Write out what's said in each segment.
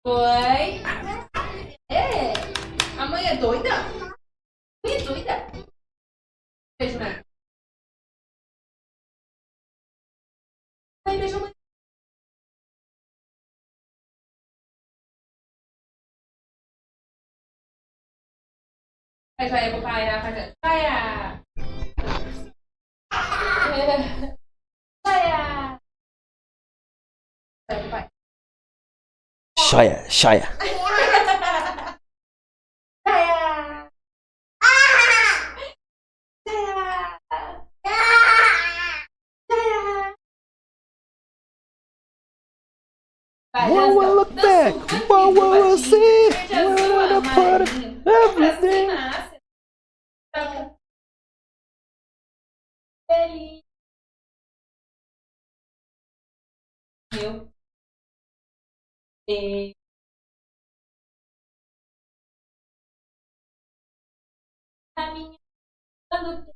Oi? É? A mãe é doida? Mãe é doida? Beijo, mãe. Mãe, beijo, mãe. Aí já é pro pai, Jaya. Jaya. Vai pro pai. Joia, joia. Jaya. Jaya. Jaya. Vai, Wow, dança. well, look Dança back. um pouquinho, Wow, viu, well, we'll Batinho? see. Verde We're azul, gonna put amarelinho. everything. Máscara. Tá feliz. Meu. E... Caminhando. Canta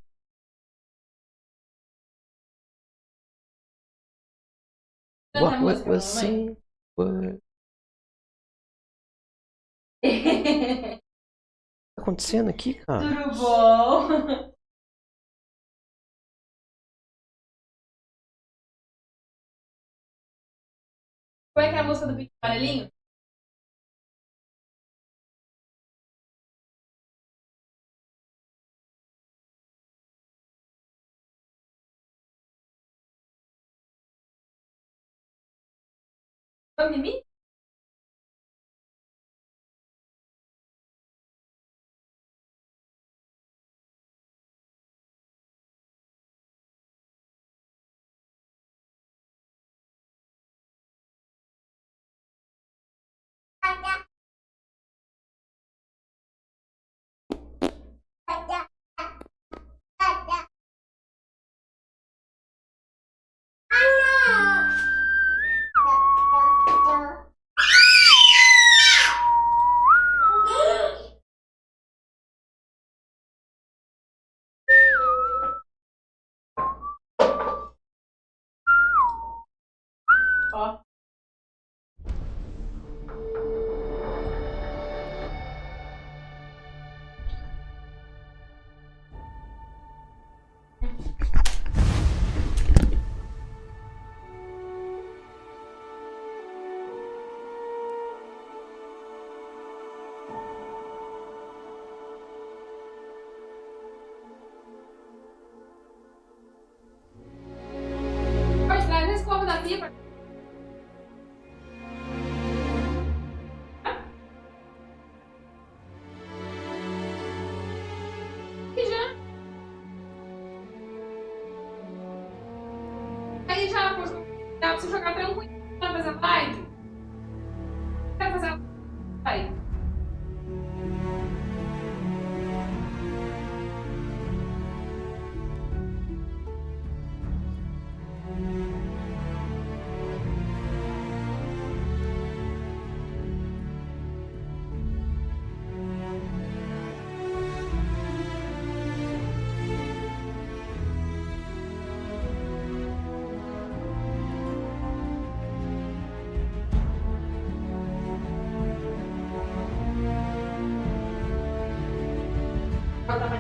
a What música, we'll mamãe. see. What tá acontecendo aqui, cara? Tudo bom? Como é que é a música do Pinto Amarelinho? Vamos em mim? Ó. Pode trazer esse copo daqui pra... E já. Aí já, pô, dá pra você jogar tranquilo. Tá fazendo live? Quer fazer live? Bota pra...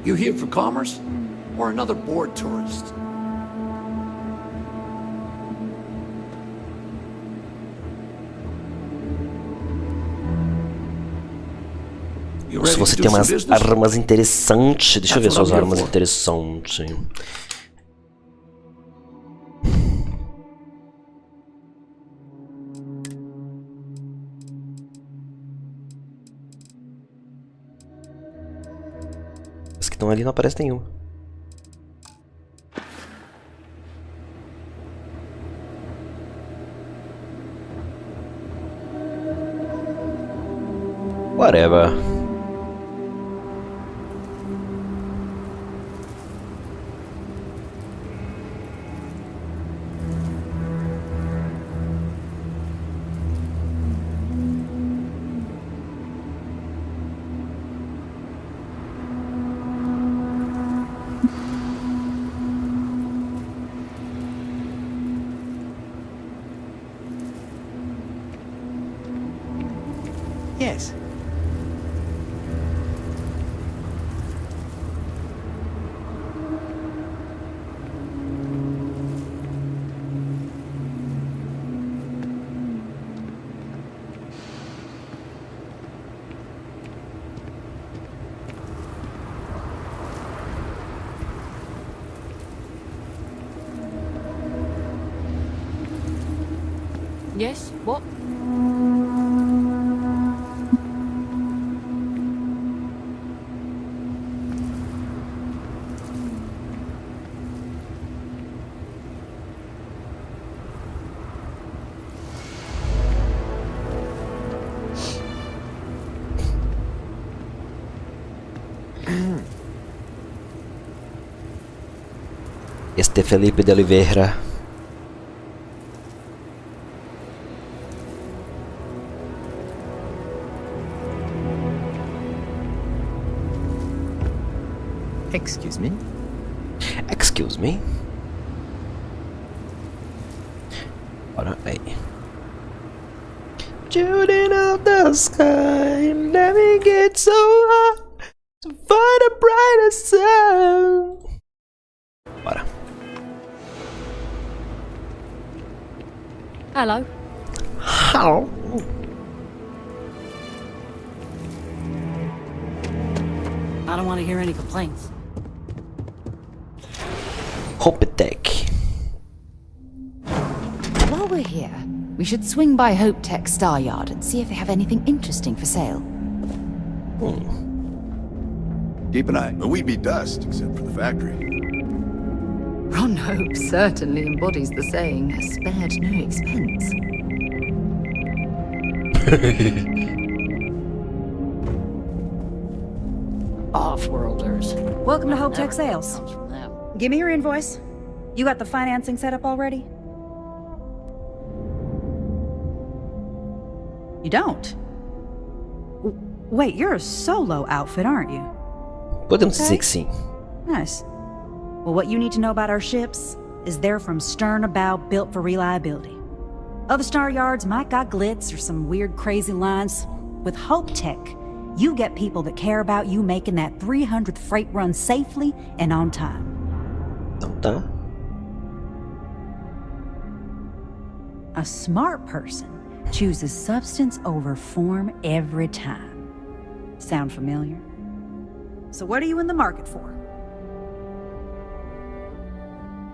You here for commerce? Or another bored tourist? You Se ready você to tem do some umas business? armas interessantes. Deixa eu ver That's what suas I'm here armas for. interessantes. As que estão ali não aparece nenhuma. Whatever. Yes. Yes? What? Este Felipe de Oliveira. Excuse me? Excuse me? Ora aí. Shooting out the sky, let me get so high to find a brighter sun. Bora. Hello. How? I don't want to hear any complaints. Hope Tech. While we're here, we should swing by Hope Tech Star Yard and see if they have anything interesting for sale. Keep an eye. We'd be dust, except for the factory. Ron Hope certainly embodies the saying, spared no expense. Off-worlders. Welcome to Hope Tech Never Sales. comes from them. Give me your invoice. You got the financing set up already? You don't? Wait, you're a solo outfit, aren't you? Podemos dizer que sim. Nice. Well, what you need to know about our ships is they're from stern to bow, built for reliability. Other star yards might got glitz or some weird crazy lines. With Hope Tech, you get people that care about you making that 300th freight run safely and on time. Então tá. A smart person chooses substance over form every time. Sound familiar? So what are you in the market for?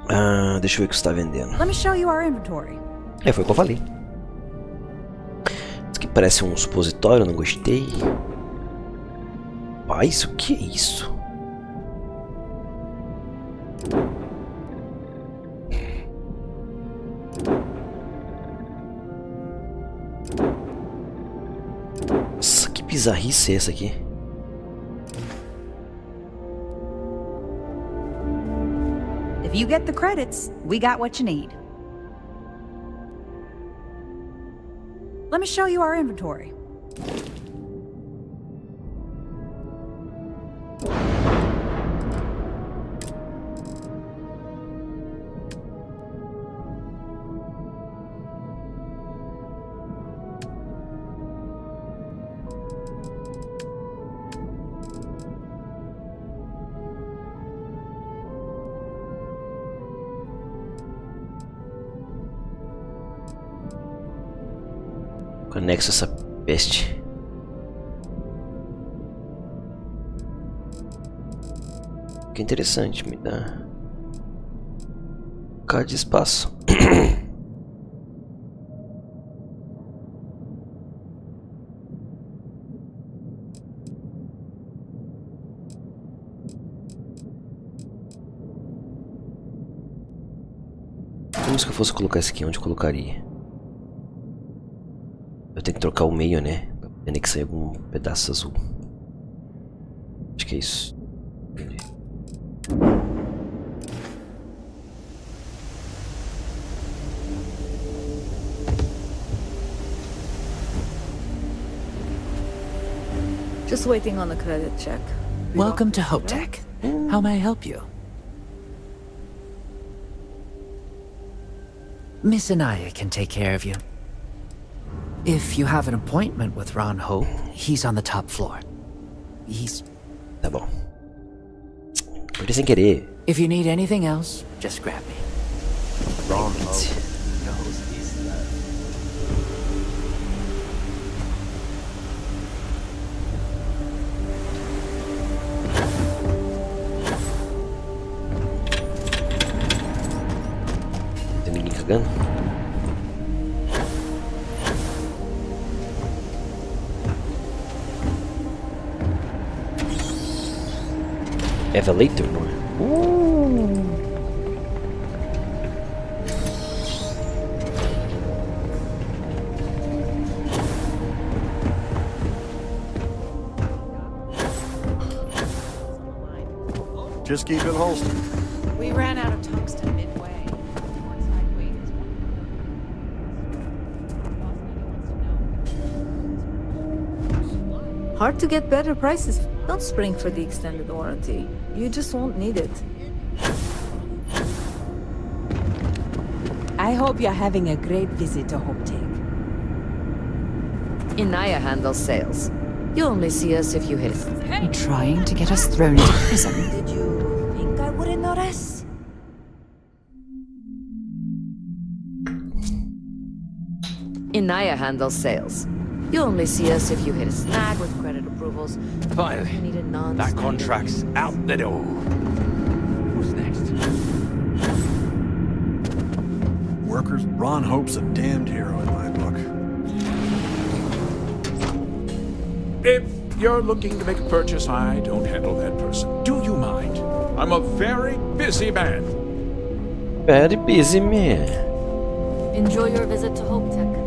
Ah, deixa eu ver o que você tá vendendo. Let me show you our inventory. É, foi o que eu falei. Isso aqui parece um supositório, não gostei. Ah, isso, o que é isso? Nossa, que bizarrice é essa aqui? If you get the credits, we got what you need. Let me show you our inventory. anexo essa peste. Que interessante, me dá um bocado de espaço. Como se eu fosse colocar isso aqui, onde eu colocaria? Eu tenho que trocar o meio, né? Tem que sair algum pedaço azul. Acho que é isso. Entendi. Just waiting on the credit check. Welcome to HopeTech. How may I help you? Miss Anaya can take care of you. If you have an appointment with Ron Hope, he's on the top floor. He's... Tá bom. Perdi sem querer. If you need anything else, just grab me. Ron Hope. Tem ninguém cagando? Elevator, não é? Just keep it holstered. We ran out of tungsten midway. Hard to get better prices. Don't spring for the extended warranty. You just won't need it. I hope you're having a great visit to HopeTech. Inaya handles sales. You only see us if you hit it. You trying to get us thrown into prison? Did you think I wouldn't notice? Inaya handles sales. You only see us if you hit a snag with credit approvals. Finally, You need a that contract's out the door. Who's next? Workers, Ron Hope's a damned hero in my book. If you're looking to make a purchase, I don't handle that person. Do you mind? I'm a very busy man. Very busy, man. Enjoy your visit to HopeTech.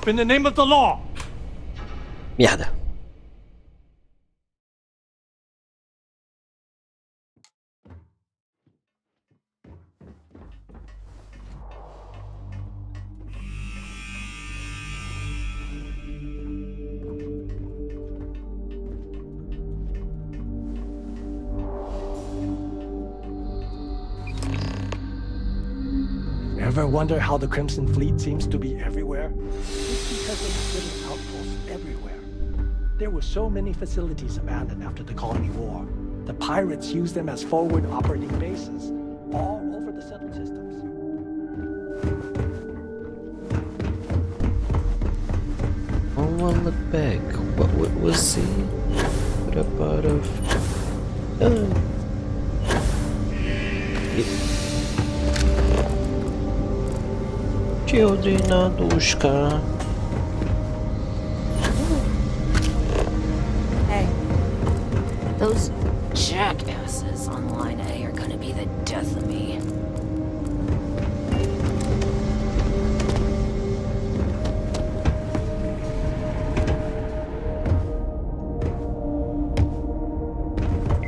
up in the name of the law. Merda. Ever wonder how the Crimson Fleet seems to be everywhere? It's because of little outposts everywhere. There were so many facilities abandoned after the Colony War. The pirates used them as forward operating bases, all over the settled systems. Oh, well, look back. What was he? What a part of... Children Adushka. Hey. Those jackasses on Line A are gonna be the death of me.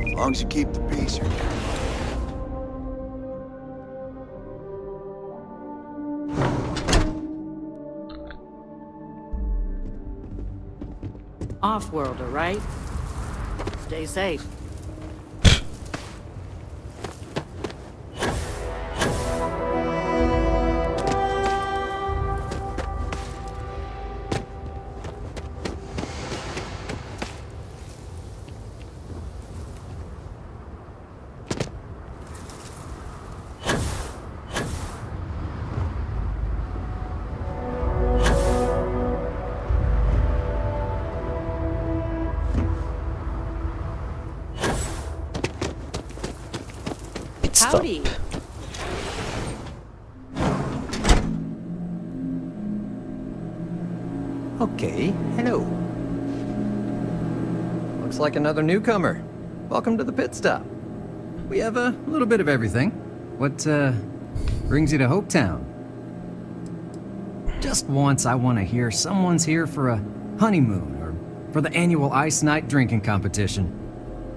As long as you keep the peace, you're Off-worlder, right? Stay safe. Stop. Howdy. Okay, hello. Looks like another newcomer. Welcome to the pit stop. We have a little bit of everything. What, brings you to Hopetown? Just once I want to hear someone's here for a honeymoon or for the annual Ice Night drinking competition.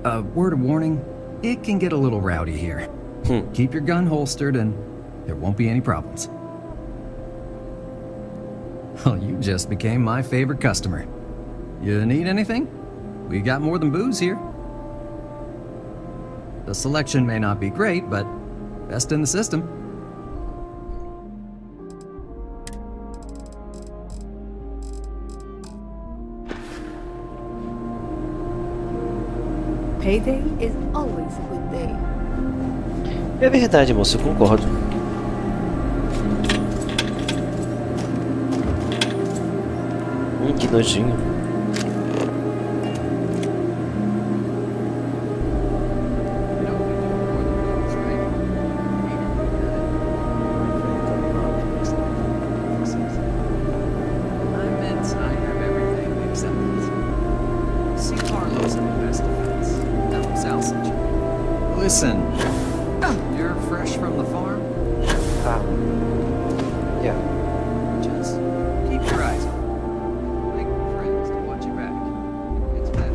A word of warning, it can get a little rowdy here. Keep your gun holstered and there won't be any problems. Well, you just became my favorite customer. You need anything? We got more than booze here. The selection may not be great, but best in the system. Payday is always a good day. É verdade, moça, eu concordo. Que nojinho. Listen, you're fresh from the farm? Yeah. Just keep your eyes open. Make friends to watch your back. It's better.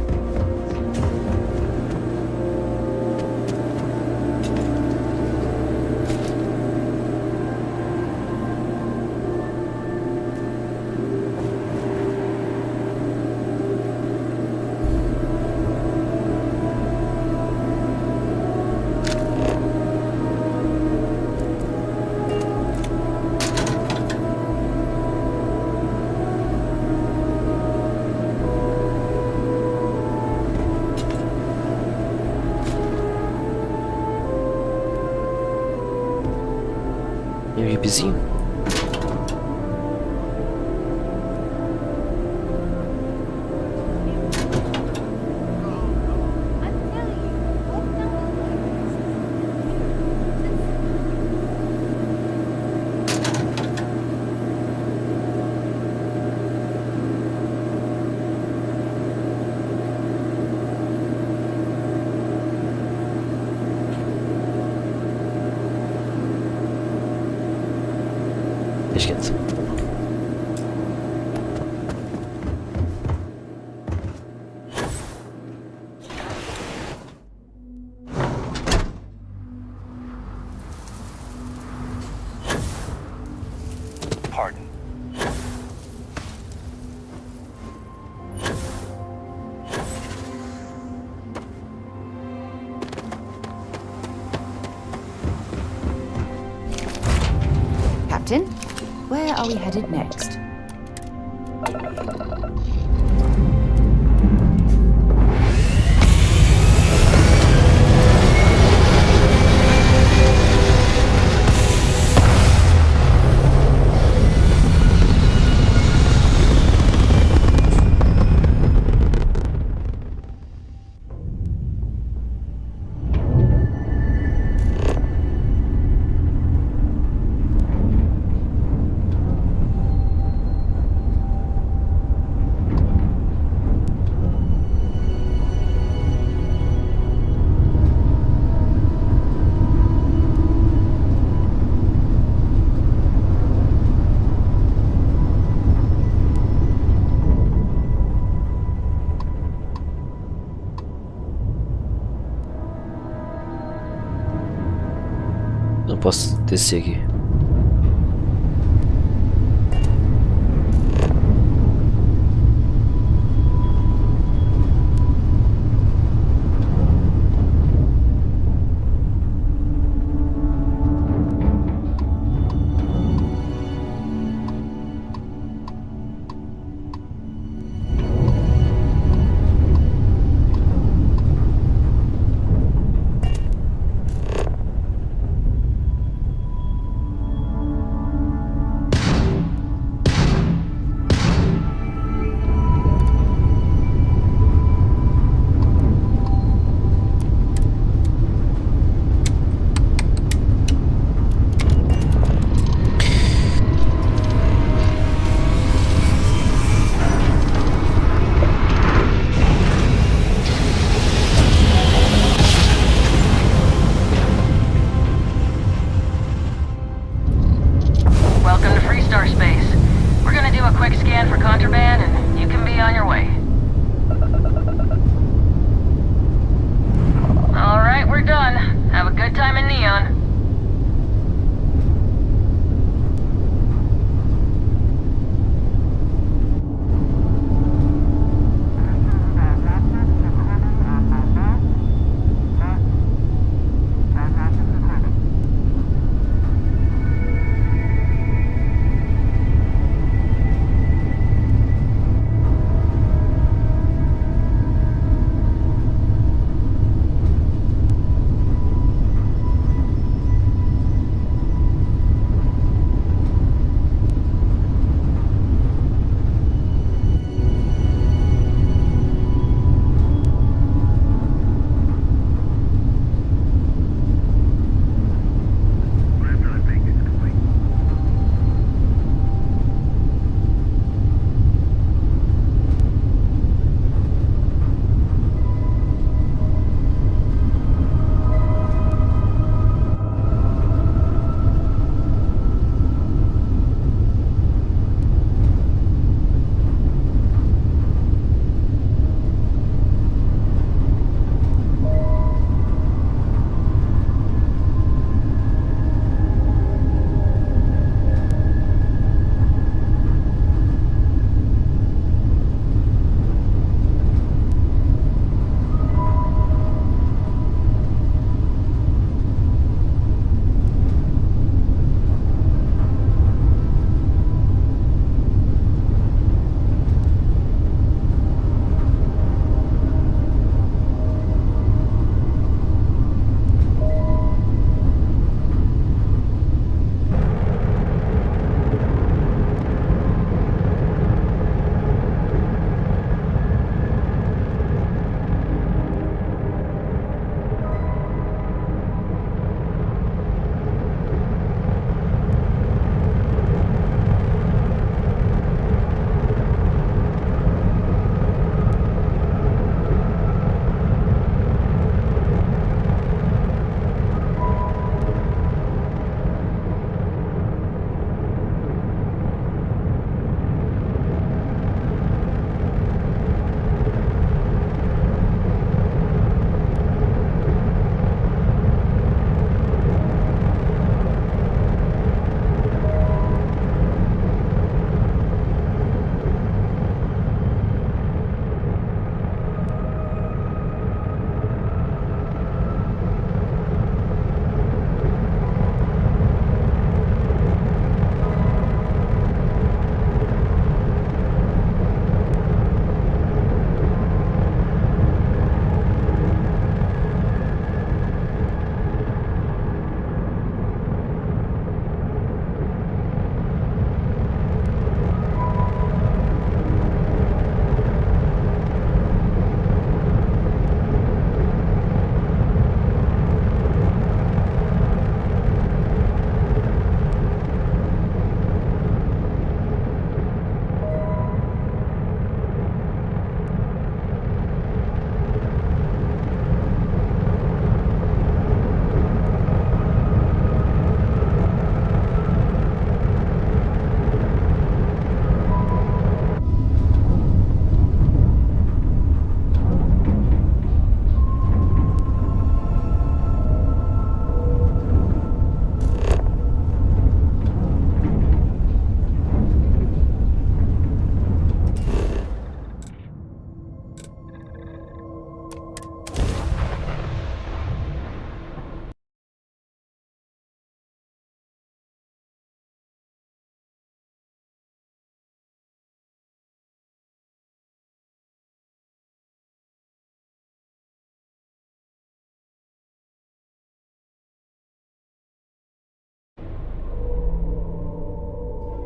E o hipzinho? are we headed next? Não posso descer aqui.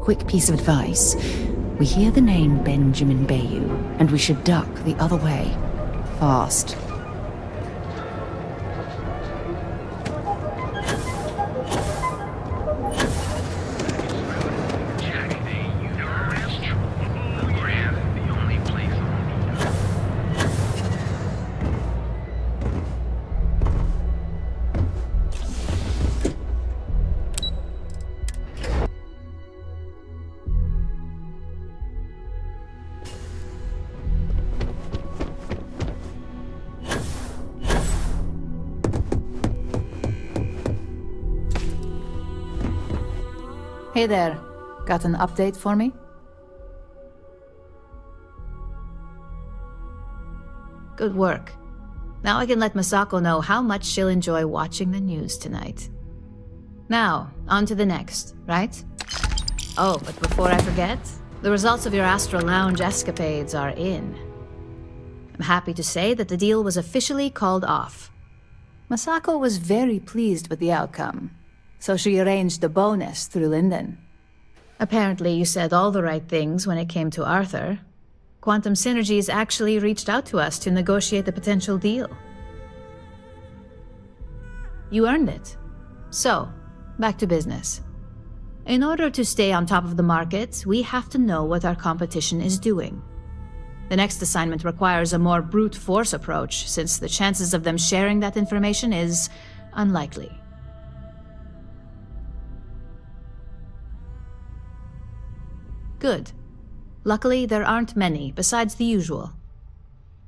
quick piece of advice. We hear the name Benjamin Bayou, and we should duck the other way. Fast. Hey there. Got an update for me? Good work. Now I can let Masako know how much she'll enjoy watching the news tonight. Now, on to the next, right? Oh, but before I forget, the results of your Astra Lounge escapades are in. I'm happy to say that the deal was officially called off. Masako was very pleased with the outcome, so she arranged a bonus through Linden. Apparently you said all the right things when it came to Arthur. Quantum Synergies actually reached out to us to negotiate the potential deal. You earned it. So, back to business. In order to stay on top of the market, we have to know what our competition is doing. The next assignment requires a more brute force approach, since the chances of them sharing that information is unlikely. Good. Luckily, there aren't many, besides the usual.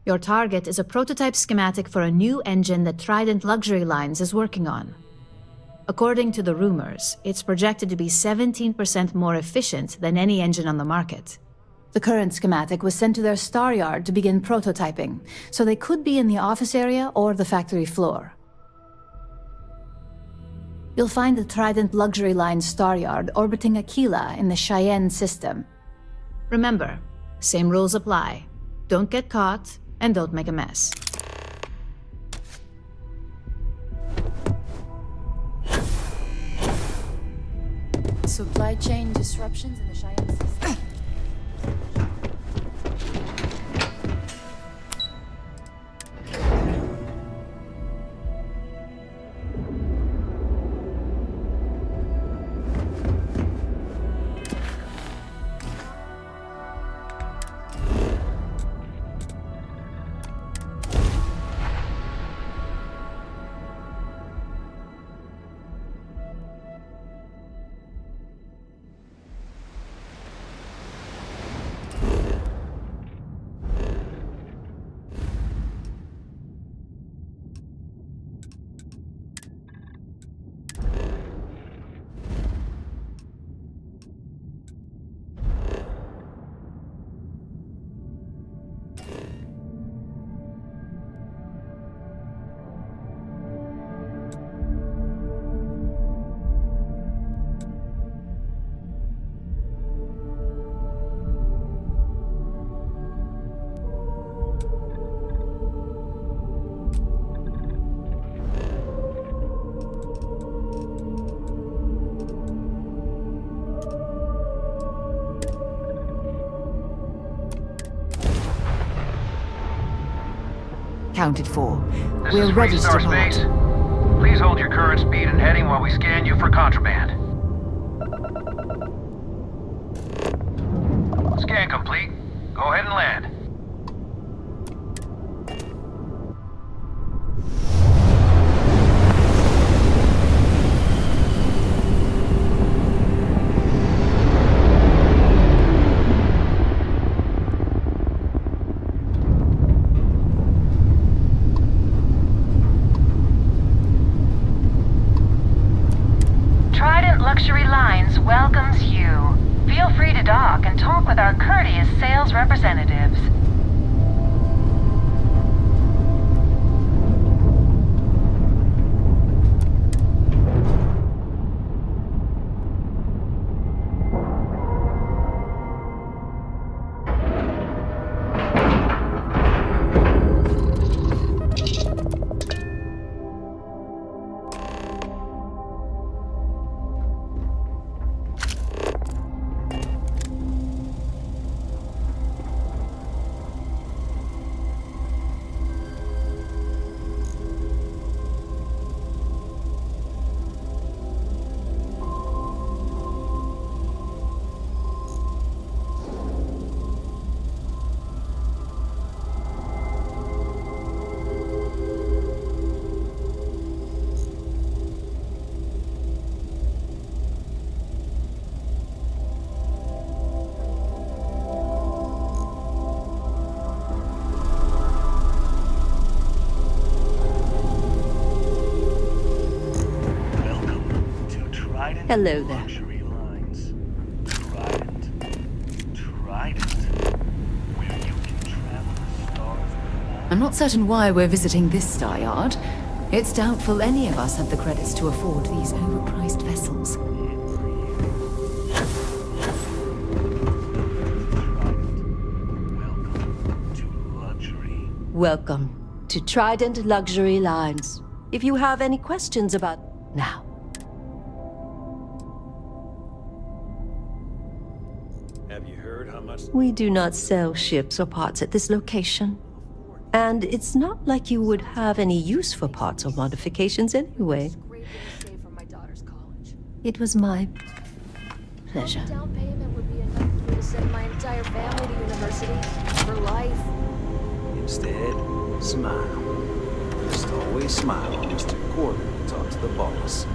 Your target is a prototype schematic for a new engine that Trident Luxury Lines is working on. According to the rumors, it's projected to be 17% more efficient than any engine on the market. The current schematic was sent to their star yard to begin prototyping, so they could be in the office area or the factory floor. You'll find the Trident Luxury Line star yard orbiting Aquila in the Cheyenne system. Remember, same rules apply. Don't get caught, and don't make a mess. Supply chain disruptions in the Cheyenne system. Accounted for. This We're is ready to Star depart. Space. Please hold your current speed and heading while we scan you for contraband. Scan complete. Go ahead and land. Luxury Lines welcomes you. Feel free to dock and talk with our courteous sales representatives. Hello there. I'm not certain why we're visiting this star yard. It's doubtful any of us have the credits to afford these overpriced vessels. Welcome to Trident Luxury Lines. If you have any questions about now. Have you heard how much? We do not sell ships or parts at this location. And it's not like you would have any use for parts or modifications anyway. It was my pleasure. Down payment would be enough for me to send my entire family to university for life. Instead, smile. Just always smile, Mr. Corbin. Talk to the boss.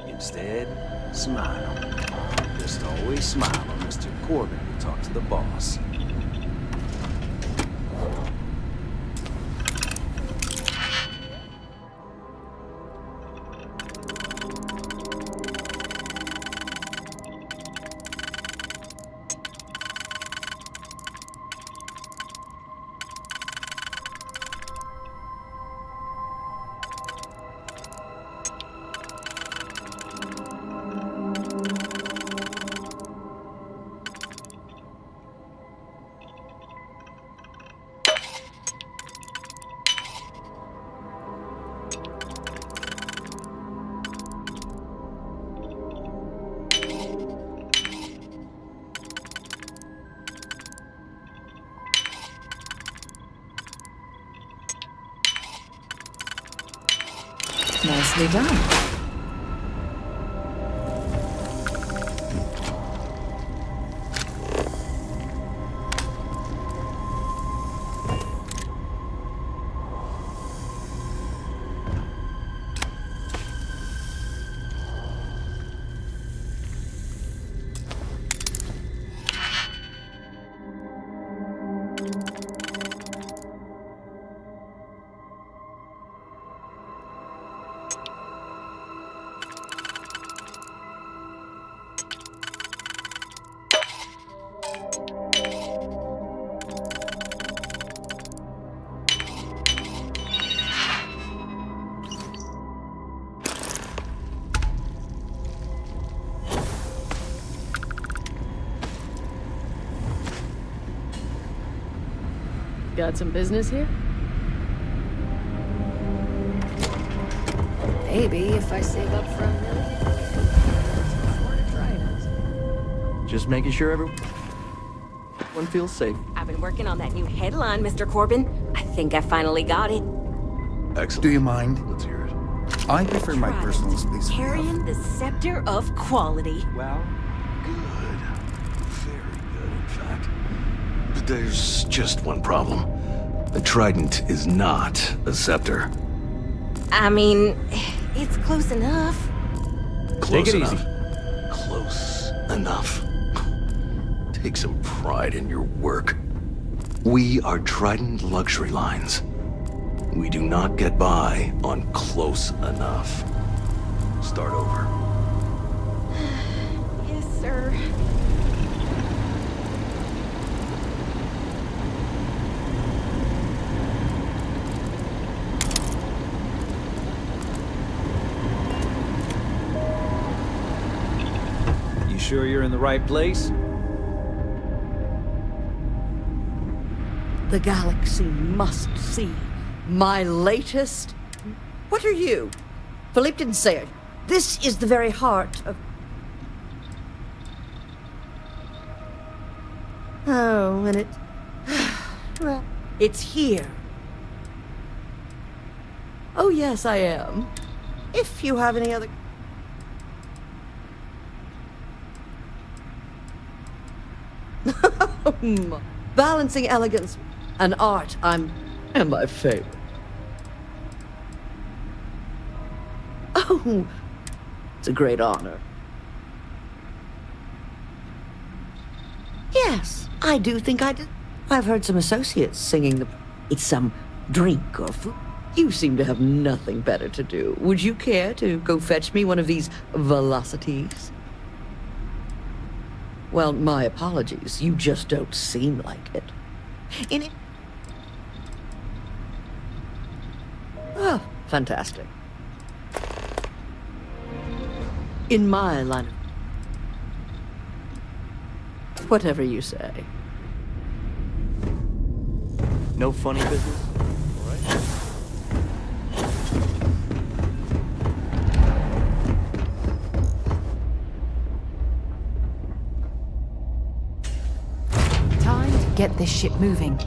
Instead, smile. Just always smile, Mr. Corbin. Talk to the boss. Nicely done. Got some business here? Maybe if I save up for $1 million. Just making sure everyone feels safe. I've been working on that new headline, Mr. Corbin. I think I finally got it. Excellent. Do you mind? Let's hear it. I prefer my personal space. Carrying the scepter of quality. Well, good. Very good, in fact. But there's just one problem. The Trident is not a scepter. I mean, it's close enough. Close Take it enough. easy. Close close enough. Take some pride in your work. We are Trident Luxury Lines. We do not get by on close enough. Start over. Yes, sir. You sure you're in the right place? The galaxy must see my latest... What are you? Philippe didn't say it. This is the very heart of... Oh, and it... Well, it's here. Oh, yes, I am. If you have any other... Balancing elegance and art, and my favorite. Oh, it's a great honor. Yes, I do think I did. I've heard some associates singing the... It's some drink or food. You seem to have nothing better to do. Would you care to go fetch me one of these velocities? Well, my apologies. You just don't seem like it. In it... Oh, fantastic. In my line of... Whatever you say. No funny business? All right. Time to get this ship moving.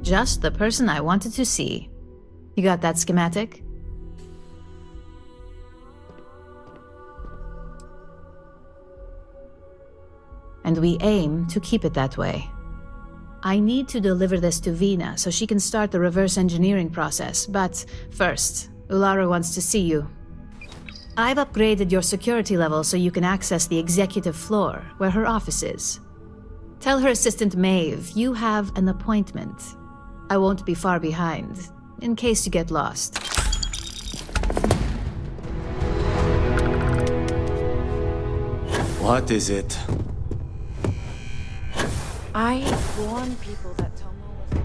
Just the person I wanted to see. You got that schematic? And we aim to keep it that way. I need to deliver this to Vina so she can start the reverse engineering process, but first, Ulara wants to see you. I've upgraded your security level so you can access the executive floor, where her office is. Tell her assistant Maeve you have an appointment. I won't be far behind, in case you get lost. What is it? I warn people that Tomo was...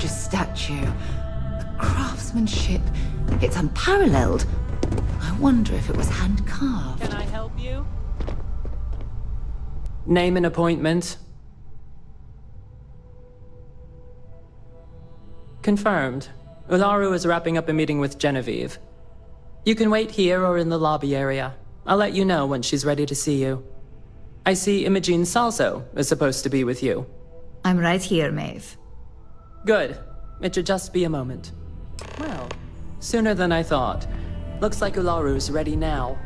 gorgeous statue. The craftsmanship, it's unparalleled. I wonder if it was hand-carved. Can I help you? Name an appointment. Confirmed. Ularu is wrapping up a meeting with Genevieve. You can wait here or in the lobby area. I'll let you know when she's ready to see you. I see Imogene Salso is supposed to be with you. I'm right here, Maeve. Good. It should just be a moment. Well, sooner than I thought. Looks like Ularu's ready now.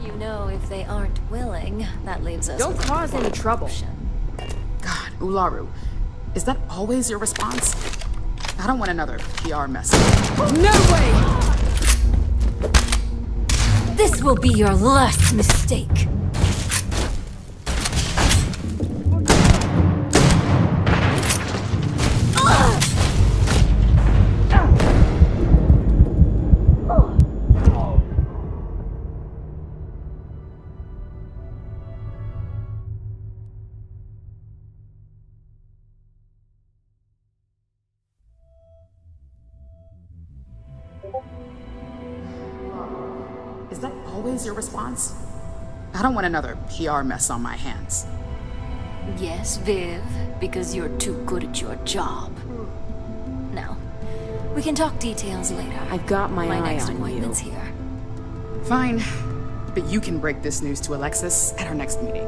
You know, if they aren't willing, that leaves us. Don't cause any trouble. God, Ularu. Is that always your response? I don't want another PR mess. No way! This will be your last mistake. Is that always your response? I don't want another PR mess on my hands. Yes, Viv, because you're too good at your job. Now, we can talk details later. I've got my eye next on appointment's you. here. Fine, but you can break this news to Alexis at our next meeting.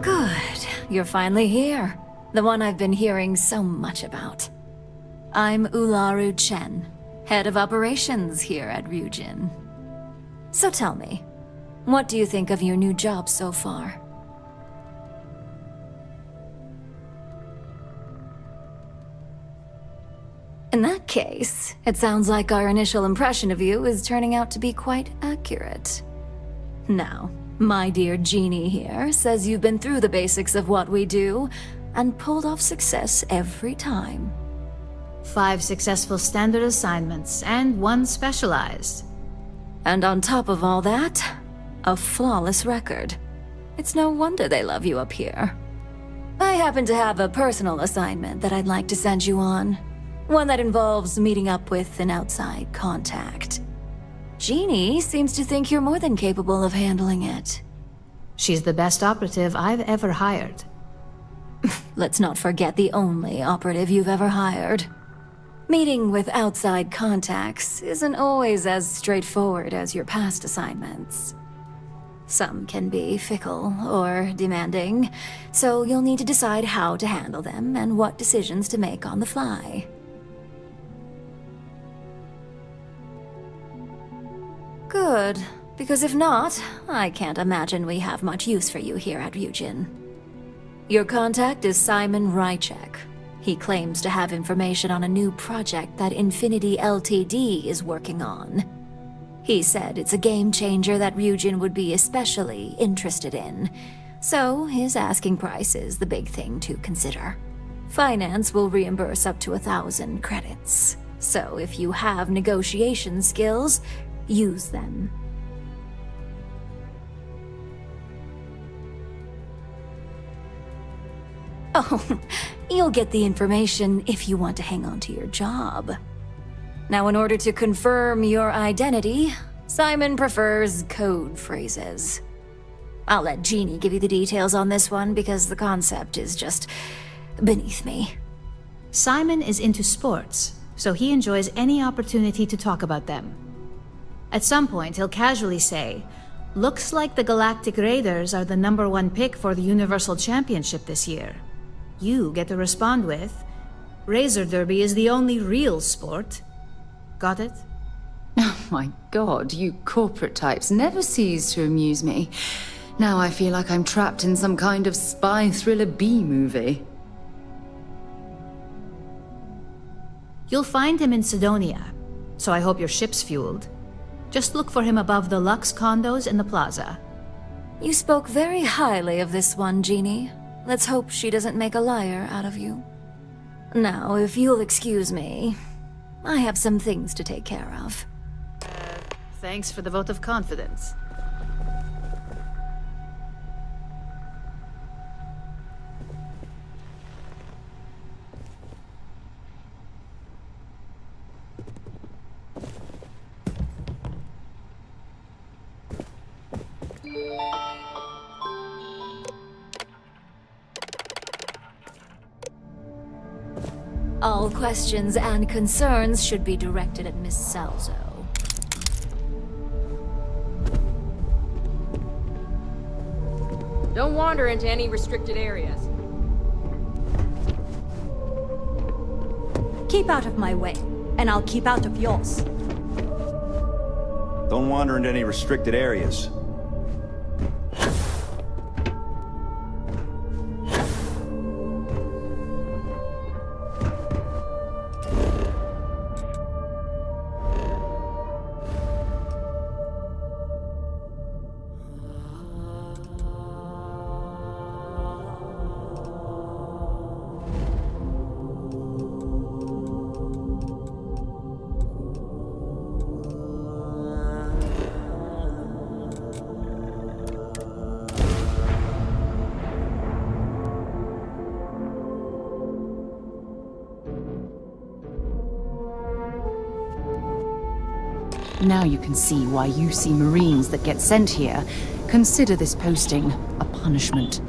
Good. You're finally here. The one I've been hearing so much about. I'm Ularu Chen, head of operations here at Ryujin. So tell me, what do you think of your new job so far? In that case, it sounds like our initial impression of you is turning out to be quite accurate. Now, my dear Jeannie here says you've been through the basics of what we do and pulled off success every time. 5 successful standard assignments and 1 specialized. And on top of all that, a flawless record. It's no wonder they love you up here. I happen to have a personal assignment that I'd like to send you on. One that involves meeting up with an outside contact. Jeannie seems to think you're more than capable of handling it. She's the best operative I've ever hired. Let's not forget the only operative you've ever hired. Meeting with outside contacts isn't always as straightforward as your past assignments. Some can be fickle or demanding, so you'll need to decide how to handle them and what decisions to make on the fly. Good, because if not, I can't imagine we have much use for you here at Ryujin. Your contact is Simon Rychek. He claims to have information on a new project that Infinity Ltd is working on. He said it's a game changer that Ryujin would be especially interested in, so his asking price is the big thing to consider. Finance will reimburse up to 1,000 credits, so if you have negotiation skills, use them. Oh, you'll get the information if you want to hang on to your job. Now, in order to confirm your identity, Simon prefers code phrases. I'll let Jeannie give you the details on this one because the concept is just beneath me. Simon is into sports, so he enjoys any opportunity to talk about them. At some point, he'll casually say, "Looks like the Galactic Raiders are the #1 pick for the Universal Championship this year." You get to respond with, "Razor Derby is the only real sport." Got it? Oh my god, you corporate types never cease to amuse me. Now I feel like I'm trapped in some kind of spy thriller B-movie. You'll find him in Sidonia, so I hope your ship's fueled. Just look for him above the Lux condos in the plaza. You spoke very highly of this one, Jeannie. Let's hope she doesn't make a liar out of you. Now, if you'll excuse me, I have some things to take care of. Thanks for the vote of confidence. All questions and concerns should be directed at Miss Salzo. Don't wander into any restricted areas. Keep out of my way, and I'll keep out of yours. Don't wander into any restricted areas. Now you can see why you see Marines that get sent here consider this posting a punishment.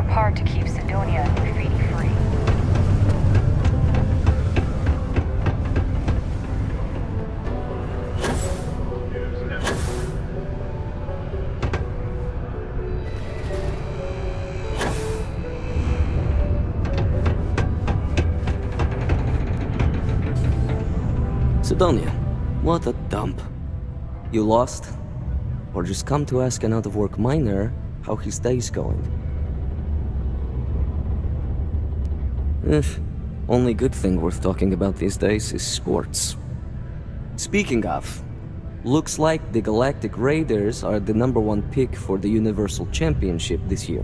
Part to keep Sidonia graffiti free. Sidonia, what a dump. You lost? Or just come to ask an out-of-work miner how his day's going? Only good thing worth talking about these days is sports. Speaking of, looks like the Galactic Raiders are the #1 pick for the Universal Championship this year.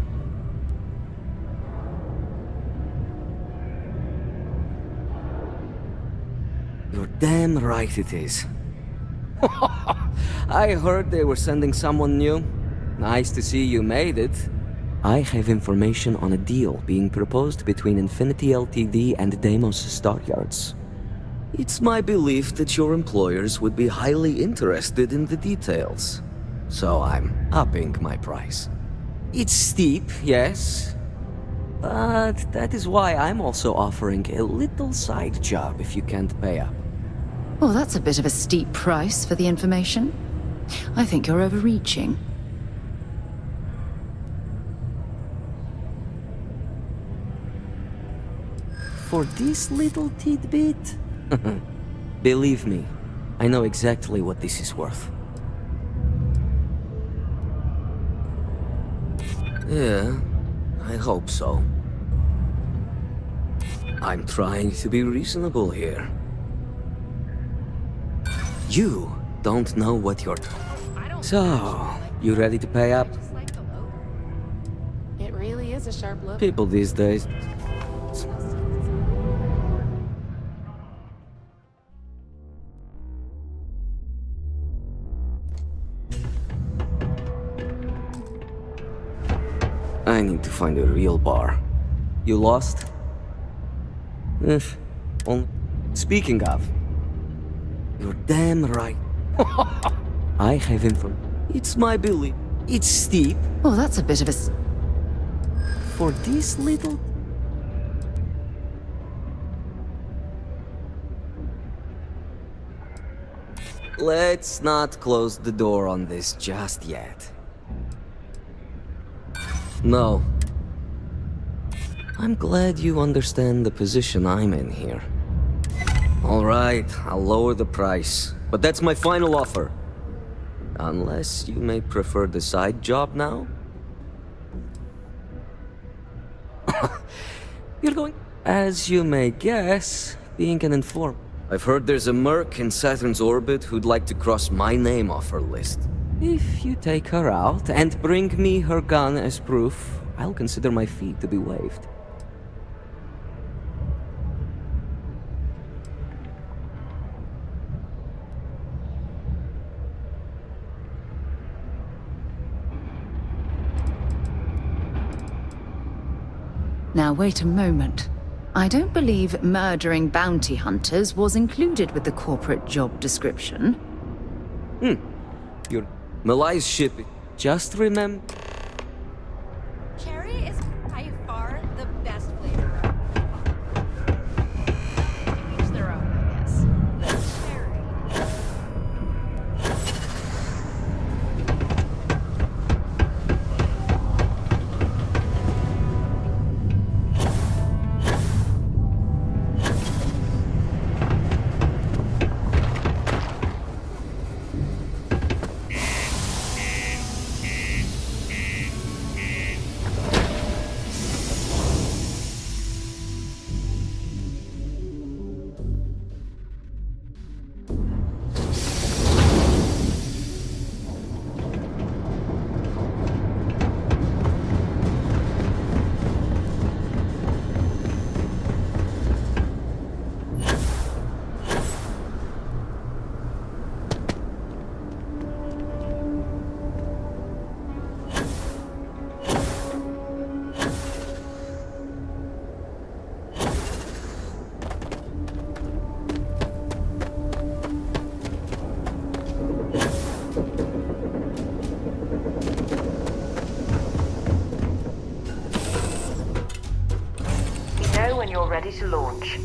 You're damn right it is. I heard they were sending someone new. Nice to see you made it. I have information on a deal being proposed between Infinity Ltd and Deimos Stockyards. It's my belief that your employers would be highly interested in the details. So I'm upping my price. It's steep, yes. But that is why I'm also offering a little side job if you can't pay up. Well, that's a bit of a steep price for the information. I think you're overreaching. For this little tidbit? Believe me, I know exactly what this is worth. Yeah, I hope so. I'm trying to be reasonable here. You don't know what you're... So, you ready to pay up? It really is a sharp look. People these days... I need to find a real bar. You lost? Speaking of, you're damn right. I have info. It's my belief. It's steep. Oh, that's a bit of a... For this little... Let's not close the door on this just yet. No. I'm glad you understand the position I'm in here. All right, I'll lower the price, but that's my final offer. Unless you may prefer the side job now? You're going... As you may guess, being an informer. I've heard there's a merc in Saturn's orbit who'd like to cross my name off her list. If you take her out and bring me her gun as proof, I'll consider my fee to be waived. Now wait a moment. I don't believe murdering bounty hunters was included with the corporate job description. Your Malai's ship. Just remember... Cherry is by far the best flavor. Each their own, I guess. The cherry. When you're ready to launch.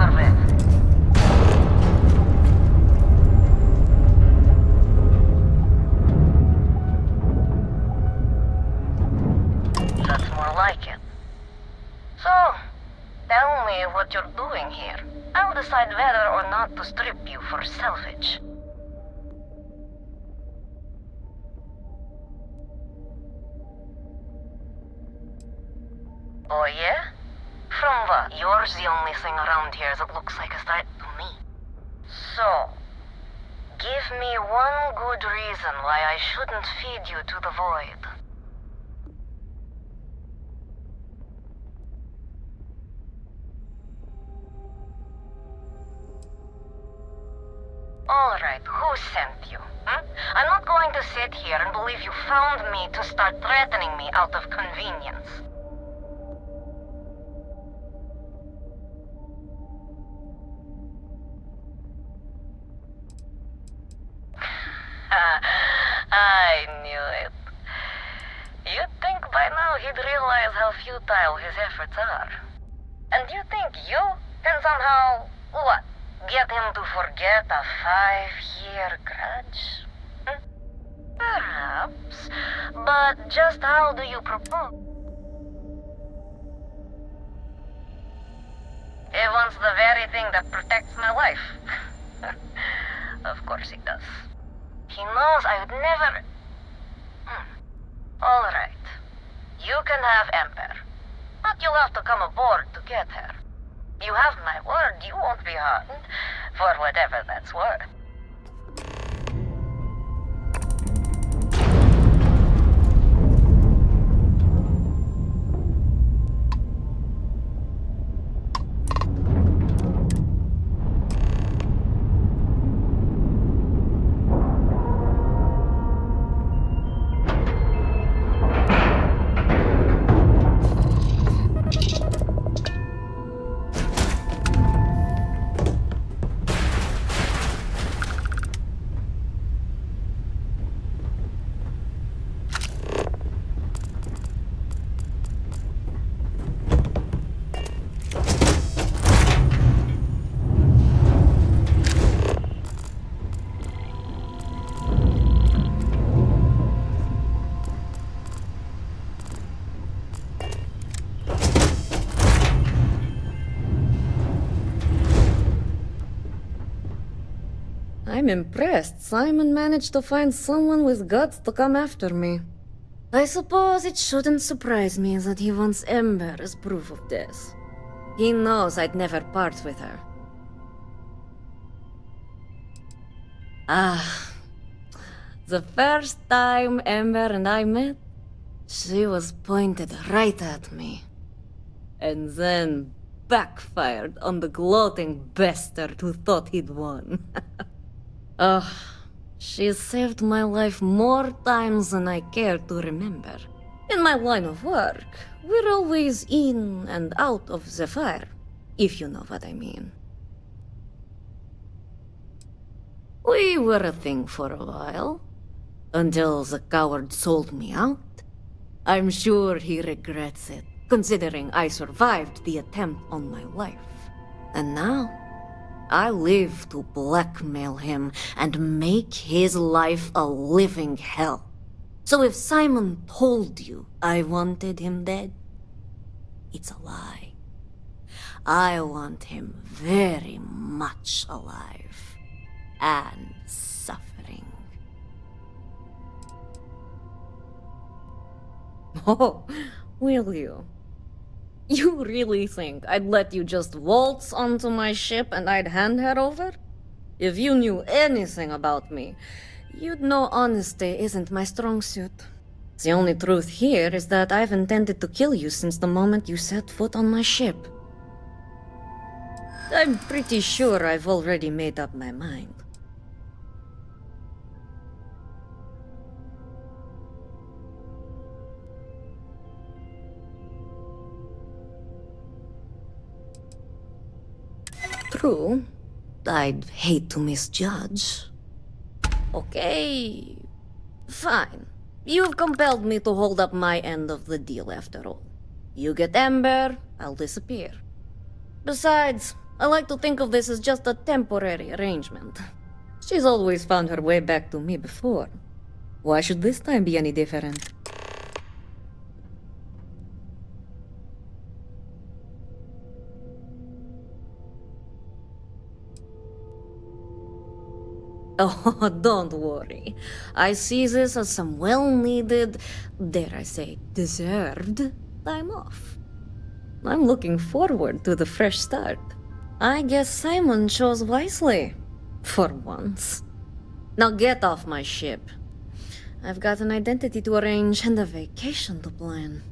over with. That's more like it. So, tell me what you're doing here. I'll decide whether or not to strip you for salvage. Oh yeah? From what? You're the only thing around here that looks like a threat to me. So, give me one good reason why I shouldn't feed you to the void. Alright, who sent you? I'm not going to sit here and believe you found me to start threatening me out of convenience. I knew it. You'd think by now he'd realize how futile his efforts are. And you think you can somehow, what, get him to forget a 5-year grudge? Perhaps. But just how do you propose? He wants the very thing that protects my life. Of course he does. He knows I would never... All right. You can have Ember. But you'll have to come aboard to get her. You have my word you won't be harmed, for whatever that's worth. I'm impressed Simon managed to find someone with guts to come after me. I suppose it shouldn't surprise me that he wants Ember as proof of this. He knows I'd never part with her. The first time Ember and I met, she was pointed right at me. And then backfired on the gloating bastard who thought he'd won. She's saved my life more times than I care to remember. In my line of work, we're always in and out of the fire, if you know what I mean. We were a thing for a while, until the coward sold me out. I'm sure he regrets it, considering I survived the attempt on my life. And now, I live to blackmail him and make his life a living hell. So if Simon told you I wanted him dead, it's a lie. I want him very much alive and suffering. Oh, will you? You really think I'd let you just waltz onto my ship and I'd hand her over? If you knew anything about me, you'd know honesty isn't my strong suit. The only truth here is that I've intended to kill you since the moment you set foot on my ship. I'm pretty sure I've already made up my mind. True. I'd hate to misjudge. Okay. Fine. You've compelled me to hold up my end of the deal after all. You get Ember, I'll disappear. Besides, I like to think of this as just a temporary arrangement. She's always found her way back to me before. Why should this time be any different? Oh, don't worry. I see this as some well-needed, dare I say, deserved time off. I'm looking forward to the fresh start. I guess Simon chose wisely. For once. Now get off my ship. I've got an identity to arrange and a vacation to plan.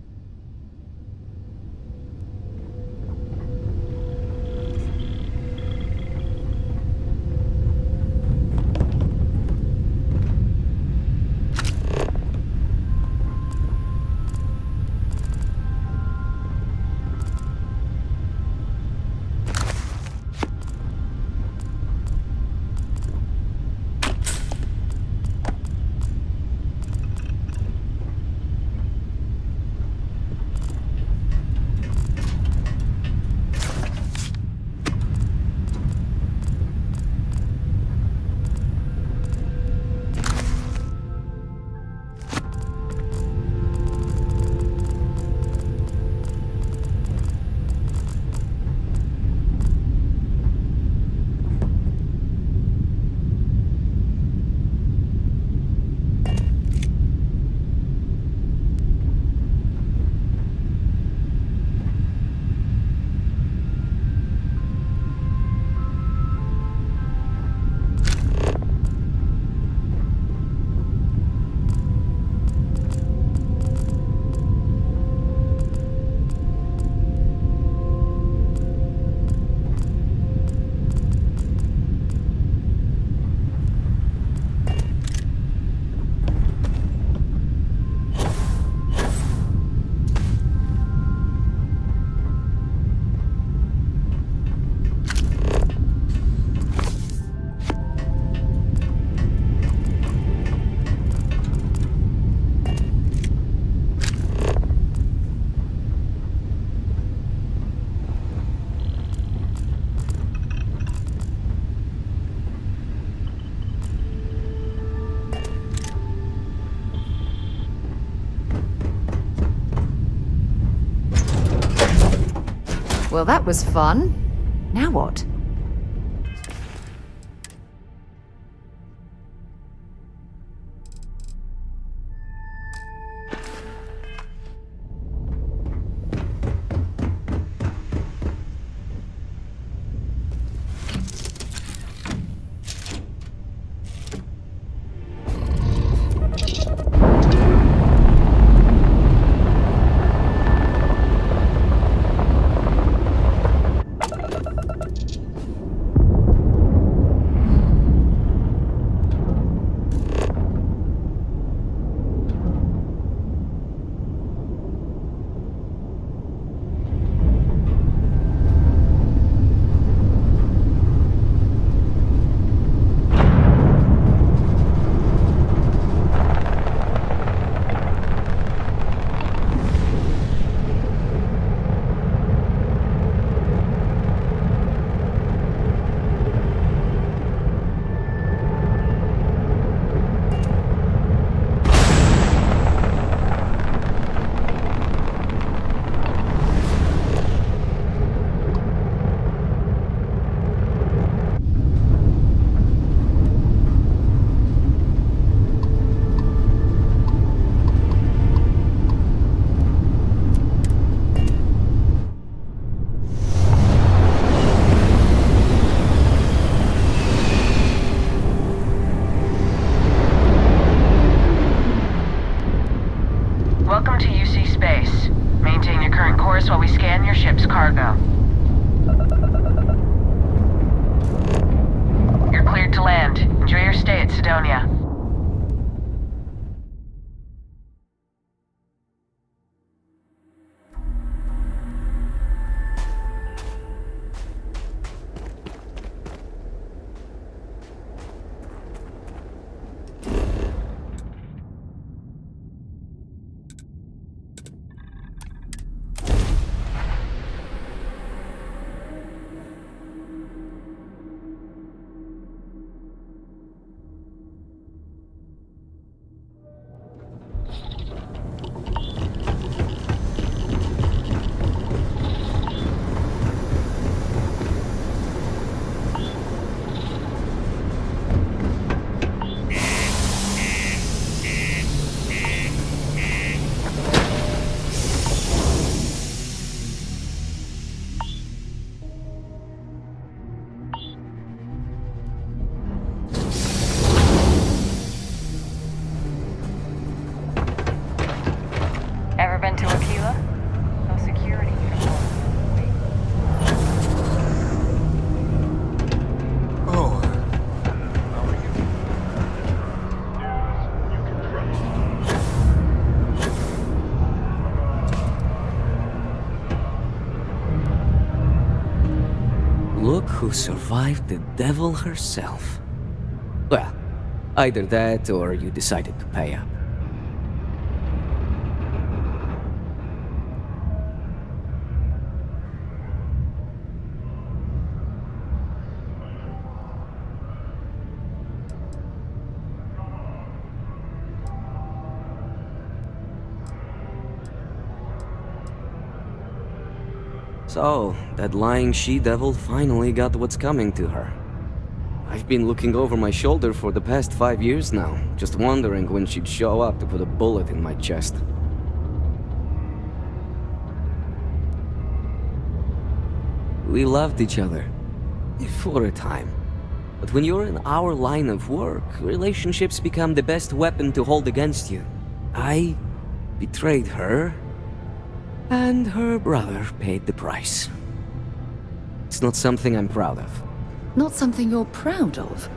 Well, that was fun. Now what? Welcome to UC Space. Maintain your current course while we scan your ship's cargo. You're cleared to land. Enjoy your stay at Sidonia. who survived the devil herself. Well, either that or you decided to pay up. So, that lying she-devil finally got what's coming to her. I've been looking over my shoulder for the past 5 years now, just wondering when she'd show up to put a bullet in my chest. We loved each other. For a time. But when you're in our line of work, relationships become the best weapon to hold against you. I betrayed her, and her brother paid the price. It's not something I'm proud of. Not something you're proud of?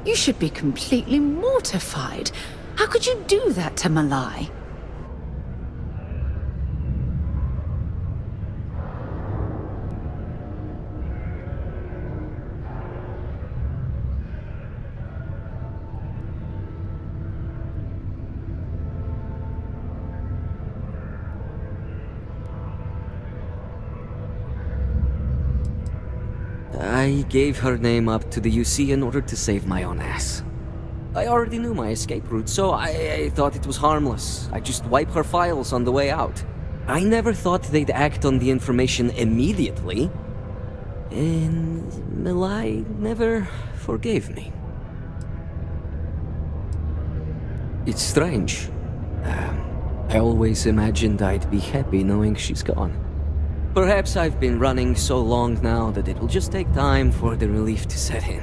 You should be completely mortified. How could you do that to Malai? I gave her name up to the UC in order to save my own ass. I already knew my escape route, so I thought it was harmless. I'd just wipe her files on the way out. I never thought they'd act on the information immediately. And Malai never forgave me. It's strange. I always imagined I'd be happy knowing she's gone. Perhaps I've been running so long now that it'll just take time for the relief to set in.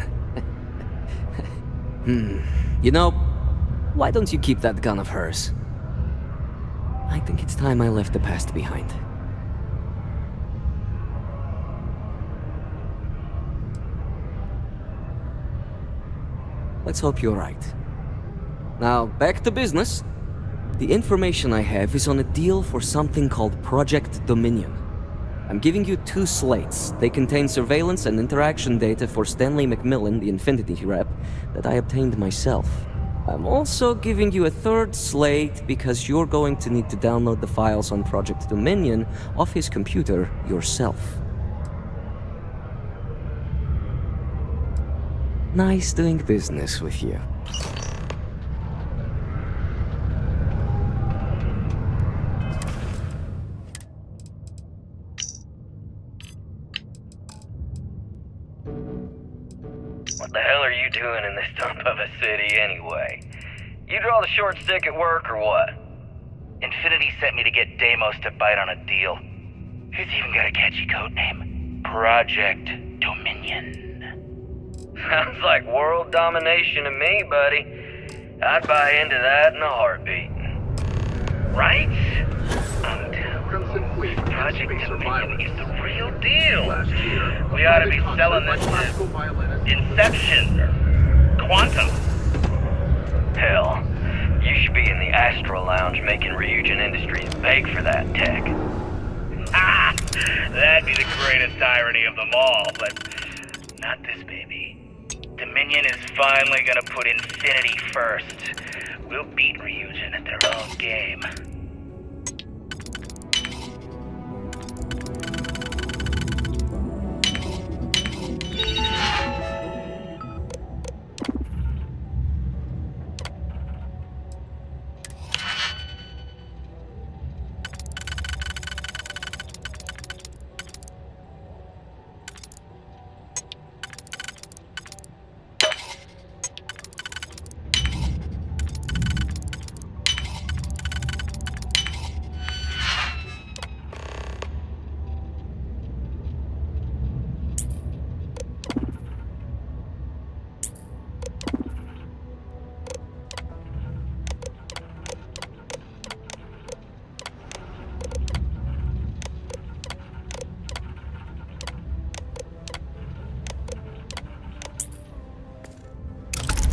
You know, why don't you keep that gun of hers? I think it's time I left the past behind. Let's hope you're right. Now, back to business. The information I have is on a deal for something called Project Dominion. I'm giving you 2 slates. They contain surveillance and interaction data for Stanley McMillan, the Infinity rep, that I obtained myself. I'm also giving you a 3rd slate because you're going to need to download the files on Project Dominion off his computer yourself. Nice doing business with you. What the hell are you doing in this dump of a city anyway? You draw the short stick at work or what? Infinity sent me to get Deimos to bite on a deal. He's even got a catchy code name. Project Dominion. Sounds like world domination to me, buddy. I'd buy into that in a heartbeat. Right? I'm telling you, Project Dominion is the real deal. We ought to be selling this to Inception or Quantum. Hell, you should be in the Astro Lounge making Ryujin Industries beg for that tech. Ah! That'd be the greatest irony of them all, but not this baby. Dominion is finally gonna put Infinity first. We'll beat Ryujin at their own game.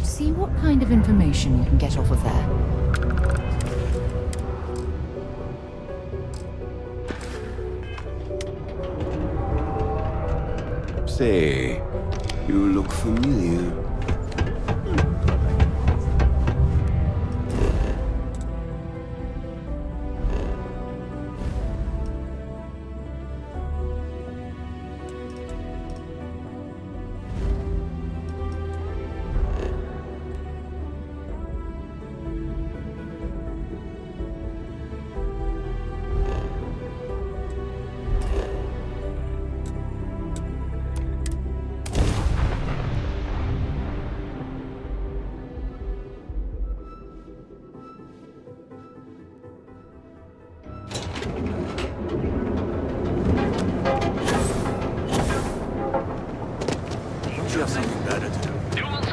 See what kind of information you can get off of there. Say, You look familiar.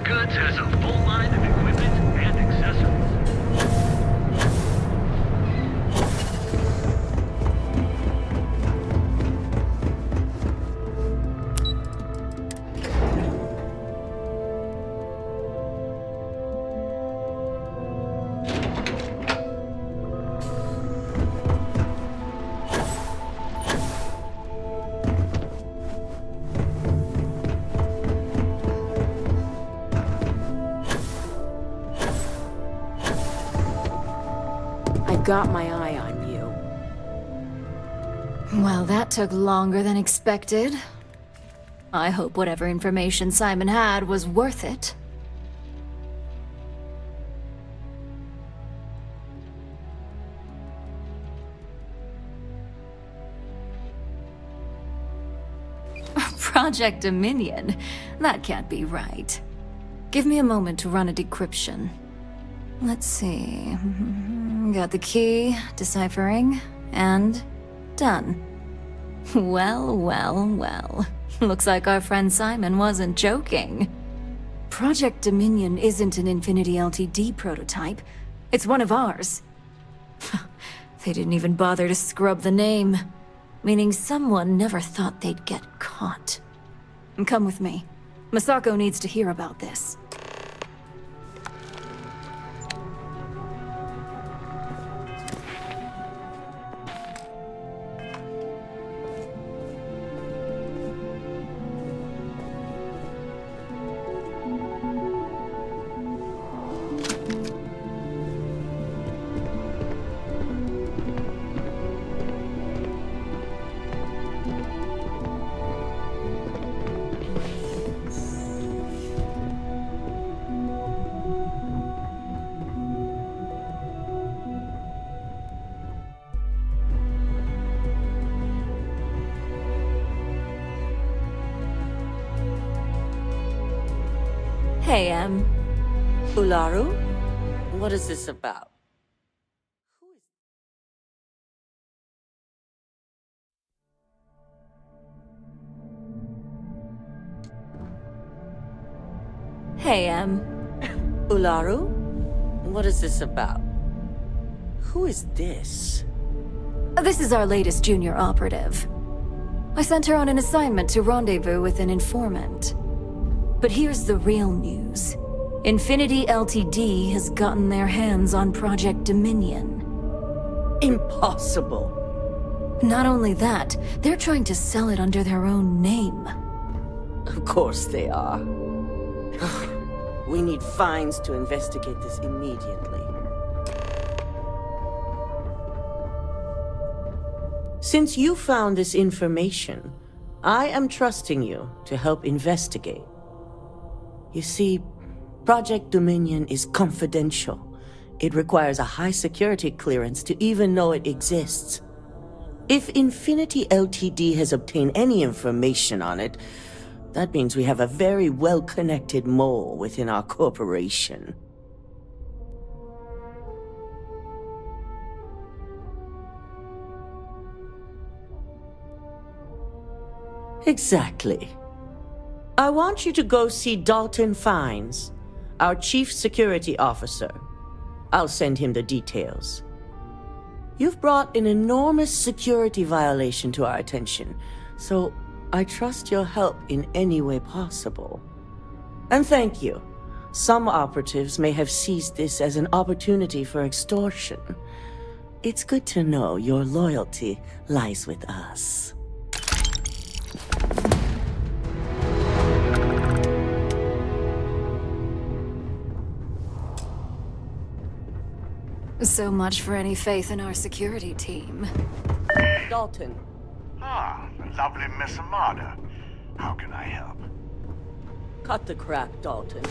Goods has a full line of equipment and accessories. Got my eye on you. Well, that took longer than expected. I hope whatever information Simon had was worth it. Project Dominion? That can't be right. Give me a moment to run a decryption. Let's see. Got the key, deciphering, and done. Well, well, well. Looks like our friend Simon wasn't joking. Project Dominion isn't an Infinity Ltd prototype. It's one of ours. They didn't even bother to scrub the name, meaning someone never thought they'd get caught. Come with me. Masako needs to hear about this. Hey, Ularu? What is this about? Hey, Ularu? What is this about? Who is this? This is our latest junior operative. I sent her on an assignment to rendezvous with an informant. But here's the real news. Infinity Ltd has gotten their hands on Project Dominion. Impossible. Not only that, they're trying to sell it under their own name. Of course they are. We need Fines to investigate this immediately. Since you found this information, I am trusting you to help investigate. You see, Project Dominion is confidential. It requires a high security clearance to even know it exists. If Infinity Ltd has obtained any information on it, that means we have a very well-connected mole within our corporation. Exactly. I want you to go see Dalton Fines, our Chief Security Officer. I'll send him the details. You've brought an enormous security violation to our attention, so I trust your help in any way possible. And thank you. Some operatives may have seized this as an opportunity for extortion. It's good to know your loyalty lies with us. So much for any faith in our security team. Dalton. Ah, the lovely Miss Amada. How can I help? Cut the crap, Dalton.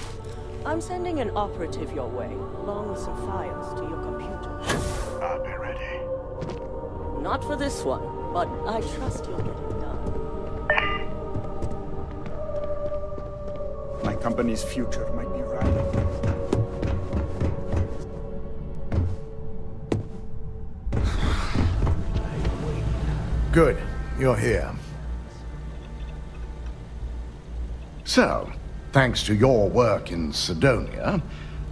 I'm sending an operative your way, along with some files to your computer. I'll be ready. Not for this one, but I trust you'll get it done. My company's future might be riding. Good. You're here. So, thanks to your work in Sidonia,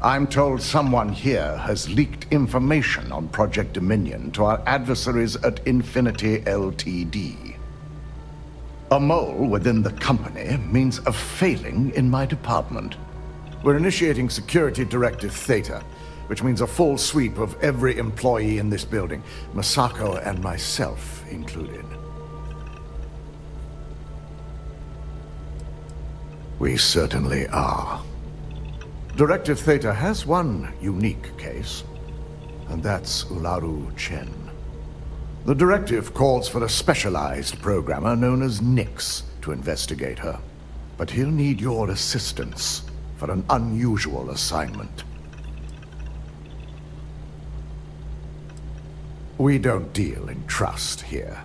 I'm told someone here has leaked information on Project Dominion to our adversaries at Infinity Ltd. A mole within the company means a failing in my department. We're initiating Security Directive Theta, which means a full sweep of every employee in this building, Masako and myself included. We certainly are. Directive Theta has one unique case, and that's Ularu Chen. The directive calls for a specialized programmer known as Nix to investigate her, but he'll need your assistance for an unusual assignment. We don't deal in trust here.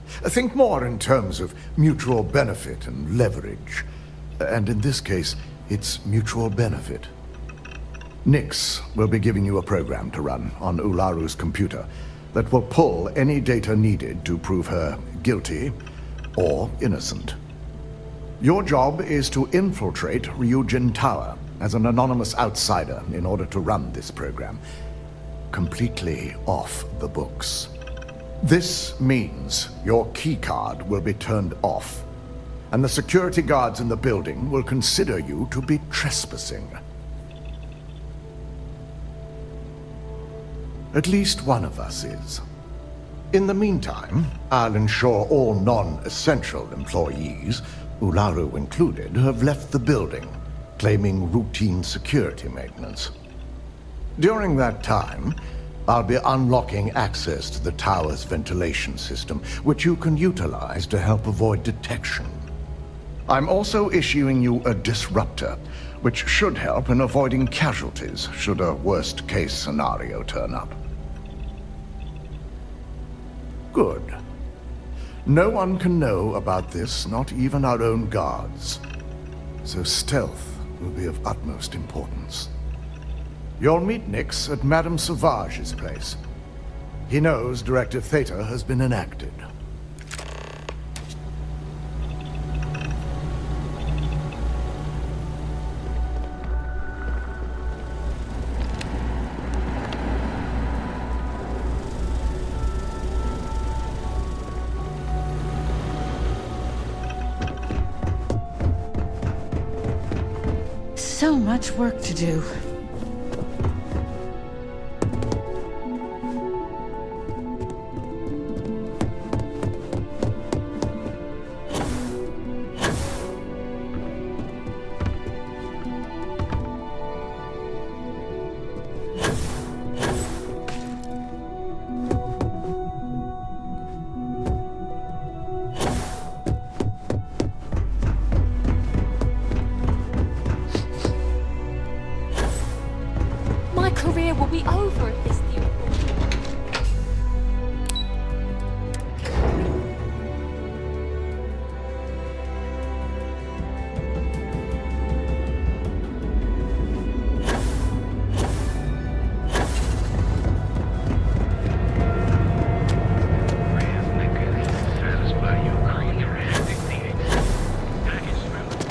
Think more in terms of mutual benefit and leverage. And in this case, it's mutual benefit. Nix will be giving you a program to run on Ularu's computer that will pull any data needed to prove her guilty or innocent. Your job is to infiltrate Ryujin Tower as an anonymous outsider in order to run this program, completely off the books. This means your keycard will be turned off, and the security guards in the building will consider you to be trespassing. At least one of us is. In the meantime, I'll ensure all non-essential employees, Ularu included, have left the building, claiming routine security maintenance. During that time, I'll be unlocking access to the tower's ventilation system, which you can utilize to help avoid detection. I'm also issuing you a disruptor, which should help in avoiding casualties should a worst-case scenario turn up. Good. No one can know about this, not even our own guards. So stealth will be of utmost importance. You'll meet Nix at Madame Sauvage's place. He knows Directive Theta has been enacted. So much work to do. My career will be over if this deal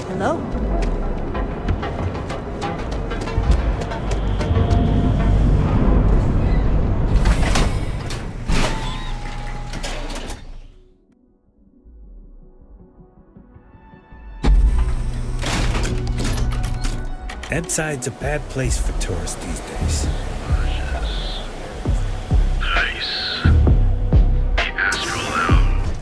Hello? Edside's a bad place for tourists these days. Nice. The Astral Lounge.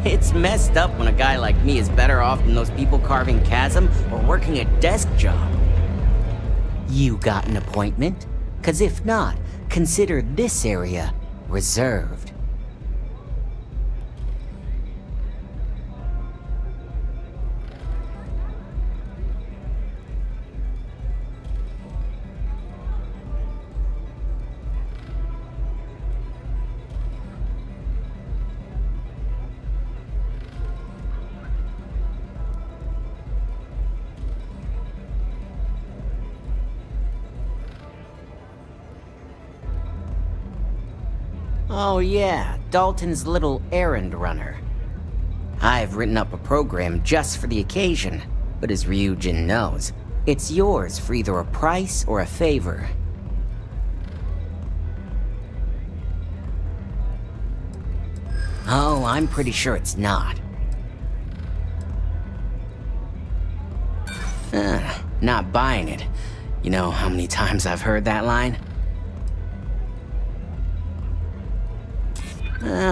It's messy. messed up when a guy like me is better off than those people carving chasm or working a desk job. You got an appointment? 'Cause if not, consider this area reserved. Oh yeah, Dalton's little errand runner. I've written up a program just for the occasion, but as Ryujin knows, it's yours for either a price or a favor. Oh, I'm pretty sure it's not. Not buying it. You know how many times I've heard that line?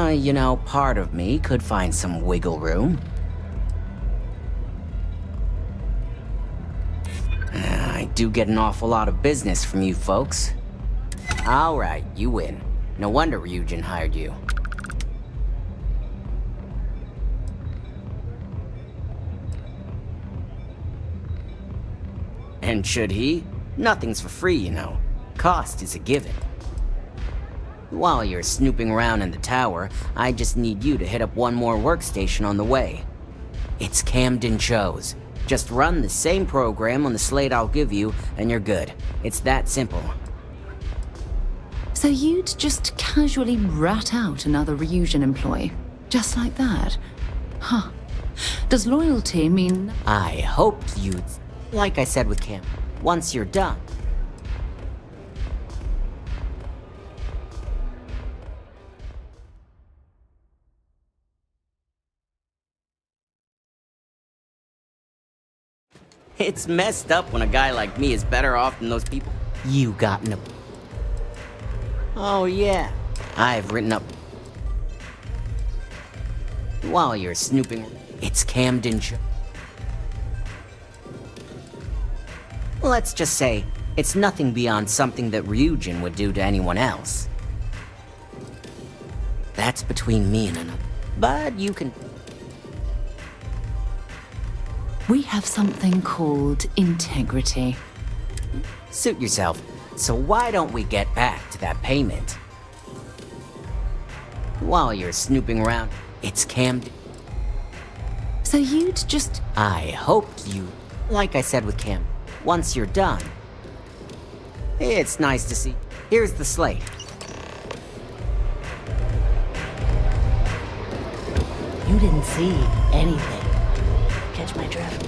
You know, part of me could find some wiggle room. I do get an awful lot of business from you folks. Alright, you win. No wonder Ryujin hired you. And should he? Nothing's for free, you know. Cost is a given. While you're snooping around in the tower, I just need you to hit up one more workstation on the way. It's Camden Cho's. Just run the same program on the slate I'll give you, and you're good. It's that simple. So you'd just casually rat out another Ryujin employee? Just like that? Huh. Does loyalty mean... I hoped you'd... Like I said with Cam, once you're done. It's messed up when a guy like me is better off than those people. You got an... Oh yeah, I've written up... While you're snooping, it's Camden Cho. Let's just say, it's nothing beyond something that Ryujin would do to anyone else. That's between me and another. But you can... We have something called integrity. Suit yourself. So why don't we get back to that payment? While you're snooping around, it's Camden. So you'd just... I hoped you... Like I said with Cam, once you're done. It's nice to see. Here's the slate. You didn't see anything. Catch my drift.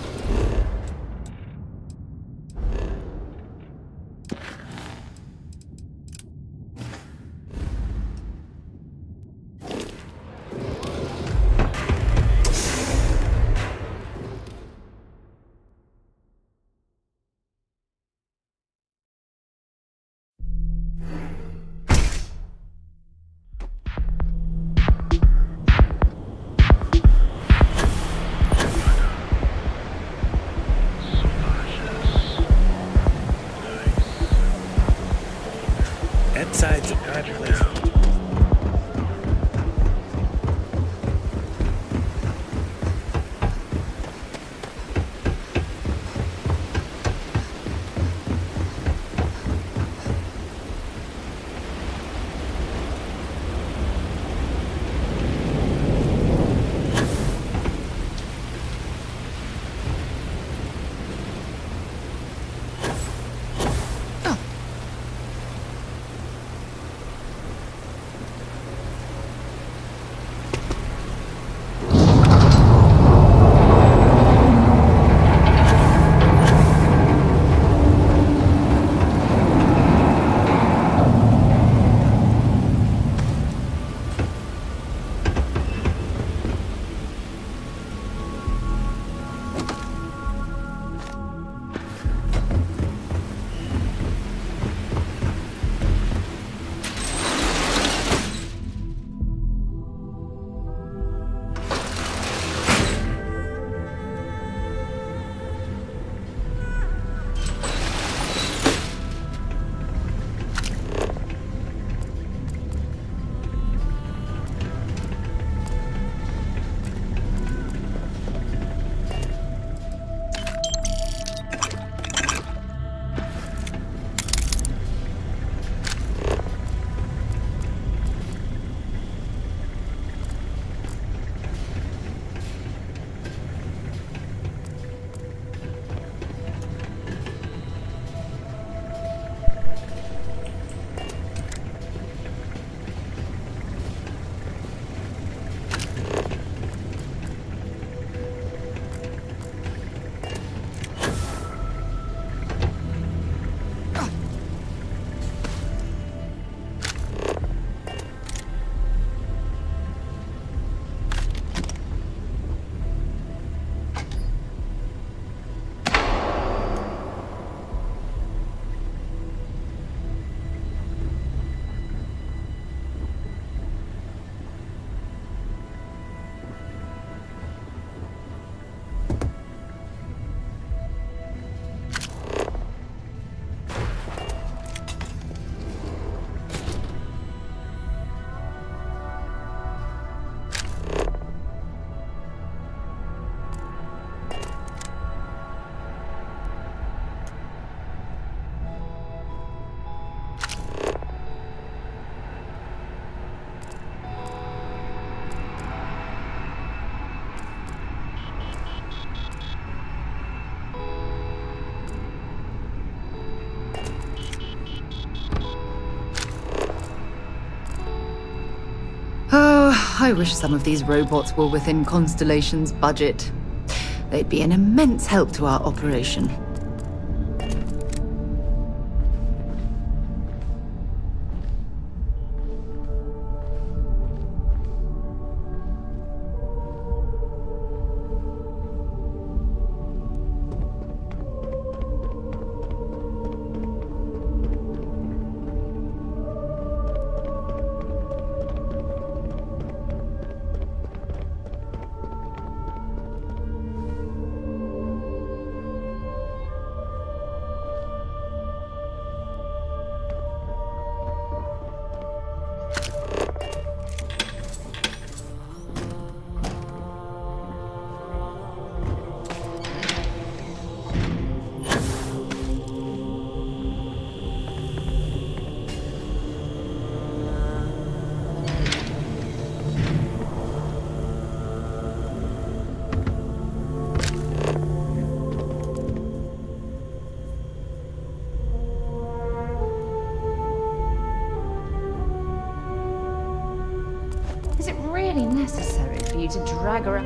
I wish some of these robots were within Constellation's budget. They'd be an immense help to our operation. Is it really necessary for you to drag her up?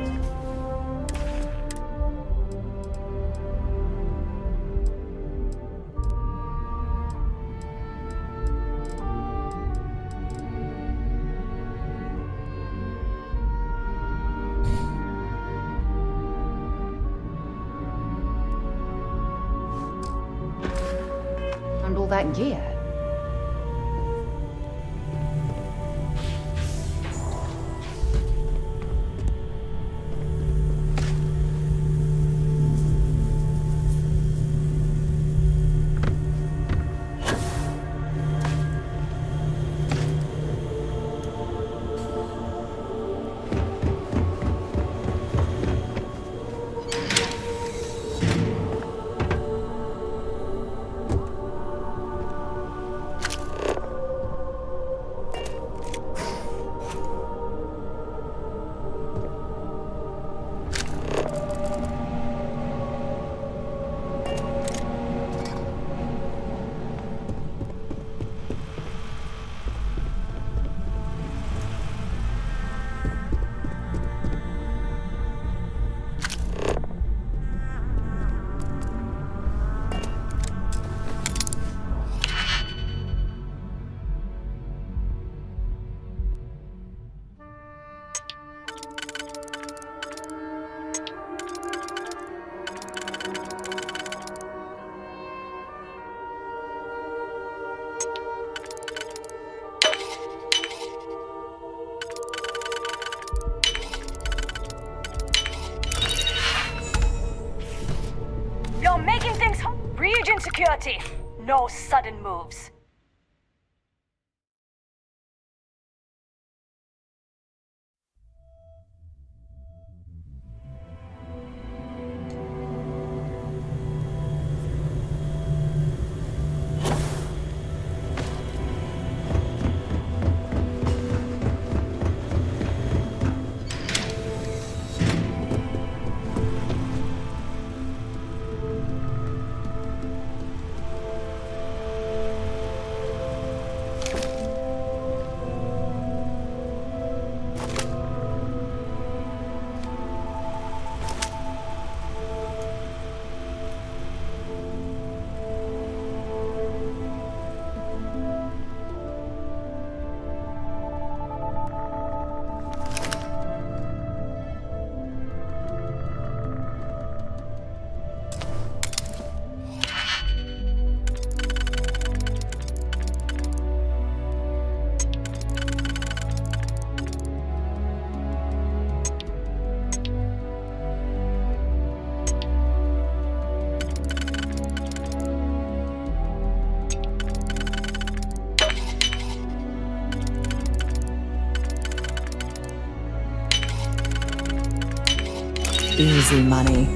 And all that gear? You're making things Region security. No sudden moves. Easy money.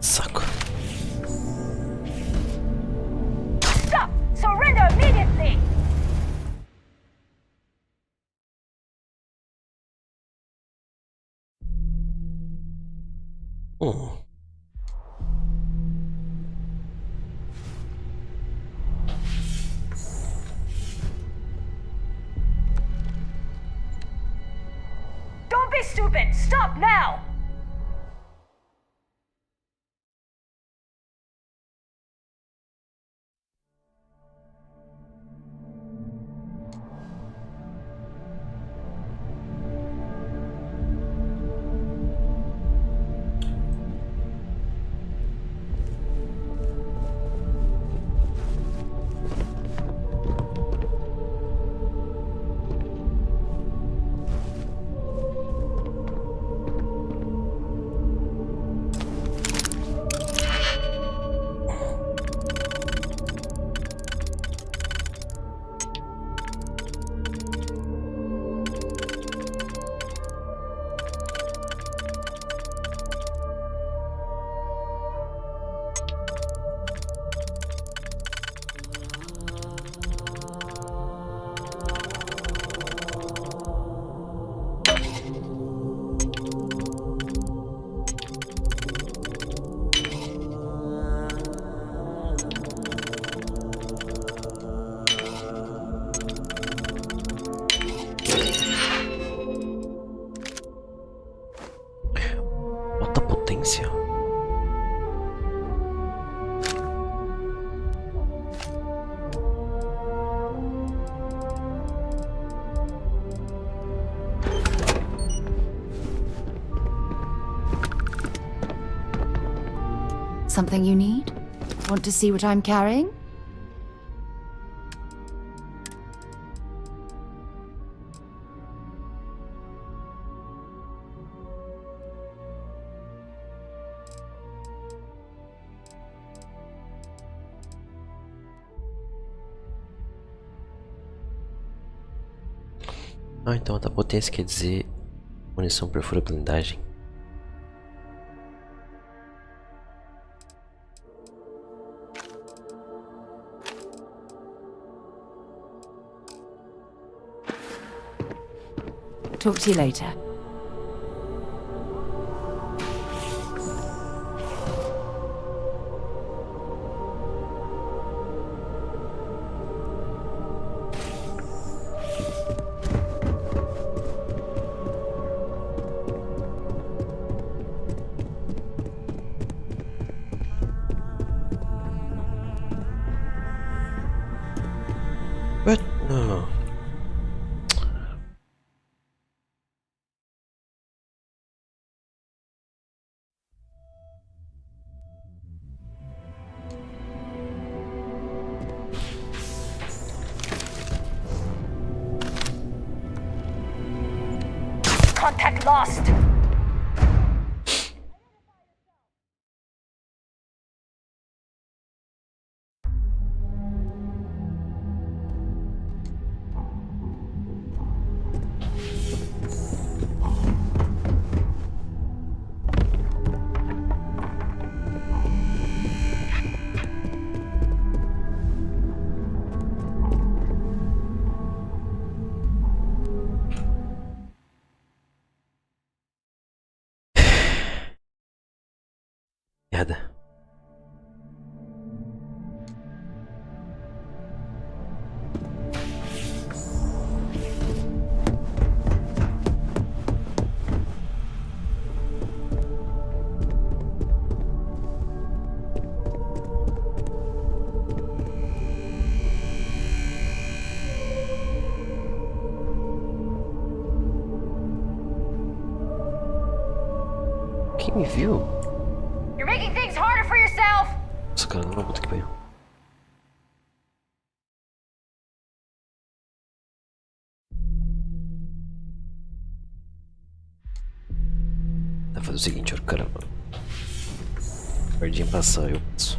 Saco. Stop! Surrender immediately! Don't be stupid! Stop now! Alta potência. Something you need? Want to see what I'm carrying? Ah, então alta potência quer dizer munição perfura blindagem. Talk to you later. What? No. Contact lost! Merda. Quem me viu? You're making things harder for yourself! Nossa, cara, não puta que pariu. Tá, fazer o seguinte, ó, caramba. Perdi em passar, eu passo.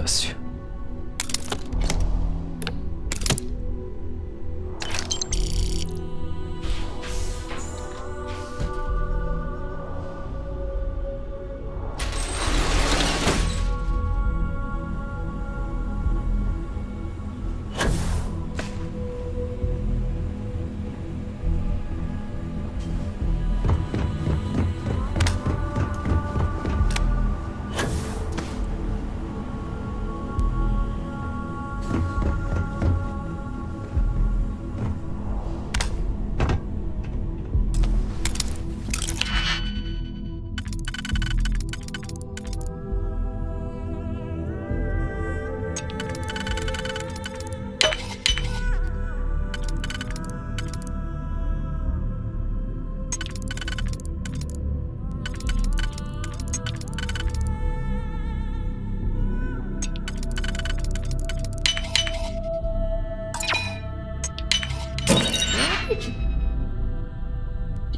fácil.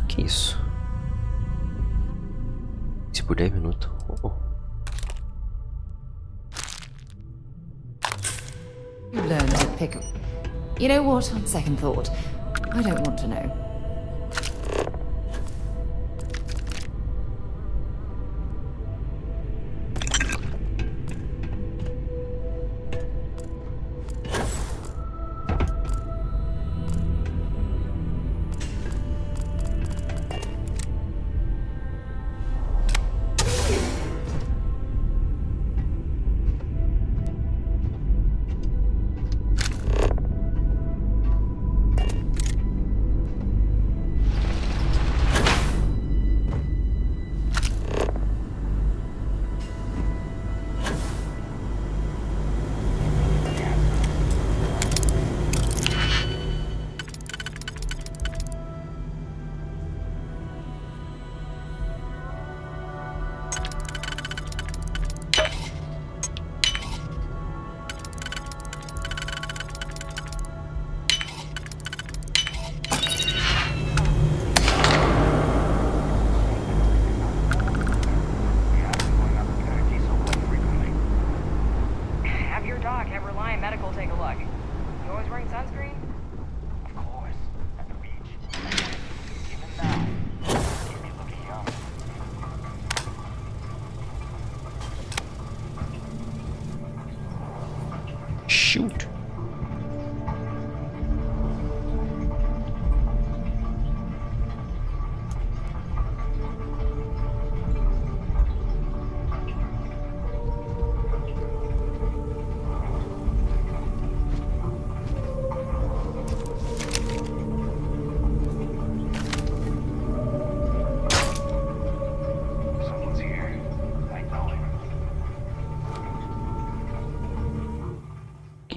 Que isso? Se por 10 minutos. Oh. You learned to pick up. You know what? On second thought, I don't want to know. Shoot.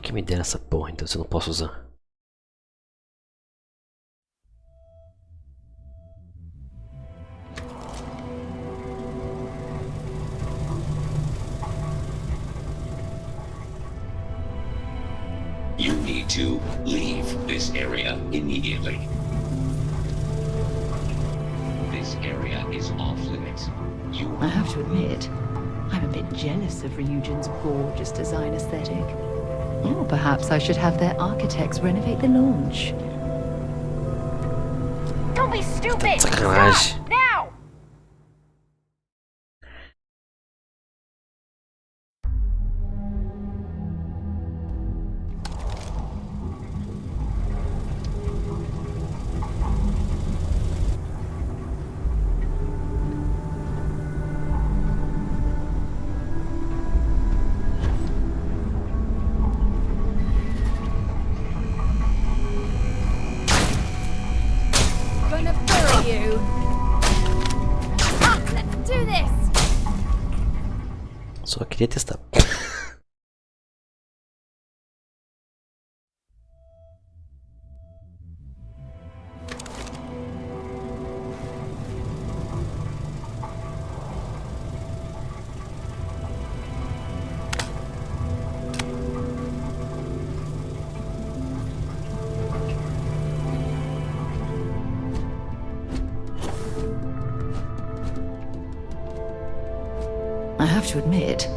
Que me der essa porra, então se eu não posso usar. You need to leave this area immediately. This area is off limits. I have to admit, I'm a bit jealous of Ryujin's gorgeous design aesthetic. Or perhaps I should have their architects renovate the launch. Don't be stupid! Sacanagem. Stop! Now! Só queria testar. I have to admit,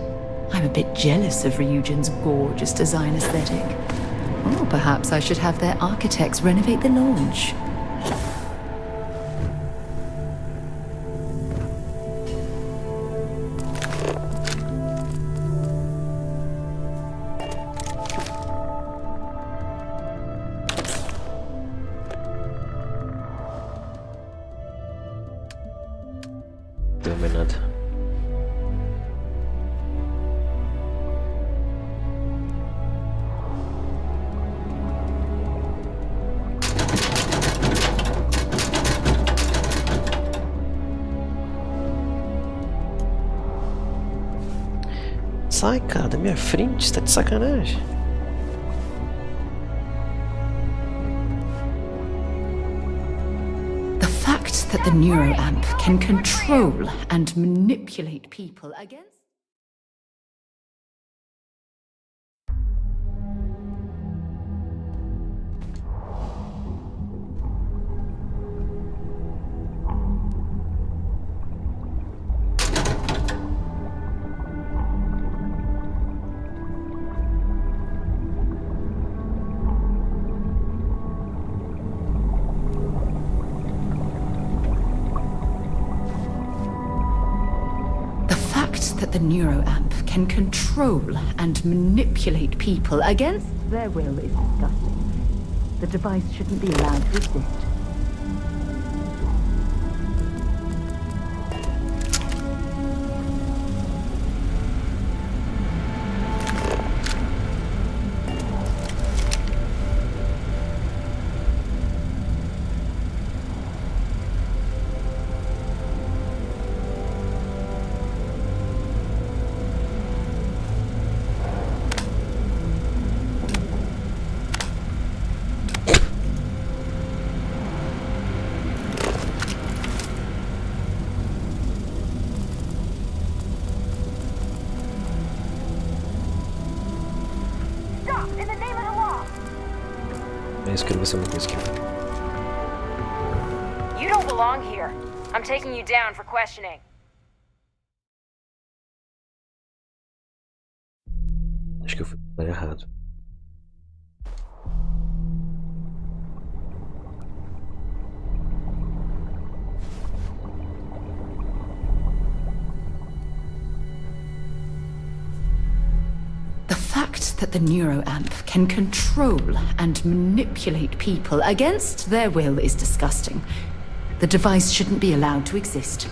I'm a bit jealous of Ryujin's gorgeous design aesthetic. Or perhaps I should have their architects renovate the launch. Não deu nada. Sai, cara, da minha frente, tá de sacanagem. The fact that the neuroamp can control and manipulate people against... that the neuroamp can control and manipulate people against their will is disgusting. The device shouldn't be allowed to exist. Isso que vai ser uma coisa aqui. You don't belong here. I'm taking you down for questioning. Acho que eu fui errado. That the neuroamp can control and manipulate people against their will is disgusting. The device shouldn't be allowed to exist.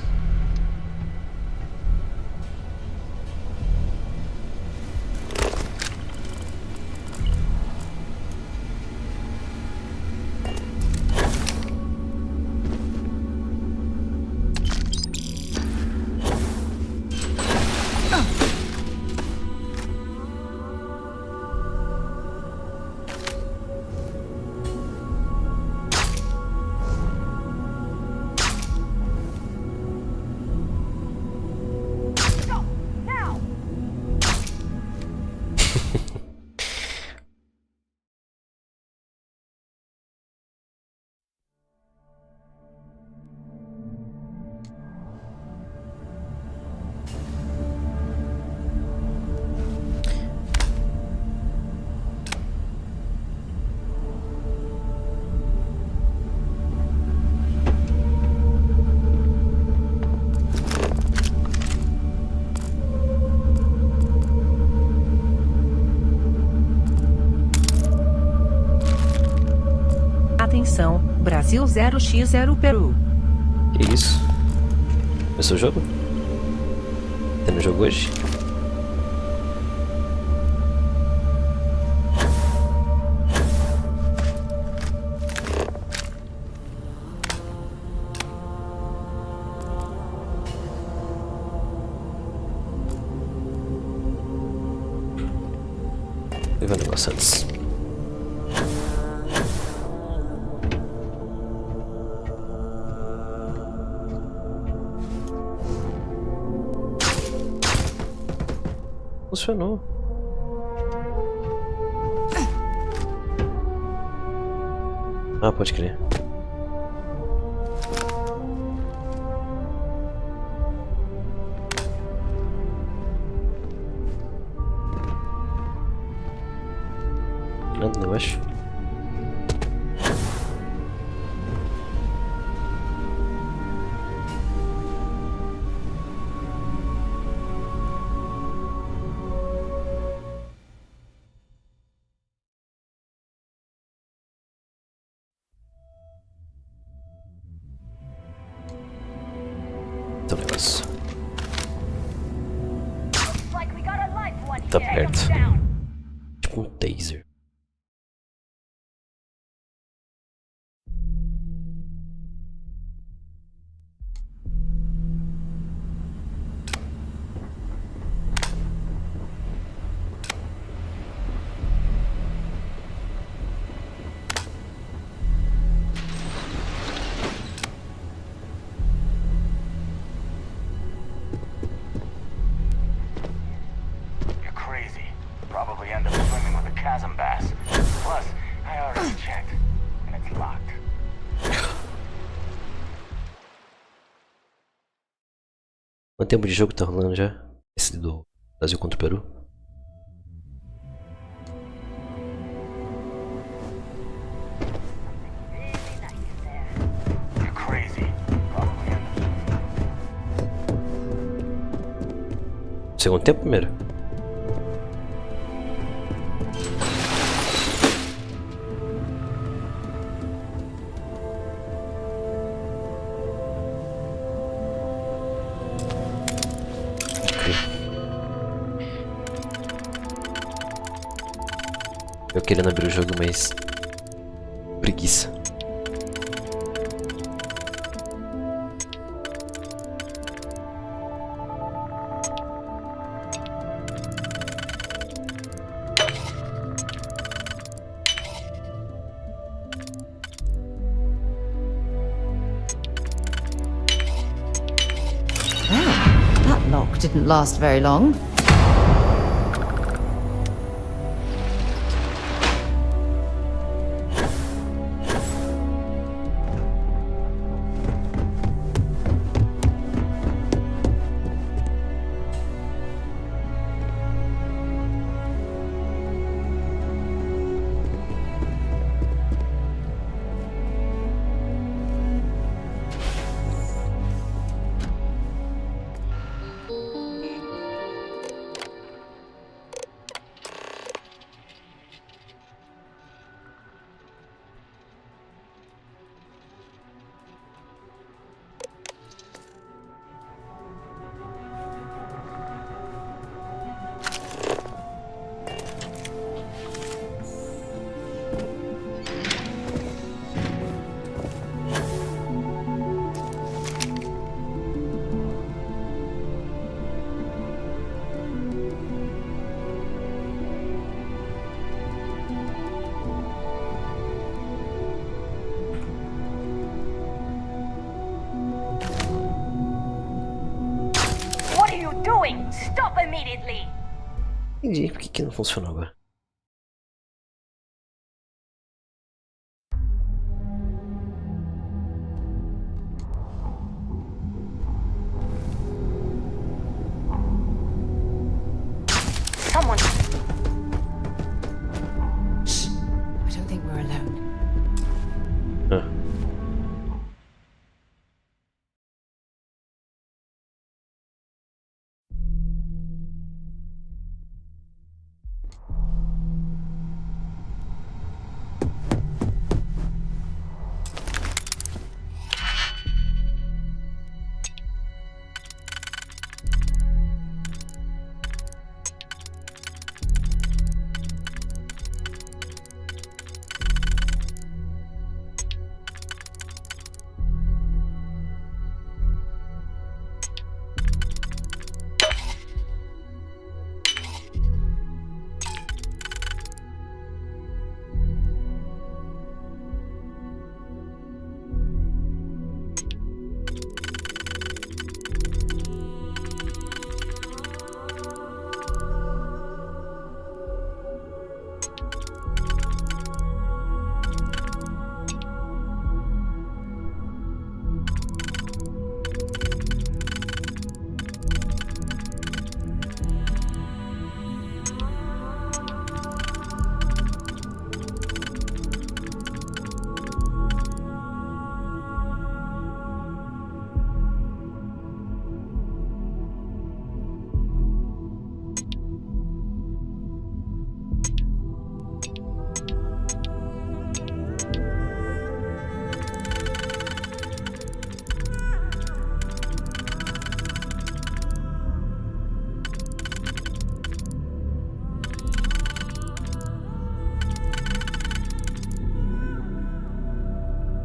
Atenção, Brasil 0x0 Peru. Que isso? Começou o jogo? Tem no jogo hoje? Vou ver um negócio antes. Funcionou. Ah, pode crer. eu acho. Então, negócio. Tá perto. Tipo um taser. Quanto tempo de jogo tá rolando já? Esse do Brasil contra o Peru? Segundo tempo primeiro? Eu querendo abrir o jogo, mas preguiça. That lock didn't last very long. Stop immediately! Entendi. Por que não funcionou agora? Someone. Shh. I don't think we're alone.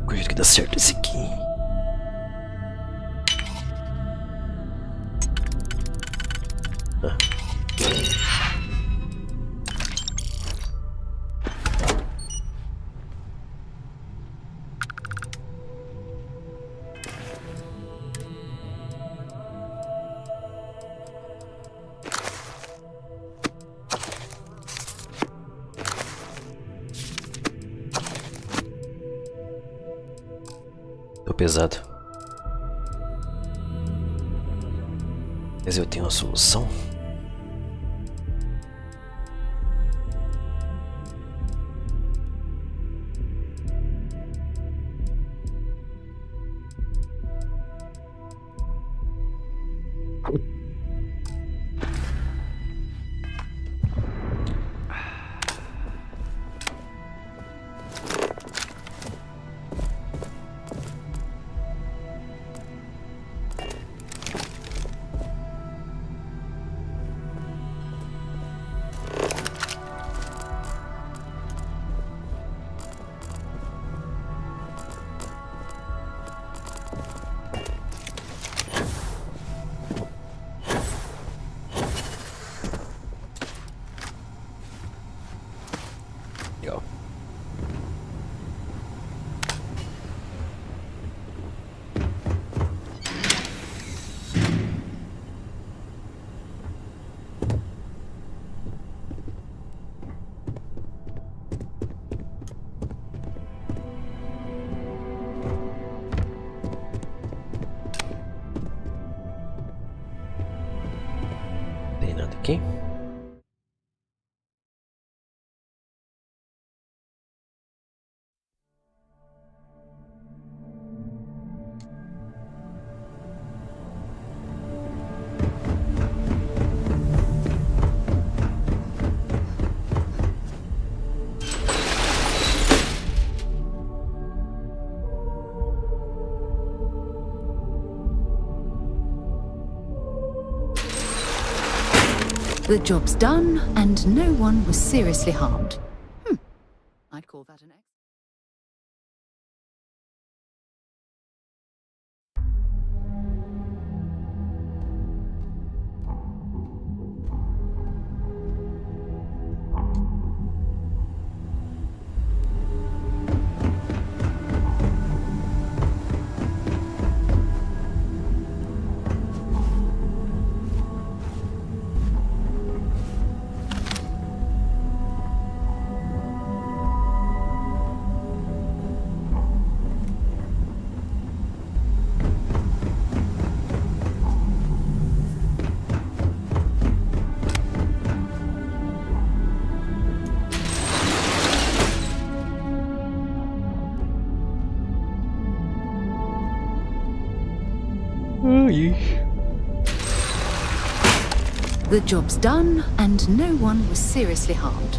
Acredito que dá certo esse aqui. Tô pesado. Mas eu tenho uma solução. Legal. Tem nada aqui? The job's done, and no one was seriously harmed. I'd call that an The job's done, and no one was seriously harmed.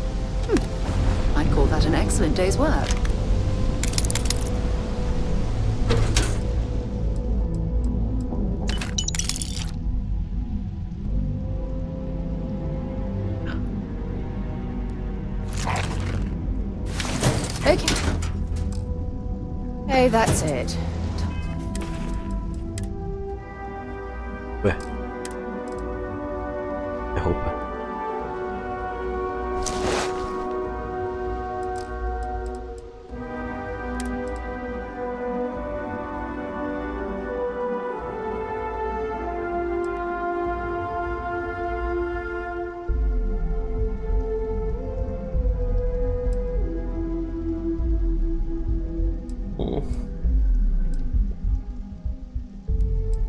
I'd call that an excellent day's work. Okay. Hey, that's it. Ué. É roupa.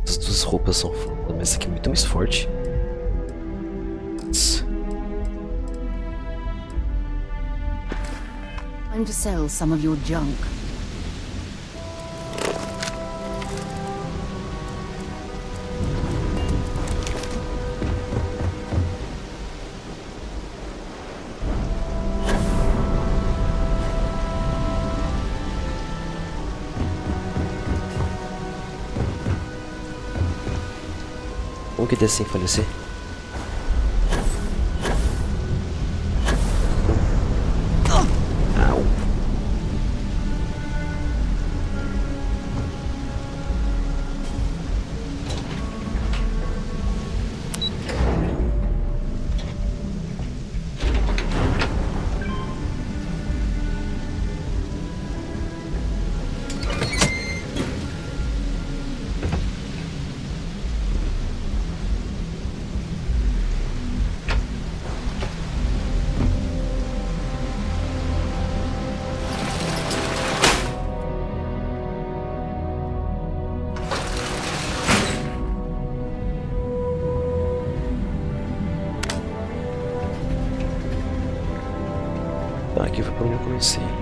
As duas roupas são foda, mas essa aqui é muito mais forte. Time to sell some of your junk. Como que desce sem falecer? Au. si.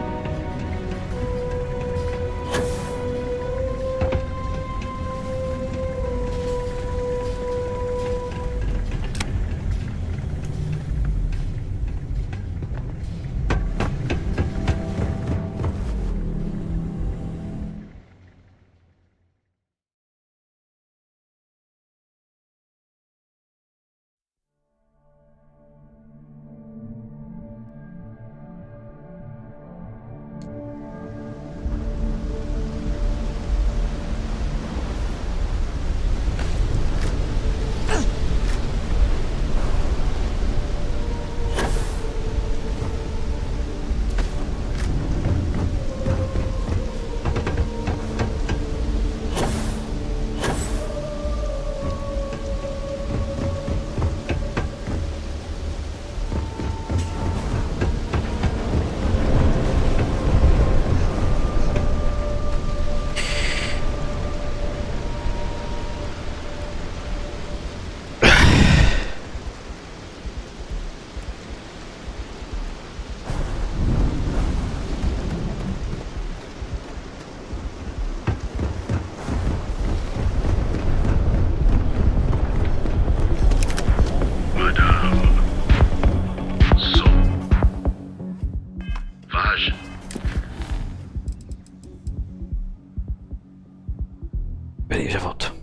Peraí, já volto.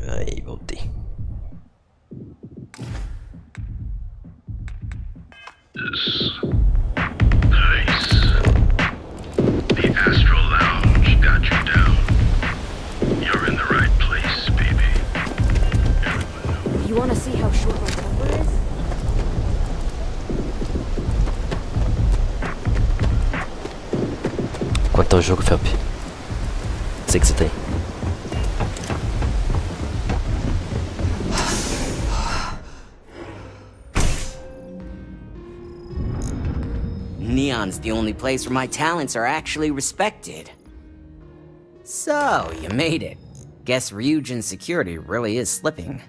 Aí, voltei. Nice. The Astral Lounge got you down. You're in the right place, baby. You wanna see how short my temper is? Quanto tá o jogo, Felp? Sei que você tem. Neon's the only place where my talents are actually respected. So, you made it. Guess Ryujin's security really is slipping.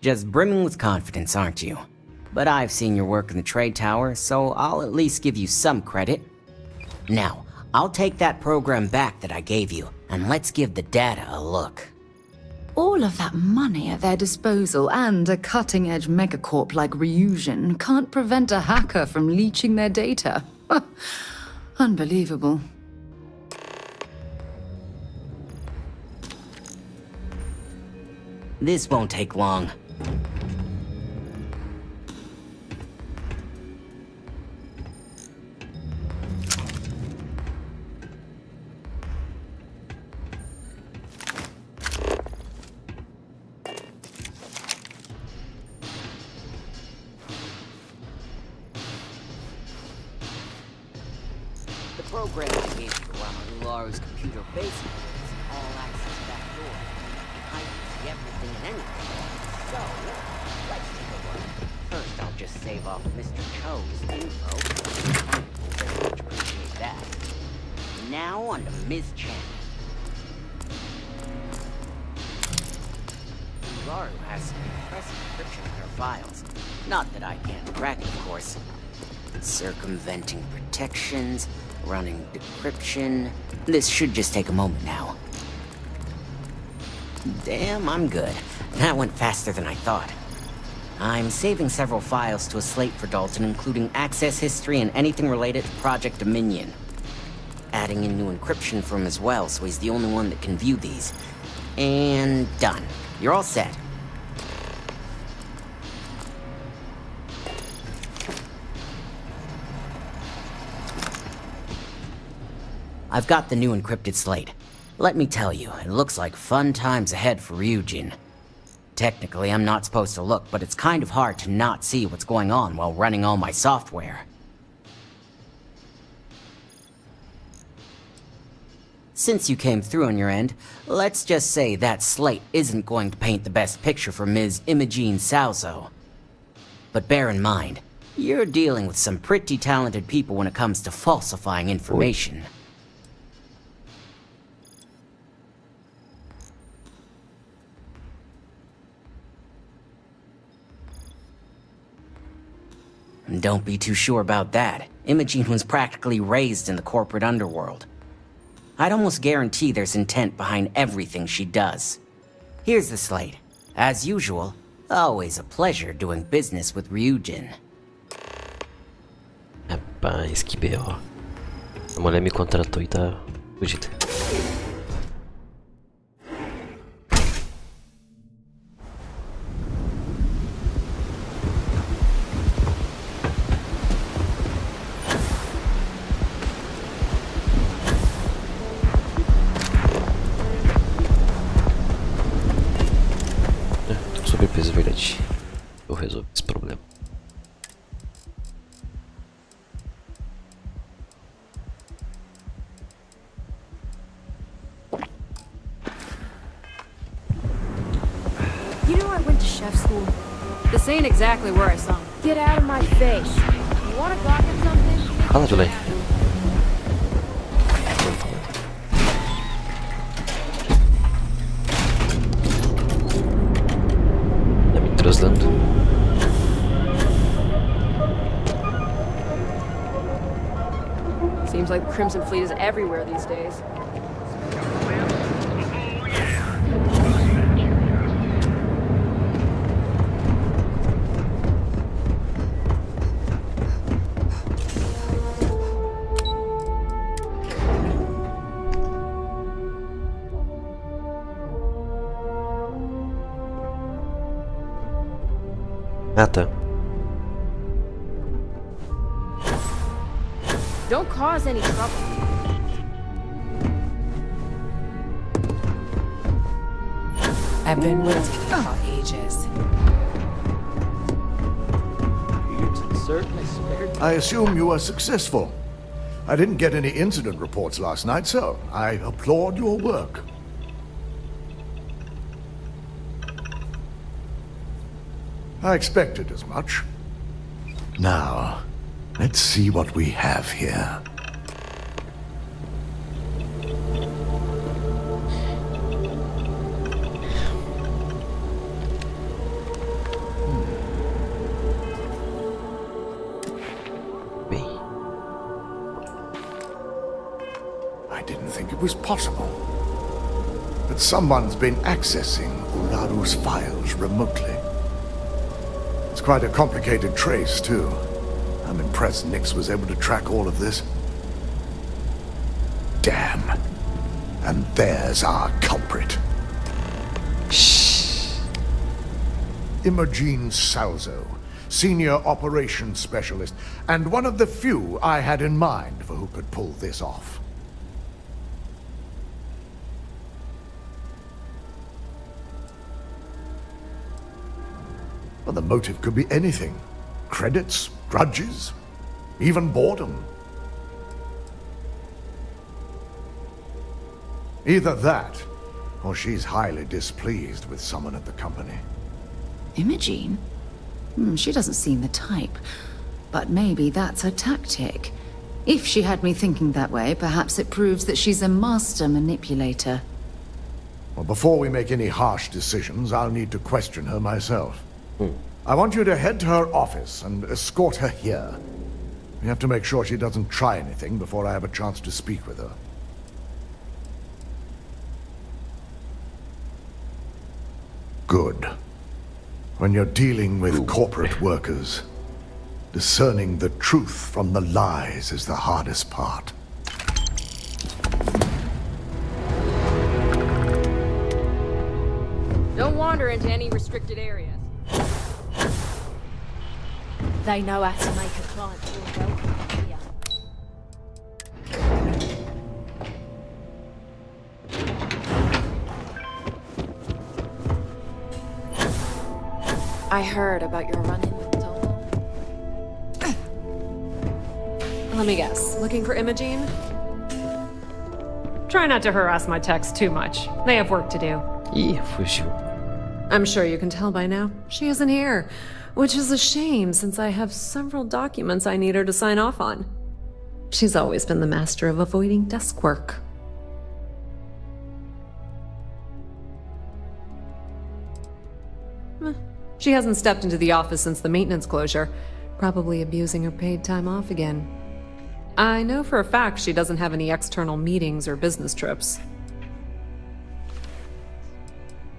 Just brimming with confidence, aren't you? But I've seen your work in the trade tower, so I'll at least give you some credit. Now, I'll take that program back that I gave you, and let's give the data a look. All of that money at their disposal and a cutting-edge megacorp like Ryujin can't prevent a hacker from leeching their data. Unbelievable. This won't take long. The program I gave you to Ramahularu's computer basically is all access back door. I can see everything and anything. So, let's take a look. First, I'll just save off Mr. Cho's info. I will very much appreciate that. Now, on to Ms. Chen. Ularu has some impressive encryption in her files. Not that I can't crack it, of course. Circumventing protections, running decryption. This should just take a moment now. Damn, I'm good. That went faster than I thought. I'm saving several files to a slate for Dalton, including access history and anything related to Project Dominion. Adding in new encryption for him as well, so he's the only one that can view these. And done. You're all set. I've got the new encrypted slate. Let me tell you, it looks like fun times ahead for Ryujin. Technically, I'm not supposed to look, but it's kind of hard to not see what's going on while running all my software. Since you came through on your end, let's just say that slate isn't going to paint the best picture for Ms. Imogene Salzo. But bear in mind, you're dealing with some pretty talented people when it comes to falsifying information. Don't be too sure about that. Imogene was practically raised in the corporate underworld. I'd almost guarantee there's intent behind everything she does. Here's the slate. As usual, always a pleasure doing business with Ryujin. Rapaz, que B.O. A mulher me contratou e tá fugida. Sobrepeso, é verdade. Eu resolvo esse problema. You know I went to chef school. This ain't exactly where I sung. Get out of my face. You wanna gawk at something? Fala, Julie. Translando. Seems like the Crimson Fleet is everywhere these days. Ah, tá. Don't cause any trouble. I've been waiting for ages. Certainly spared. I assume you were successful. I didn't get any incident reports last night, so I applaud your work. I expected as much. Now, let's see what we have here. I didn't think it was possible. But someone's been accessing Ularu's files remotely. It's quite a complicated trace, too. I'm impressed Nix was able to track all of this. Damn. And there's our culprit. Shh. Imogene Salzo, Senior Operations Specialist, and one of the few I had in mind for who could pull this off. Well, the motive could be anything. Credits, grudges, even boredom. Either that, or she's highly displeased with someone at the company. Imogene? She doesn't seem the type. But maybe that's her tactic. If she had me thinking that way, perhaps it proves that she's a master manipulator. Well, before we make any harsh decisions, I'll need to question her myself. I want you to head to her office and escort her here. We have to make sure she doesn't try anything before I have a chance to speak with her. Good. When you're dealing with corporate workers, discerning the truth from the lies is the hardest part. Don't wander into any restricted areas. They know how to make a client feel welcome here. I heard about your run-in with Domo. Let me guess. Looking for Imogene? Try not to harass my techs too much. They have work to do. Ih, fugiu. I'm sure you can tell by now. She isn't here. Which is a shame, since I have several documents I need her to sign off on. She's always been the master of avoiding desk work. She hasn't stepped into the office since the maintenance closure, probably abusing her paid time off again. I know for a fact she doesn't have any external meetings or business trips.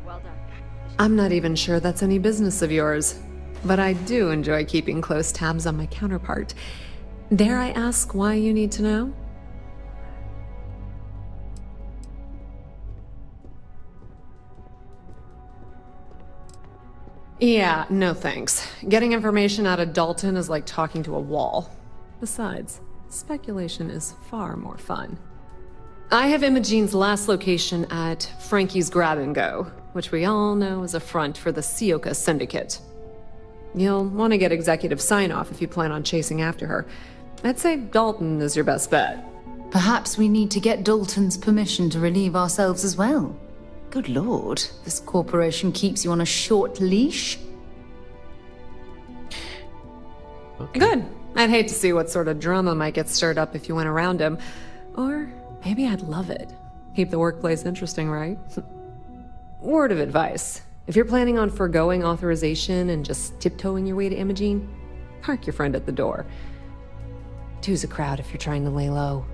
Well done. I'm not even sure that's any business of yours. But I do enjoy keeping close tabs on my counterpart. Dare I ask why you need to know? Yeah, no thanks. Getting information out of Dalton is like talking to a wall. Besides, speculation is far more fun. I have Imogene's last location at Frankie's Grab and Go, which we all know is a front for the Sioka Syndicate. You'll want to get executive sign-off if you plan on chasing after her. I'd say Dalton is your best bet. Perhaps we need to get Dalton's permission to relieve ourselves as well. Good lord, this corporation keeps you on a short leash? Okay. Good. I'd hate to see what sort of drama might get stirred up if you went around him. Or maybe I'd love it. Keep the workplace interesting, right? Word of advice. If you're planning on foregoing authorization and just tiptoeing your way to Imogene, park your friend at the door. Two's a crowd if you're trying to lay low.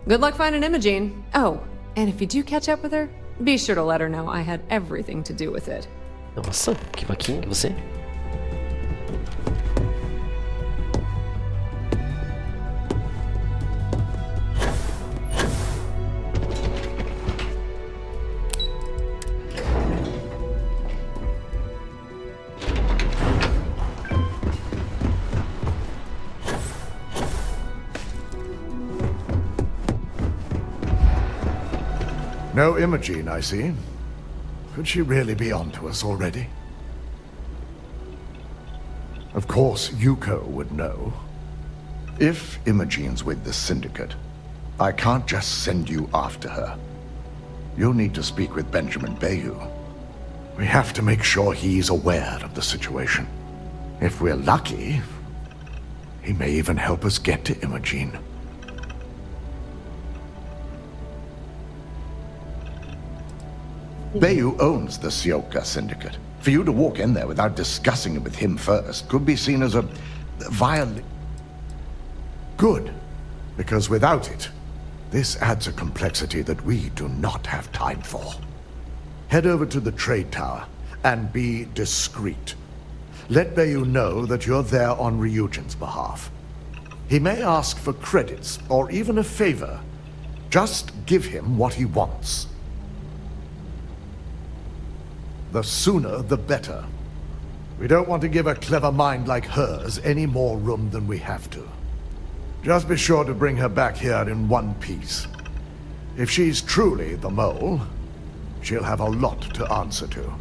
Good luck finding Imogene. Oh, and if you do catch up with her, be sure to let her know I had everything to do with it. Nossa, que vaquinha você. No Imogene, I see. Could she really be onto us already? Of course, Yuko would know. If Imogene's with the Syndicate, I can't just send you after her. You'll need to speak with Benjamin Bayou. We have to make sure he's aware of the situation. If we're lucky, he may even help us get to Imogene. Bayou owns the Sioka Syndicate. For you to walk in there without discussing it with him first could be seen as a violation. Good, because without it, this adds a complexity that we do not have time for. Head over to the trade tower and be discreet. Let Bayou know that you're there on Ryujin's behalf. He may ask for credits or even a favor. Just give him what he wants. The sooner, the better. We don't want to give a clever mind like hers any more room than we have to. Just be sure to bring her back here in one piece. If she's truly the mole, she'll have a lot to answer to.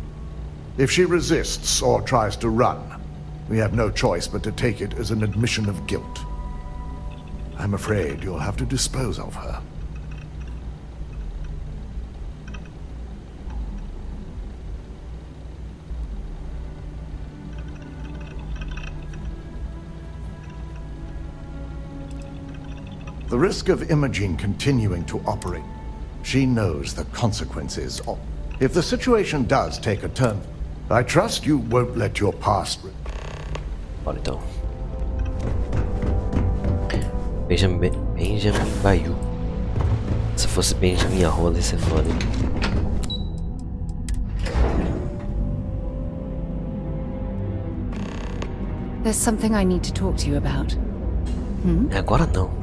If she resists or tries to run, we have no choice but to take it as an admission of guilt. I'm afraid you'll have to dispose of her. The risk of Imogene continuing to operate, she knows the consequences of. If the situation does take a turn, I trust you won't let your past. Bora então. Benjamin Bayou. Se fosse Benjamin Arrola, ia ser foda. There's something I need to talk to you about. Agora não.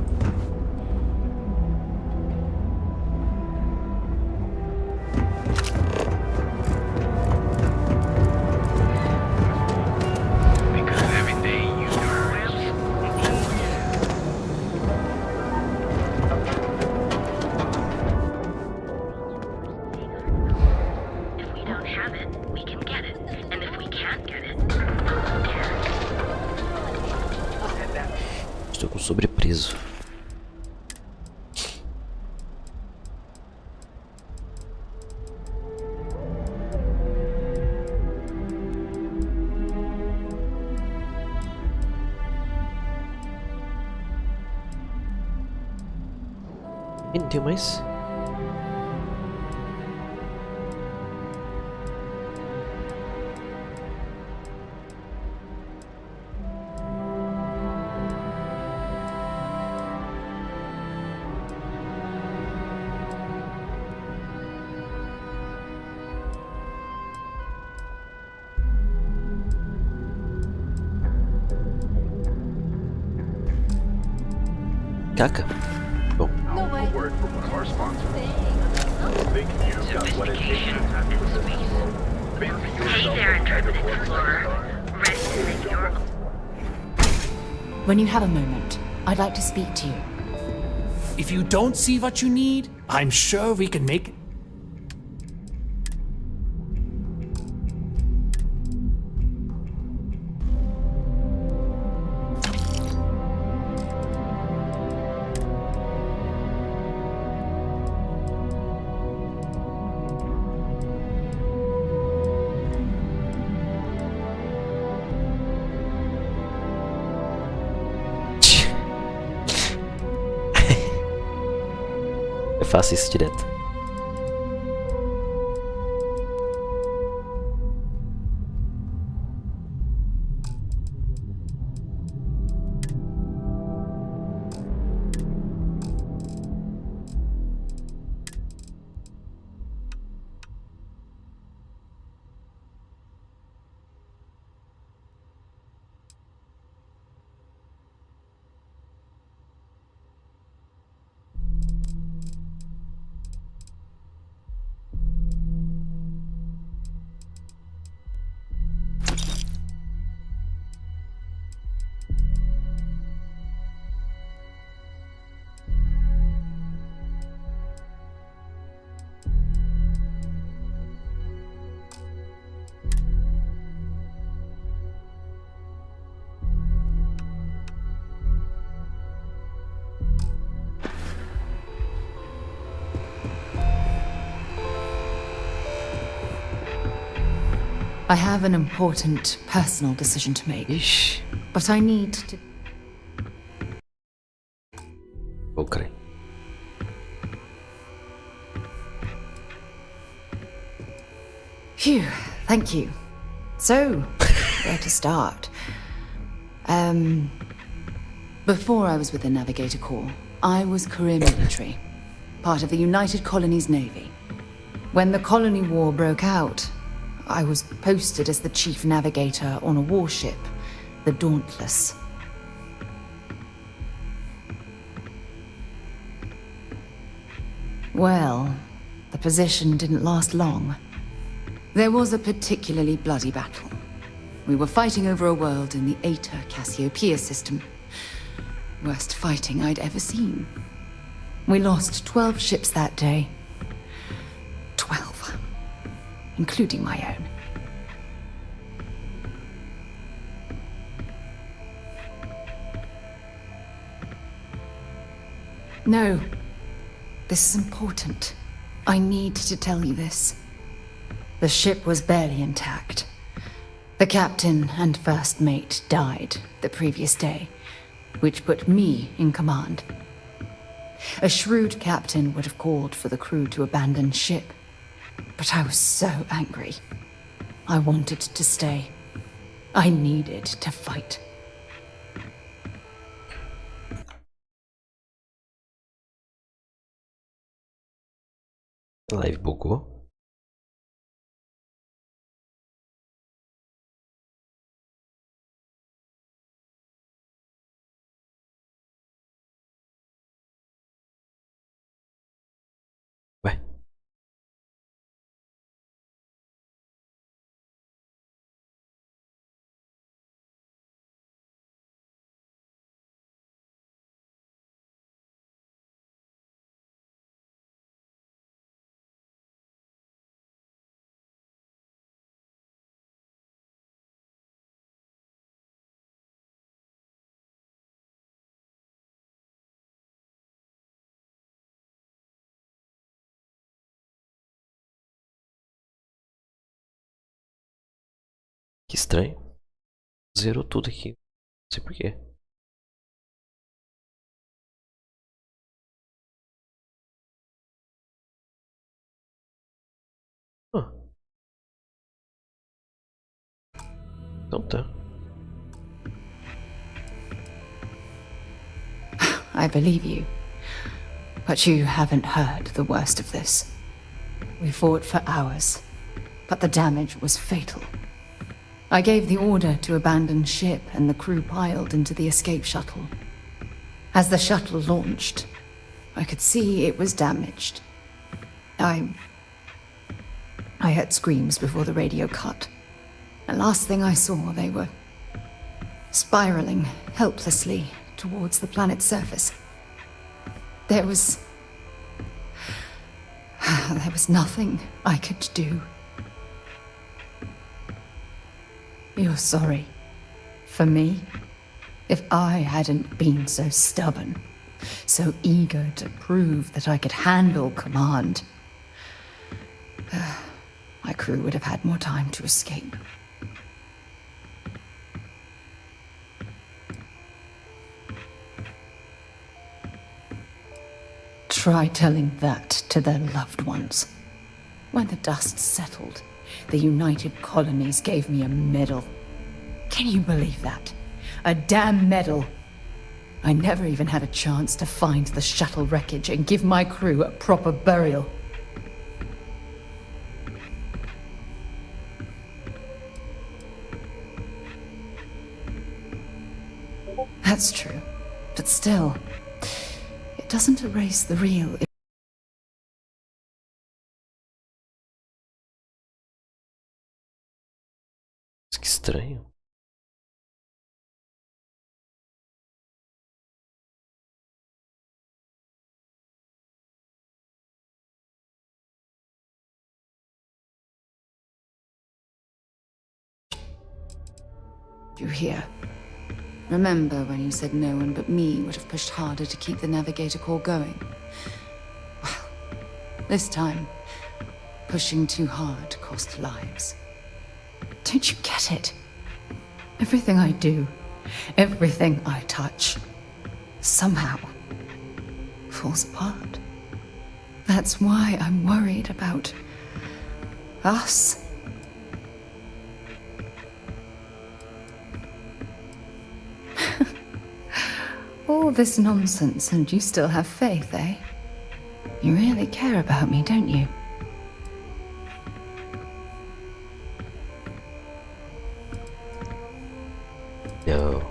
Estou com sobrepreso. E não tem mais? Caca? Bom. Word from one of our sponsors. Think you've got what it takes to Hey there, intrepid explorer. Ready to make your... When you have a moment, I'd like to speak to you. If you don't see what you need, I'm sure we can make... Eu faço isso direto. I have an important personal decision to make. But I need to... Okay. Phew, thank you. So, where to start? Before I was with the Navigator Corps, I was career military, part of the United Colonies Navy. When the Colony War broke out, I was posted as the chief navigator on a warship, the Dauntless. Well, the position didn't last long. There was a particularly bloody battle. We were fighting over a world in the Eta Cassiopeia system. Worst fighting I'd ever seen. We lost 12 ships that day. 12. Including my own. No. This is important. I need to tell you this. The ship was barely intact. The captain and first mate died the previous day, which put me in command. A shrewd captain would have called for the crew to abandon ship, but I was so angry. I wanted to stay. I needed to fight. Live bugou. Ué. Que estranho. Zerou tudo aqui. Não sei porquê. Então tá. I believe you. But you haven't heard the worst of this. We fought for hours, but the damage was fatal. I gave the order to abandon ship and the crew piled into the escape shuttle. As the shuttle launched, I could see it was damaged. I heard screams before the radio cut. The last thing I saw, they were spiraling helplessly towards the planet's surface. There was nothing I could do. You're sorry. For me? If I hadn't been so stubborn, so eager to prove that I could handle command, my crew would have had more time to escape. Try telling that to their loved ones. When the dust settled, the United Colonies gave me a medal. Can you believe that? A damn medal. I never even had a chance to find the shuttle wreckage and give my crew a proper burial. That's true, but still, it doesn't erase the real. Que estranho. You here. Remember when you said no one but me would have pushed harder to keep the Navigator Corps going? Well, this time, pushing too hard cost lives. Don't you get it? Everything I do, everything I touch, somehow falls apart. That's why I'm worried about us. All this nonsense and you still have faith, eh? You really care about me, don't you? No.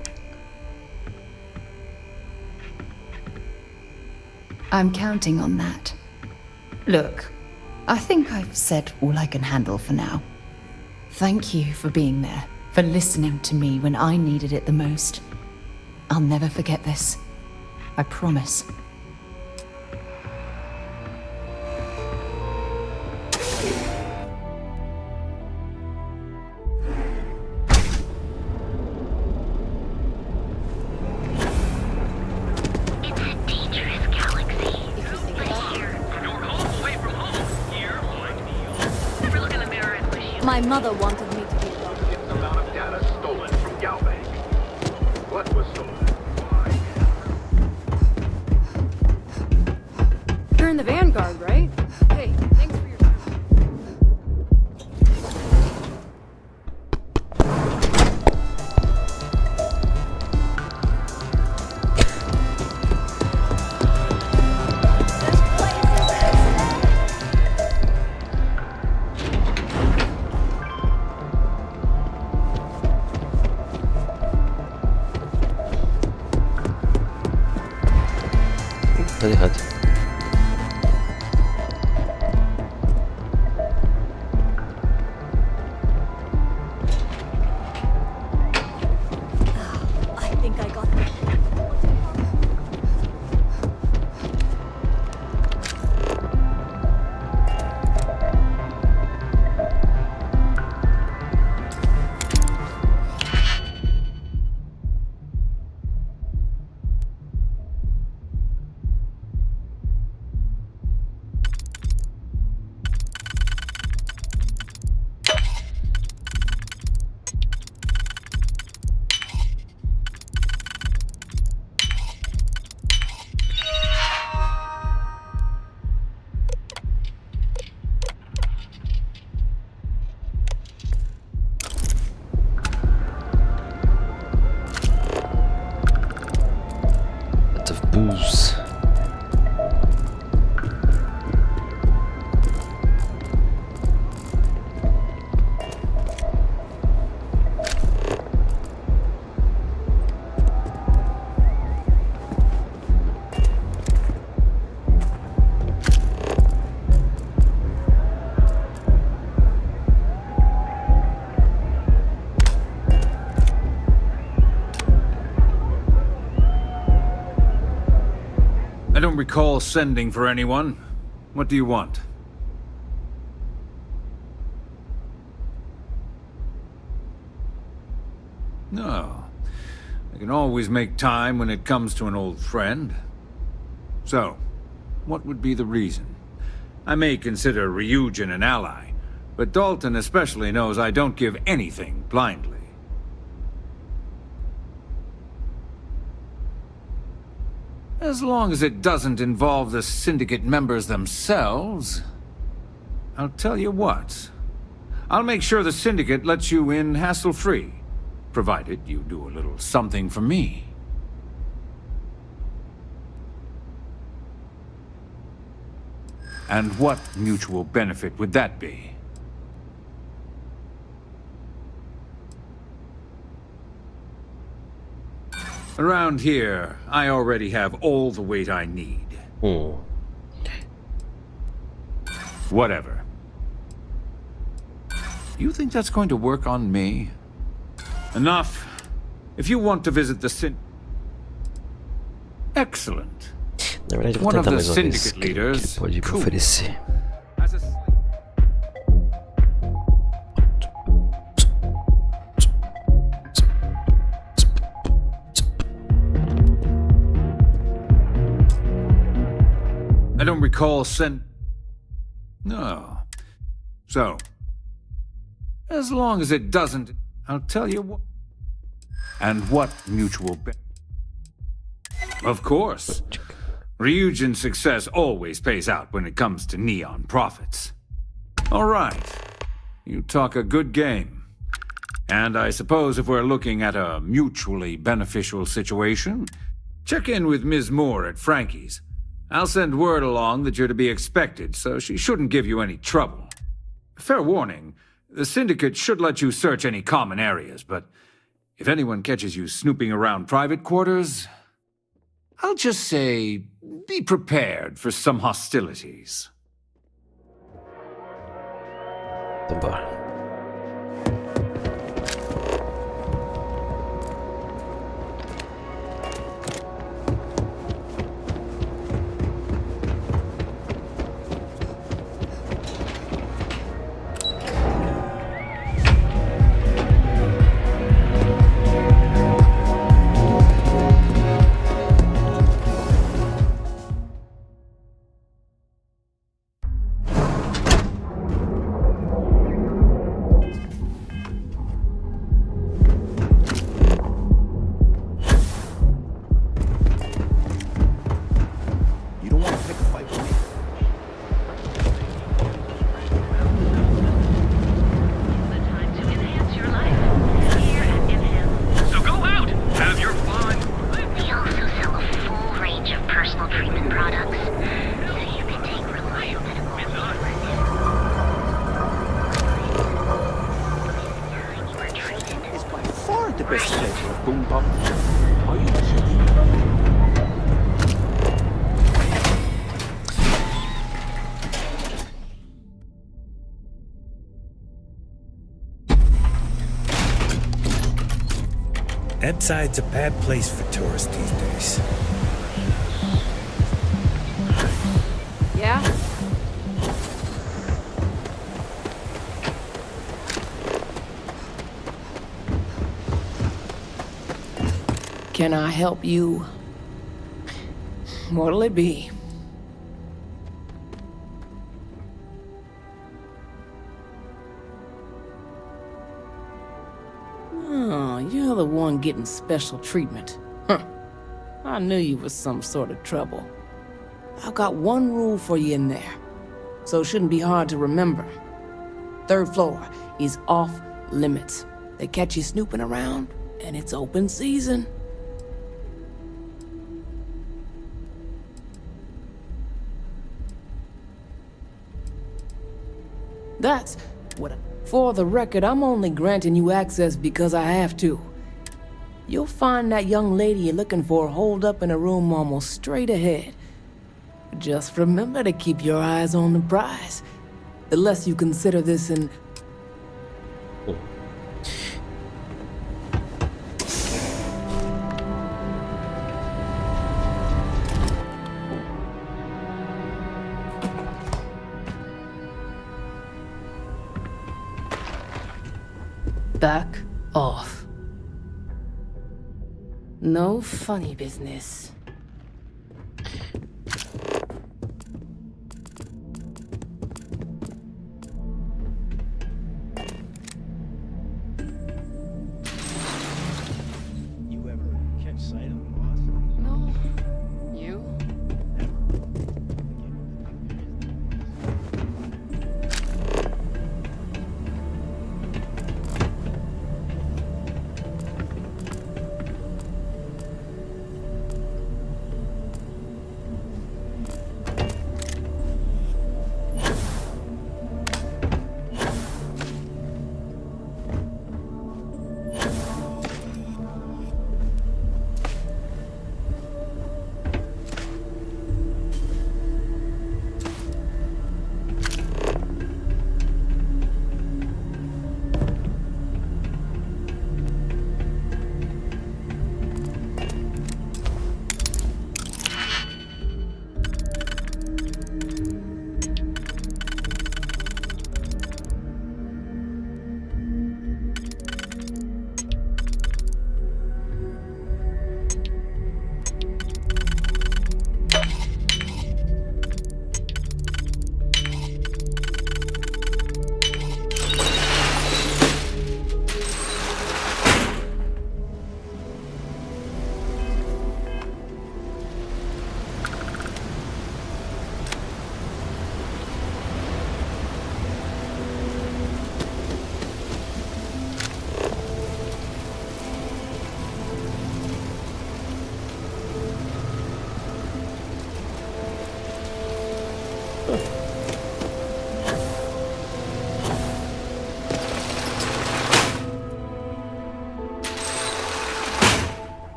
I'm counting on that. Look, I think I've said all I can handle for now. Thank you for being there, for listening to me when I needed it the most. I'll never forget this. I promise. My mother wanted me to be The amount of data stolen from Galbank. What was stolen? You're in the Vanguard, right? Hey, thanks for your time. Tá errado. I think I got it. Booze. I don't recall sending for anyone. What do you want? No. I can always make time when it comes to an old friend. So, what would be the reason? I may consider Ryujin an ally, but Dalton especially knows I don't give anything blindly. As long as it doesn't involve the Syndicate members themselves. I'll tell you what. I'll make sure the Syndicate lets you in hassle-free, provided you do a little something for me. And what mutual benefit would that be? Around here, I already have all the weight I need. Whatever. You think that's going to work on me? Enough. If you want to visit the Excellent. Na verdade, eu vou One of tentar the mais uma vez Syndicate que ele leaders. pode me Cool. oferecer. I don't recall No. So, As long as it doesn't, I'll tell you what. And what mutual Of course. Ryujin's success always pays out when it comes to Neon profits. All right. You talk a good game. And I suppose if we're looking at a mutually beneficial situation, check in with Ms. Moore at Frankie's. I'll send word along that you're to be expected, so she shouldn't give you any trouble. Fair warning, the Syndicate should let you search any common areas, but if anyone catches you snooping around private quarters, I'll just say, be prepared for some hostilities. Então bora. Ebbside's a bad place for tourists these days. Yeah? Can I help you? What'll it be? Oh, you're the one getting special treatment. Huh. I knew you was some sort of trouble. I've got one rule for you in there, so it shouldn't be hard to remember. 3rd floor is off limits. They catch you snooping around, and it's open season. That's what For the record, I'm only granting you access because I have to. You'll find that young lady you're looking for holed up in a room almost straight ahead. Just remember to keep your eyes on the prize. The less you consider this an... Back off. No funny business. You ever catch sight of the boss? No. You?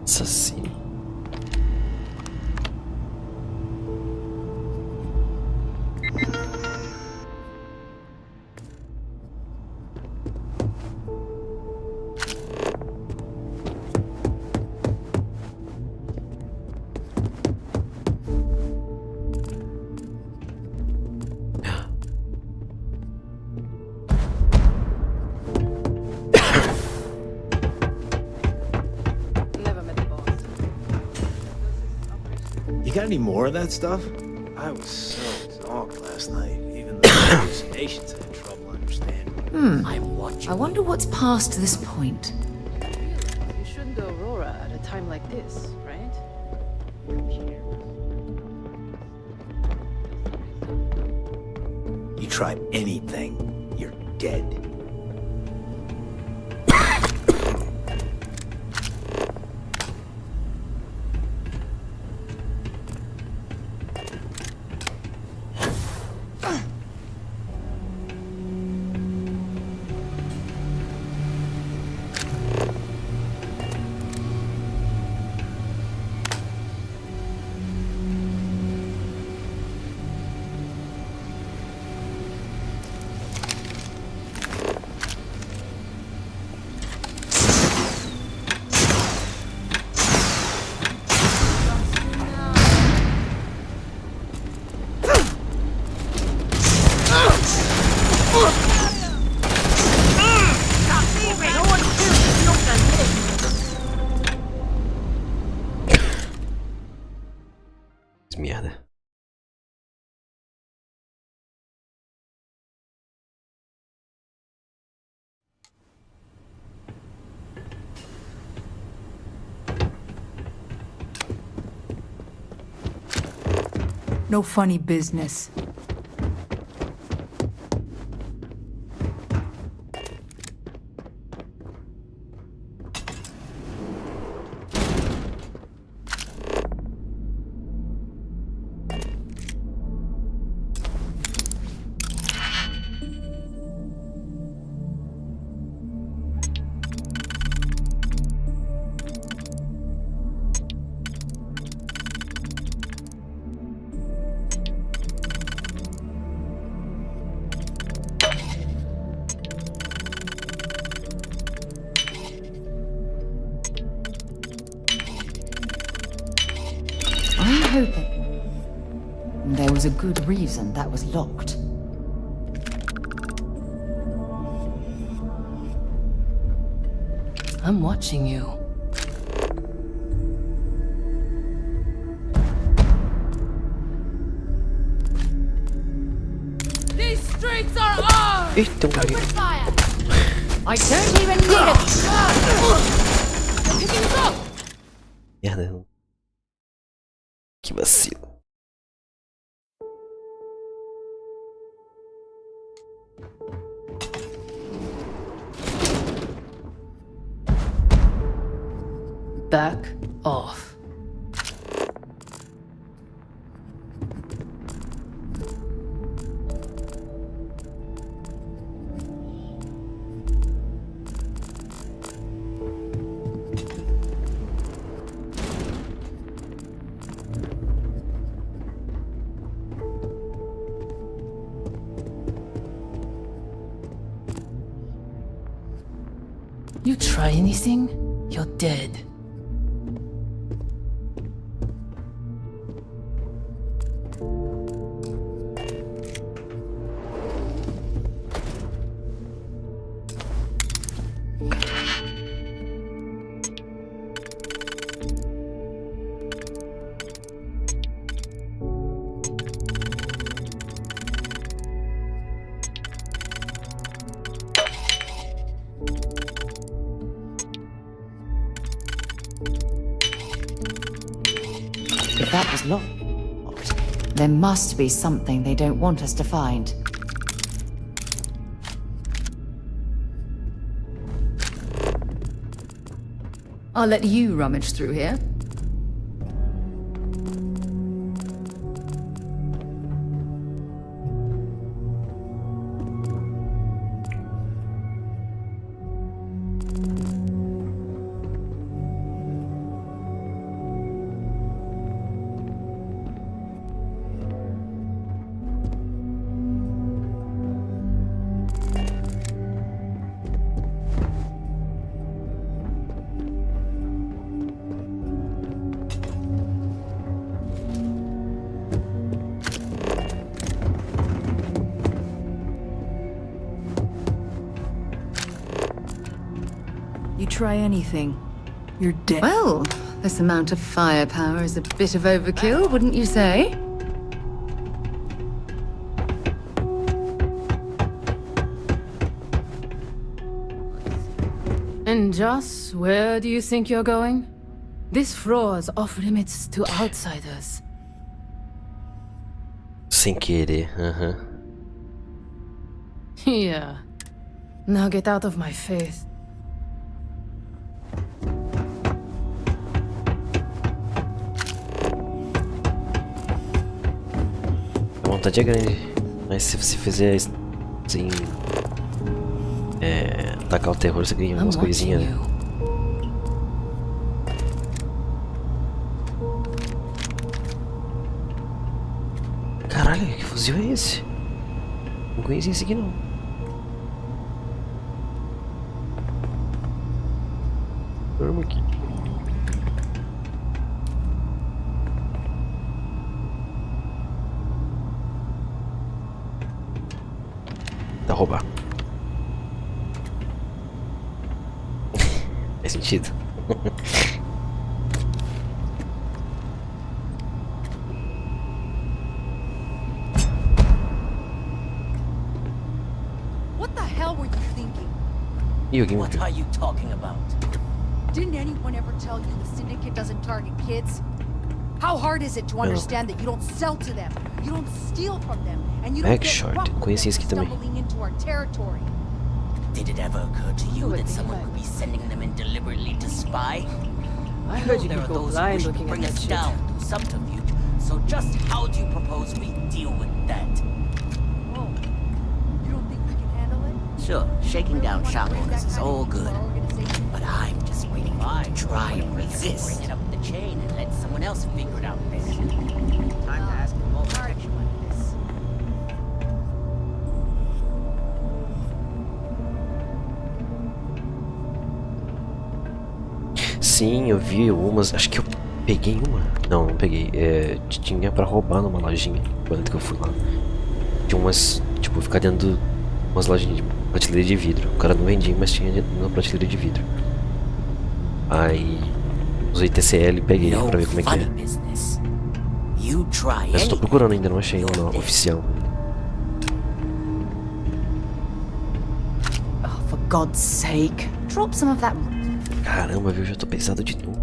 Assassino. You got any more of that stuff? I was so zonked last night, even though hallucinations had trouble understanding. I wonder what's past this point. You shouldn't do Aurora at a time like this, right? You try anything, you're dead. Merda. No funny business. I'm hoping there was a good reason that was locked. I'm watching you. These streets are ours! Eita, Open fire! I don't even need it! They're picking us up! merda. Que vacilo. Back off. You try anything, you're dead. If that was locked, There must be something they don't want us to find. I'll let you rummage through here. Try anything, you're dead. Well, this amount of firepower is a bit of overkill, wouldn't you say? And Joss, where do you think you're going? This floor is off limits to outsiders. Sem querer, Yeah. Now get out of my face. A vontade é grande, mas se você fizer assim, atacar o terror, você ganha umas coisinhas, né? Caralho, que fuzil é esse? Não conhecia esse aqui não. Vamos aqui. Tá roubar. Faz sentido. What the hell were you thinking? What are you talking about? Didn't anyone ever tell you the Syndicate doesn't target kids? How hard is it to understand that you don't sell to them, you don't steal from them, and you don't get rough with them stumbling into our territory? Did it ever occur to you that someone could be sending them in deliberately to spy? I heard you there could are go those who blind wish to looking at bring that us shit. down through subterfuge. So just how do you propose we deal with that? Whoa. You don't think we can handle it? Sure, shaking down shop owners is all good. But I'm just waiting for you to try and resist. Bring it up the chain and let someone else figure it out then. Time to ask for more protection like this. Sim, eu vi umas, acho que eu peguei uma. Não peguei. Tinha pra roubar numa lojinha, quando que eu fui lá. Tinha umas, tipo, ficar dentro de umas lojinhas de prateleira de vidro. O cara não vendia, mas tinha na prateleira de vidro. Aí usei TCL e peguei pra ver como é que é. Mas eu tô procurando ainda, não achei uma oficial. Oh, for God's sake, drop some of that. Caramba, viu? Já tô pesado de novo.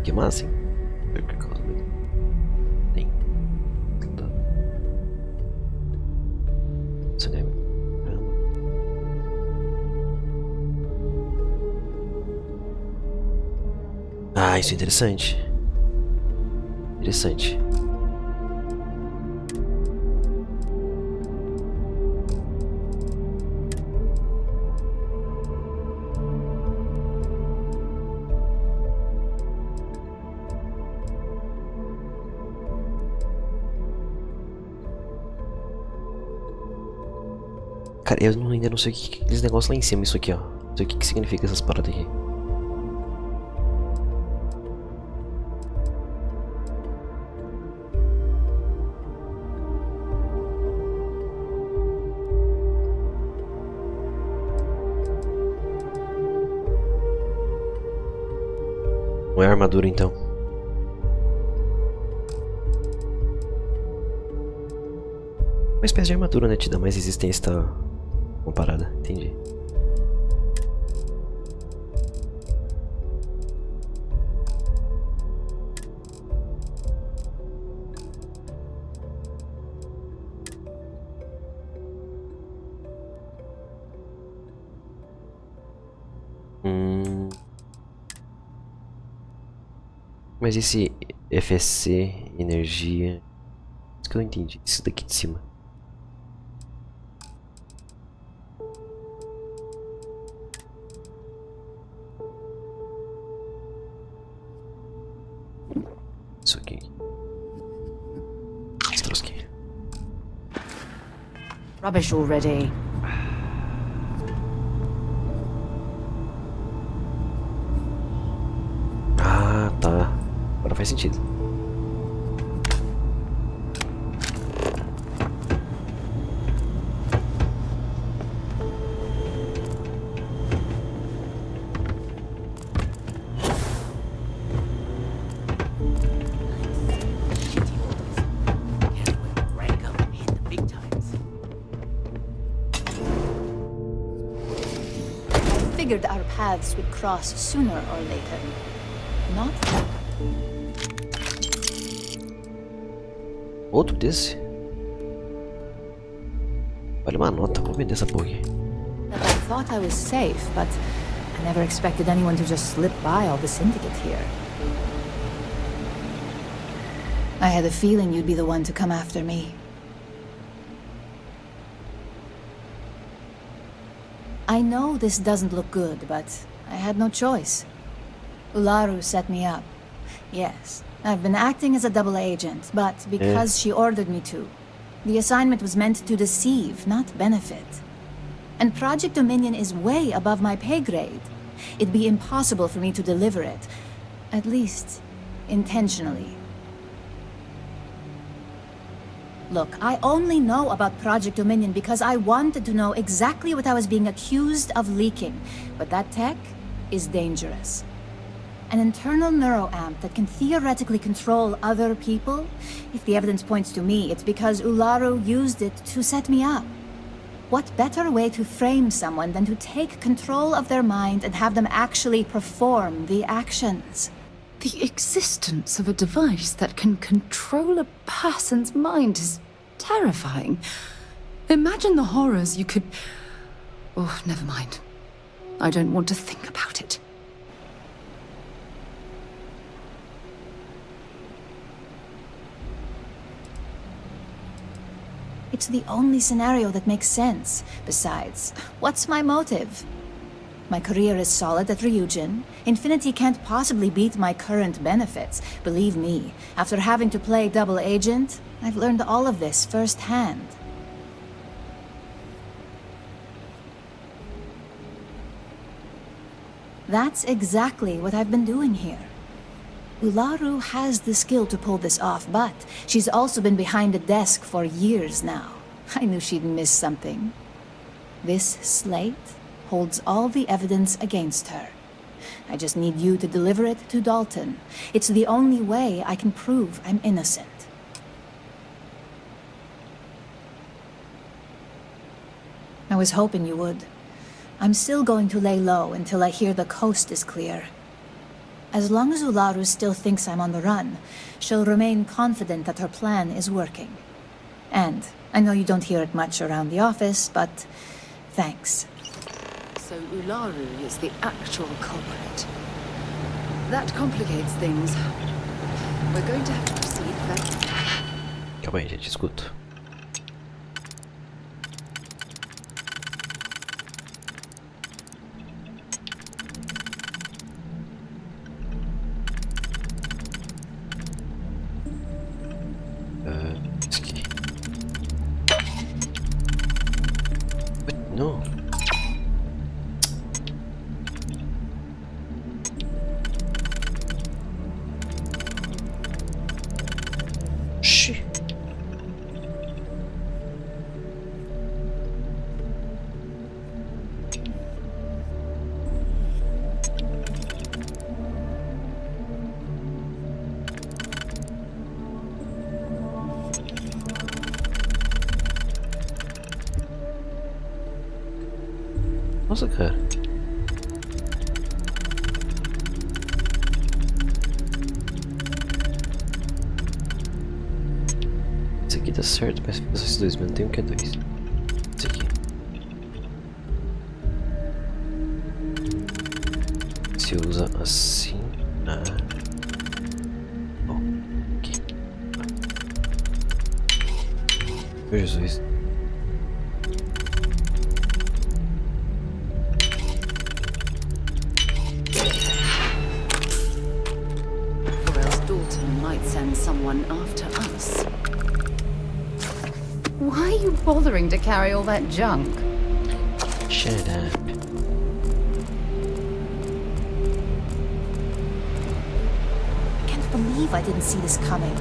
Que massa, hein? Tem. Ah, isso é interessante. Interessante. Cara, eu ainda não sei o que aqueles negócios lá em cima, isso aqui, ó. Não sei o que significa essas paradas aqui. Não é armadura, então. Uma espécie de armadura, né? Te dá mais resistência, tá? Uma parada, entendi. Mas esse FSC, energia... Isso que eu não entendi. Isso daqui de cima. Isso aqui. Esse troço aqui. Rubbish already. Ah, tá. Agora faz sentido. Figured our paths would cross sooner or later. Not? Outro desse? Vale uma nota, vou vender essa porra aqui. I thought I was safe, but I never expected anyone to just slip by all the syndicate here. I had a feeling you'd be the one to come after me. I know this doesn't look good, but I had no choice. Ularu set me up. Yes, I've been acting as a double agent, but because she ordered me to. The assignment was meant to deceive, not benefit. And Project Dominion is way above my pay grade. It'd be impossible for me to deliver it. At least, intentionally. Look, I only know about Project Dominion because I wanted to know exactly what I was being accused of leaking. But that tech is dangerous. An internal neuroamp that can theoretically control other people? If the evidence points to me, it's because Ularu used it to set me up. What better way to frame someone than to take control of their mind and have them actually perform the actions? The existence of a device that can control a person's mind is terrifying. Imagine the horrors you could... Oh, never mind. I don't want to think about it. It's the only scenario that makes sense. Besides, what's my motive? My career is solid at Ryujin. Infinity can't possibly beat my current benefits. Believe me, after having to play double agent, I've learned all of this firsthand. That's exactly what I've been doing here. Ularu has the skill to pull this off, but she's also been behind a desk for years now. I knew she'd miss something. This slate holds all the evidence against her. I just need you to deliver it to Dalton. It's the only way I can prove I'm innocent. I was hoping you would. I'm still going to lay low until I hear the coast is clear. As long as Ularu still thinks I'm on the run, she'll remain confident that her plan is working. And I know you don't hear it much around the office, but thanks. So Ularu is the actual culprit. That complicates things. We're going to have to proceed then. Calma aí, gente, escuta. Isso aqui. Não. Oxi. Nossa, cara. Isso aqui tá certo, mas fica só esses dois, mas não tem o que é dois. Isso aqui. Se usa assim. Ah. Meu Jesus. Or else Dalton might send someone after us. Why are you bothering to carry all that junk? Shut up. I can't believe I didn't see this coming.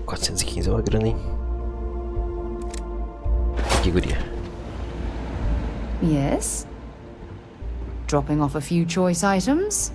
R$415 é uma grana, hein? Que guria. Yes? Dropping off a few choice items?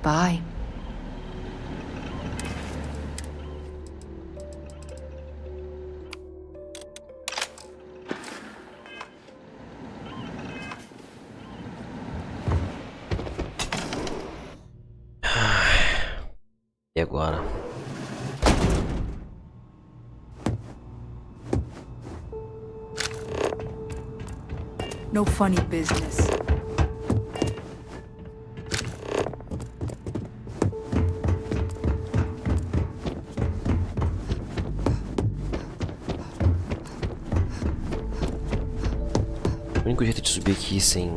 Bye. E agora? No funny business. O único jeito de subir aqui sem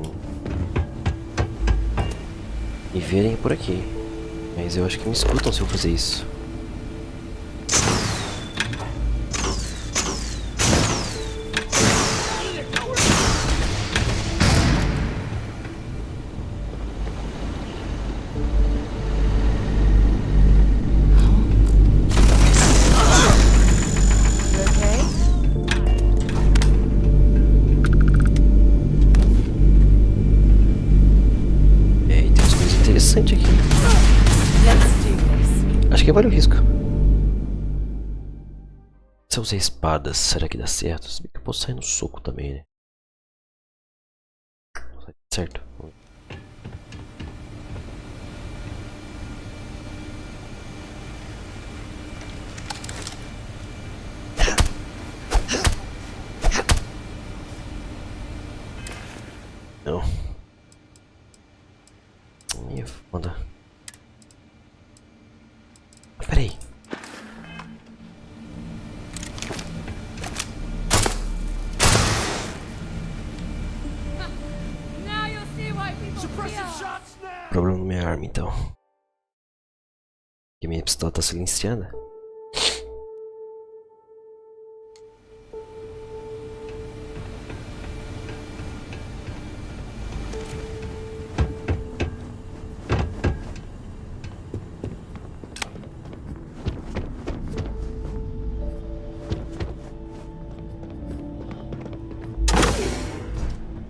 me verem é por aqui. Mas eu acho que me escutam se eu fazer isso. Interessante aqui. Acho que vale o risco. Se eu usar espadas, será que dá certo? Se bem que eu posso sair no soco também, né? Certo. Não. Ih, foda. Peraí. Problema na minha arma, então. Que minha pistola tá silenciada.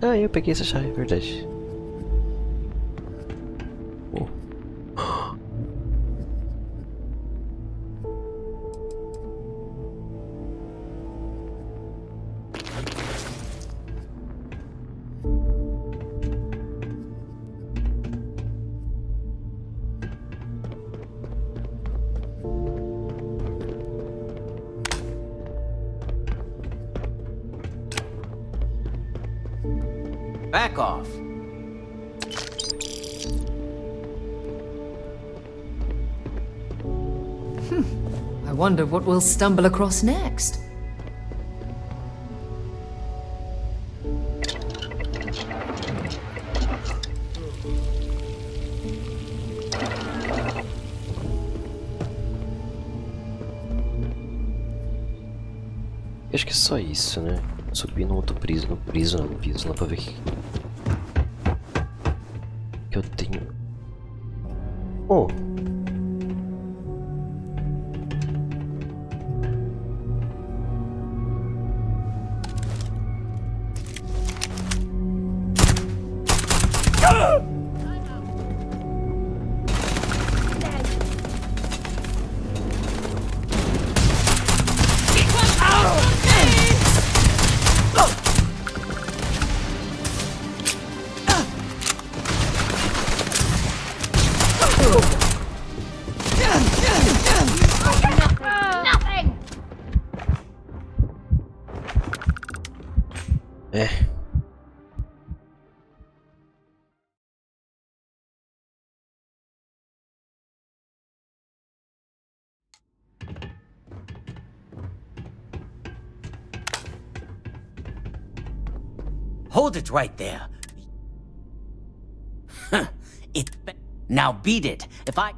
Ah, eu peguei essa chave, é verdade. Oh. Back off. I wonder what we'll stumble across next. Acho que é só isso, né? Subir no outro piso, no piso lá pra ver o que eu tenho. Oh! É. Hold it right there. Now beat it. If I...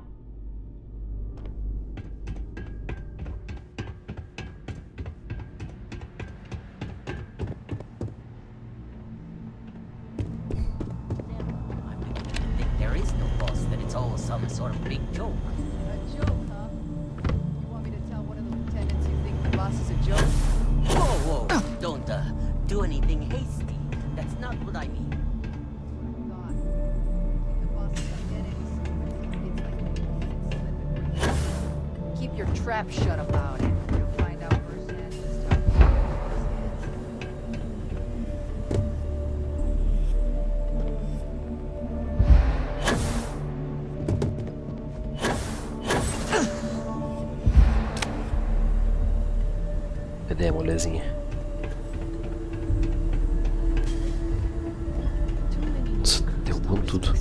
There is no boss, that it's all some sort of big joke. A joke, huh? You want me to tell one of the lieutenants you think the boss is a joke? Whoa, whoa, don't do anything hasty. That's not what I mean. Keep your trap shut about it. You'll find out firsthand just how big Cadê a molezinha? Nossa, derrubando tudo.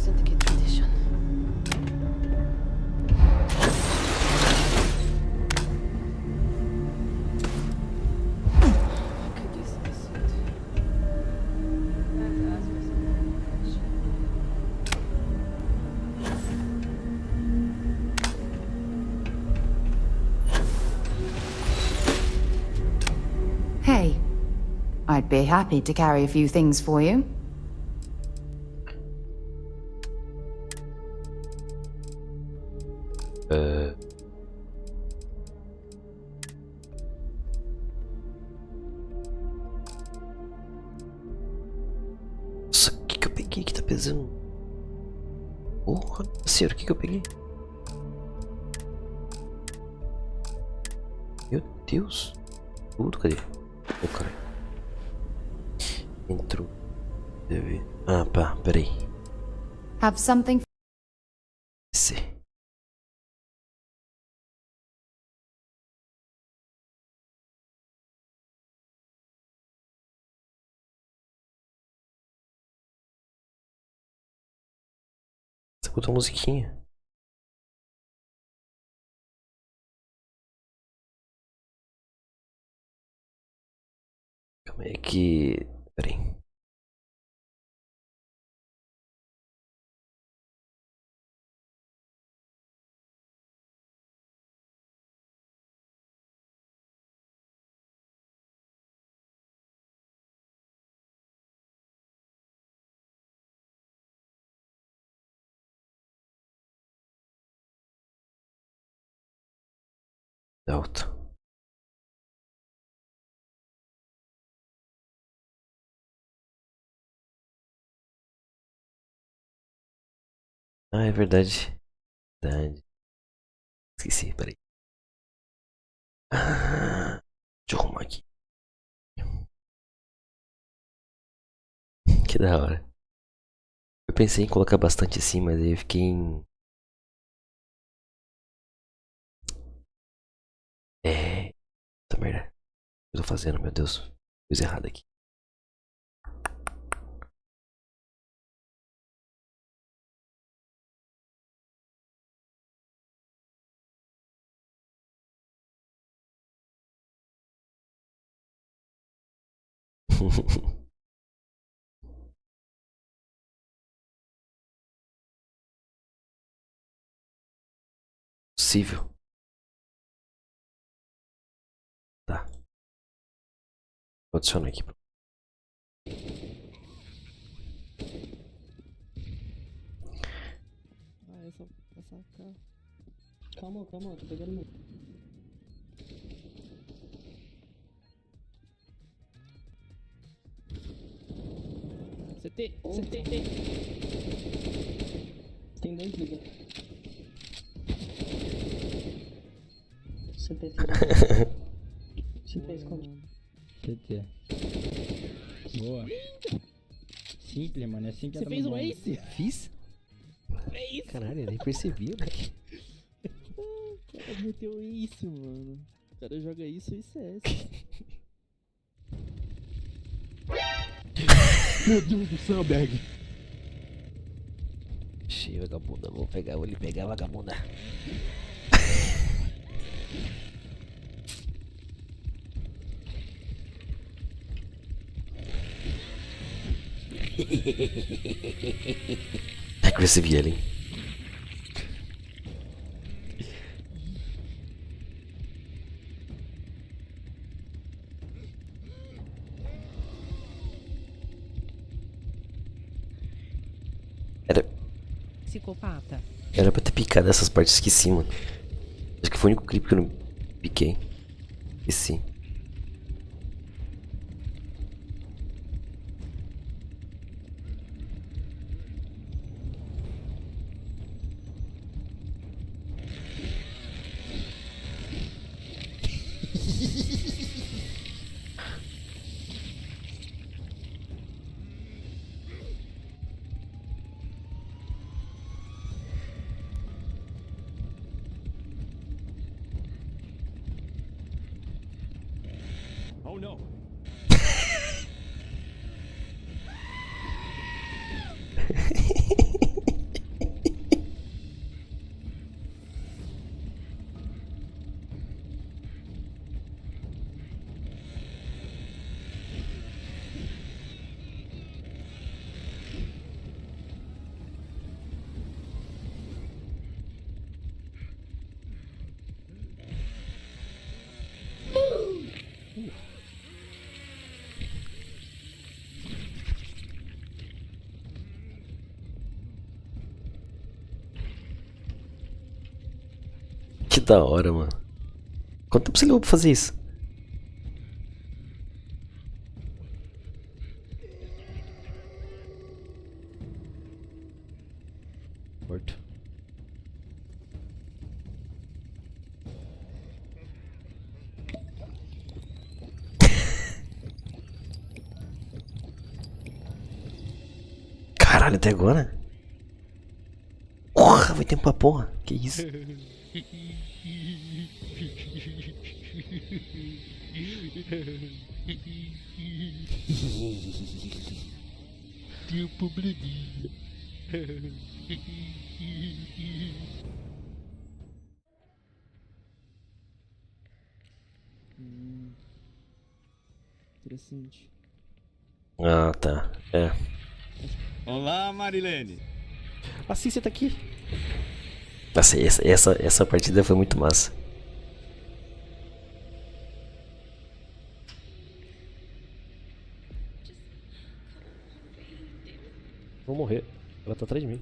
Hey, I'd be happy to carry a few things for you. Nossa, o que eu peguei que tá pesando? Porra, sério, o que eu peguei? Meu Deus. Tudo, cadê? Ô, cara. Entrou. Deve... Ah, pá, peraí. Have something. Esse. Você botou a musiquinha. Calma aí que... Peraí. Alto. Ah, é verdade. Verdade. Esqueci, peraí. Ah, deixa eu arrumar aqui. Que da hora. Eu pensei em colocar bastante assim, mas aí eu fiquei em... Puta merda. O que eu tô fazendo, meu Deus? Coisa errada aqui. Possível. Tá. Vou adicionar aqui. Ah, essa cá. Calma, tô pegando meu. CT. Tem dois liga. CT. CT esconde. CT. Boa. Simples, mano. É assim que você fez um ace? Fiz? Fez! Caralho, eu nem percebi, né? O cara meteu isso, mano. O cara joga isso e CS. Meu Deus do céu, Bag. Ixi, vagabunda. Vou lhe pegar, vagabunda. Aggressive yelling. Psicopata. Era pra ter picado essas partes, esqueci, mano. Acho que foi o único clipe que eu não piquei. Esqueci. Oh no. Que da hora, mano. Quanto tempo você levou pra fazer isso? Morto. Caralho, até agora? Porra, vai tempo pra porra. Que isso? Tem um probleminha. Interessante. Ah, tá. É. Olá, Marilene. Assim você tá aqui? Nossa, essa partida foi muito massa. Vou morrer. Ela tá atrás de mim.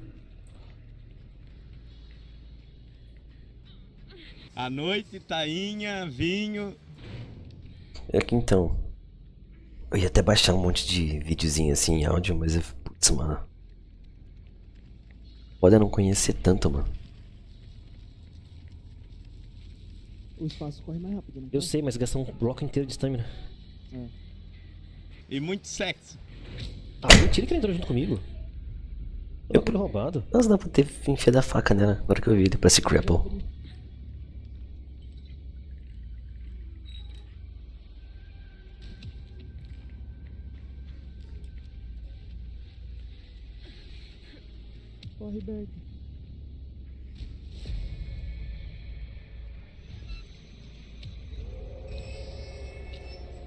À noite, tainha, vinho. É que então. Eu ia até baixar um monte de videozinho assim em áudio, mas eu. Putz, mano. Pode não conhecer tanto, mano. O espaço corre mais rápido, não? Eu sei, mas gasta um bloco inteiro de stamina. É. E muito sexo. Ah, mentira que ele entrou junto comigo. Eu fui roubado. Nossa, dá pra ter enfiado a faca nela. Agora que eu vi ele pra se crapple. Corre, Berg.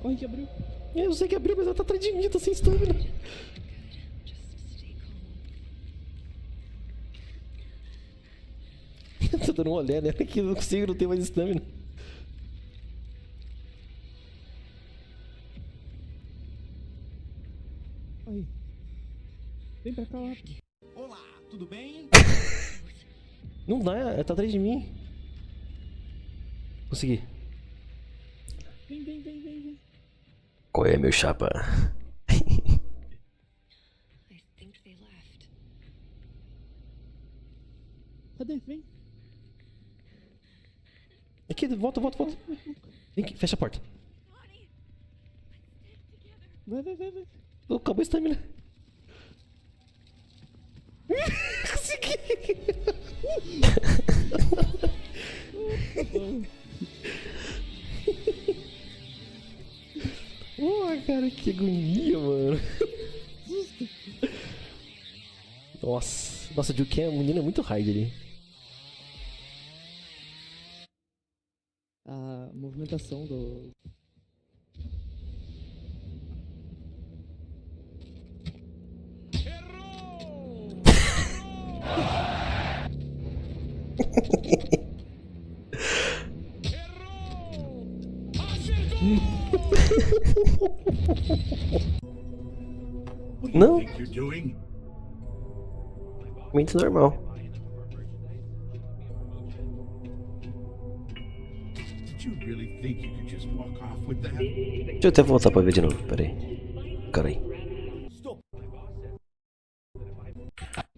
Corre que abriu. Eu sei que abriu, mas ela tá atrás de mim, eu tô sem stamina. Tô dando um olhar nela que eu não consigo, não tenho mais stamina. Aí. Vem pra cá, rápido. Olá, tudo bem? Não dá, ela tá atrás de mim. Consegui. Vem, vem, vem, vem, vem. Qual é, meu chapa? Cadê? Vem. Aqui, volta, volta, volta. Vem aqui, fecha a porta. Vai, vai, vai, vai. Oh, acabou a estamina. Consegui! Porra, cara, que agonia, mano. Jesus Nossa. Nossa, o Juke é um menino muito hard ali. A movimentação do... Não. Muito normal. Deixa eu até voltar pra ver de novo, peraí. Peraí.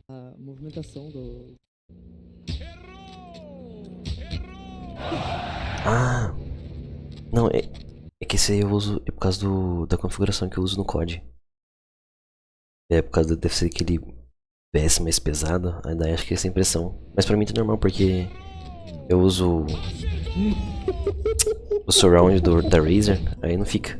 A movimentação do... Ah! Não, é que esse aí eu uso é por causa da configuração que eu uso no COD. É por causa deve ser aquele PS mais pesado, ainda acho que é essa impressão. Mas pra mim tá normal porque eu uso o surround da Razer, aí não fica.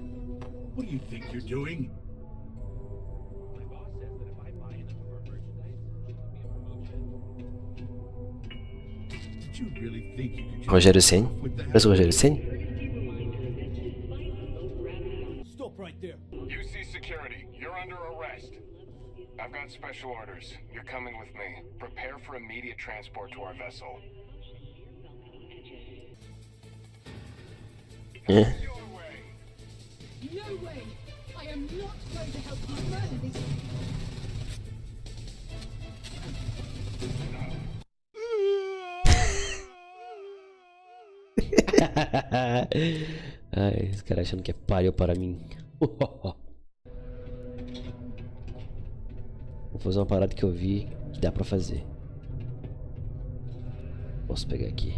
Rogério Ceni? Mas o Rogério Ceni? Stop right there. UC security, you're under arrest. I've got special orders. You're coming with me. Prepare for immediate transport to our vessel. É. No way! I am not going to help you murder these. Ai, esse cara achando que é páreo para mim. Vou fazer uma parada que eu vi que dá pra fazer. Posso pegar aqui.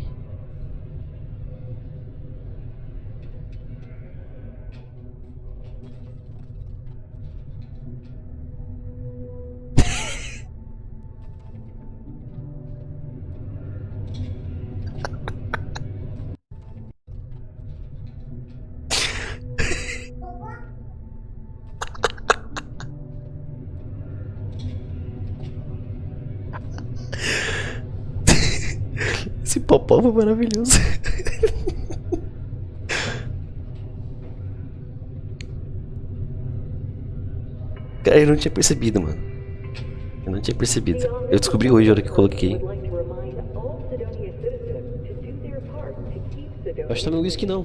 Esse popó foi maravilhoso. Cara, eu não tinha percebido, mano. Eu não tinha percebido. Eu descobri hoje a hora que coloquei. Eu acho que tá no whisky não.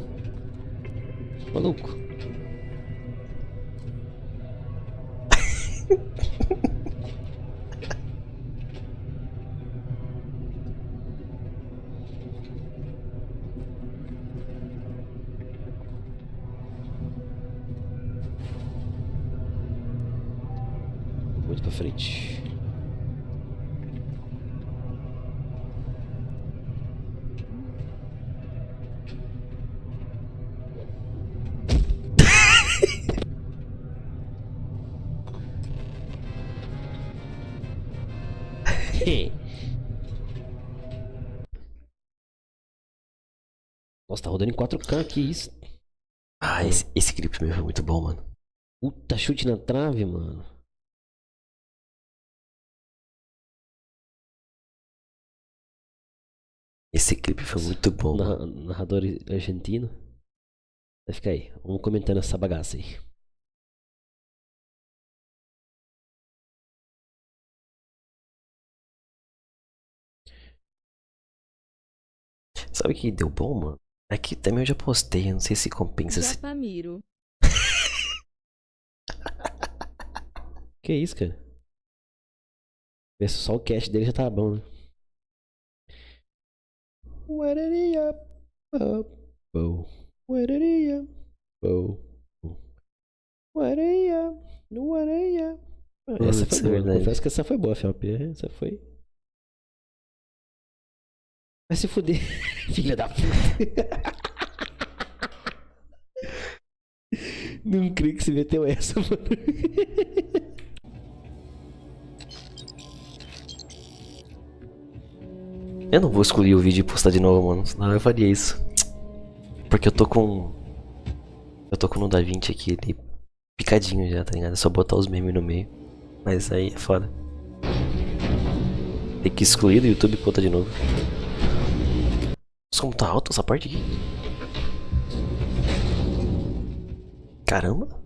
Maluco. Muito pra frente. Nossa, tá rodando em 4K, que isso? Ah, esse clipe também foi muito bom, mano. Puta, chute na trave, mano. Esse clipe foi muito bom. Narrador argentino. Vai ficar aí. Vamos comentando essa bagaça aí. Sabe o que deu bom, mano? Aqui também eu já postei, eu não sei se compensa. Japamiro. Que isso, cara? Só o cast dele já tá bom, né? Essa foi boa, confesso que essa foi boa, FLP. Essa foi. Vai se fuder, filha da puta. Não creio que você meteu essa, mano. Eu não vou excluir o vídeo e postar de novo, mano. Senão eu faria isso. Porque eu tô com... Eu tô com o DaVinci aqui, ele picadinho já, tá ligado? É só botar os memes no meio. Mas aí é foda. Tem que excluir do YouTube e botar de novo. Nossa, como tá alto essa parte aqui. Caramba.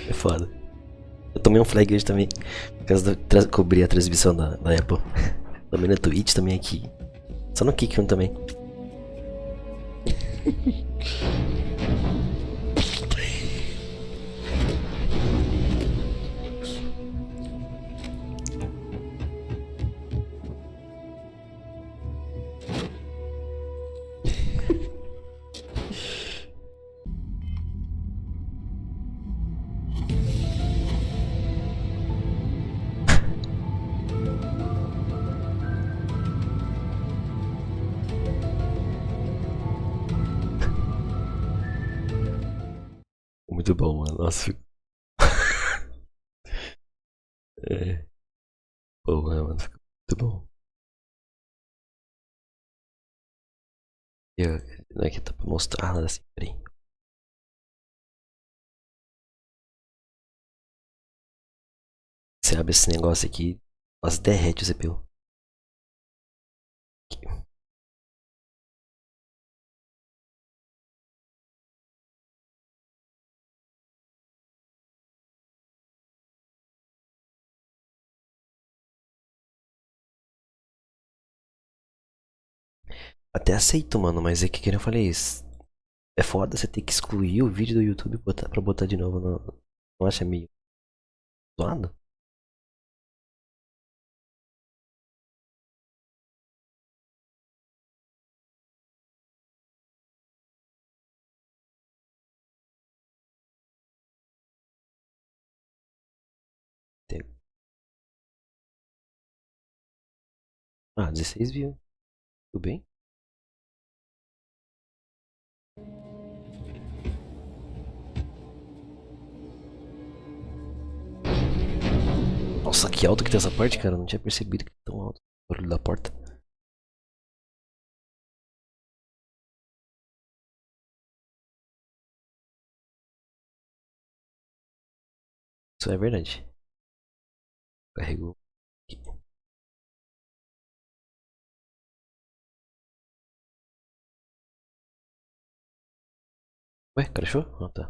É foda. Eu tomei um flag hoje também. Por causa de cobrir a transmissão da Apple. Também na Twitch, também aqui. Só no Kick também. Muito bom, mano. Nossa. É. Porra, mano. Ficou muito bom. Não é que tá pra mostrar nada assim, peraí. Você abre esse negócio aqui, quase derrete o CPU. Aqui. Até aceito, mano, mas é que eu falei isso. É foda você ter que excluir o vídeo do YouTube pra botar de novo. Não acha meio zoado? Ah, 16 views. Tudo bem? Nossa, que alto que tá essa parte, cara. Eu não tinha percebido que tá tão alto o barulho da porta. Isso é verdade. Carregou. Ué, crashou? Ah, tá.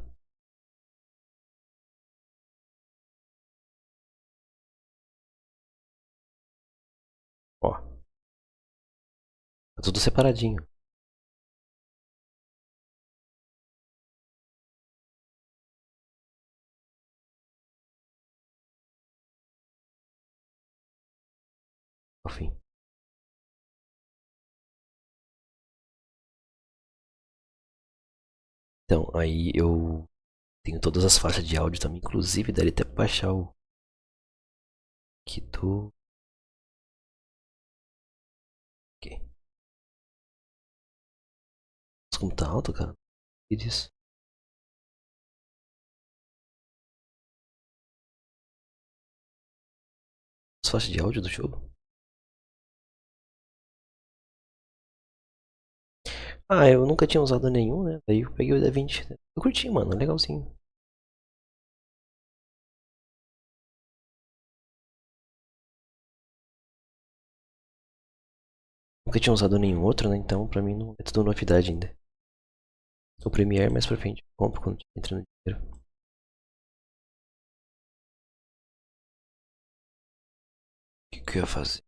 Ó. Tá tudo separadinho. Ao fim. Então, aí eu tenho todas as faixas de áudio também. Inclusive, daria até pra baixar o aqui do... Ok. Nossa, como tá alto, cara. Que disso? As faixas de áudio do jogo? Ah, eu nunca tinha usado nenhum, né? Daí eu peguei o D20. Eu curti, mano. Legalzinho. Nunca tinha usado nenhum outro, né? Então pra mim não é tudo novidade ainda. O Premiere mais pra frente eu compro quando entra no dinheiro. O que eu ia fazer?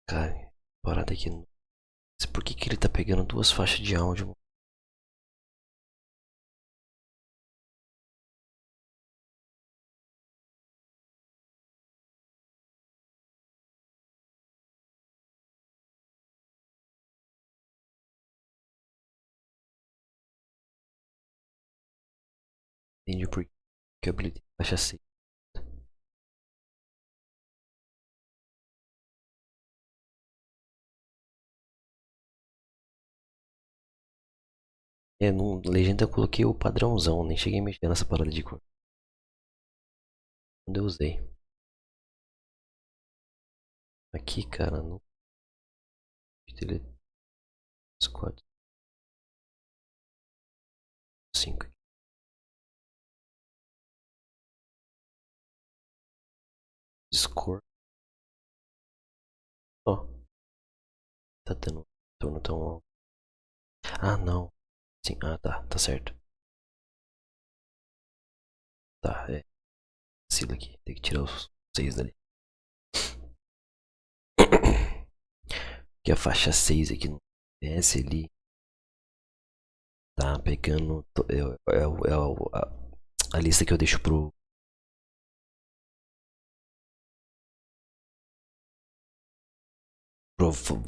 Cara, parada aqui. Por que ele tá pegando duas faixas de áudio? Entendi por que eu habilitei a faixa 6. É, no legenda eu coloquei o padrãozão, nem cheguei a mexer nessa parada de cor. Quando eu usei. Aqui, cara, no Squad 5. Score. Ó. Tá tendo turno tão alto. Ah, não. Sim, ah, tá certo. Tá, é. Vacilo aqui, tem que tirar os 6 dali. Que a faixa 6 aqui no PS ali tá pegando. A lista que eu deixo pro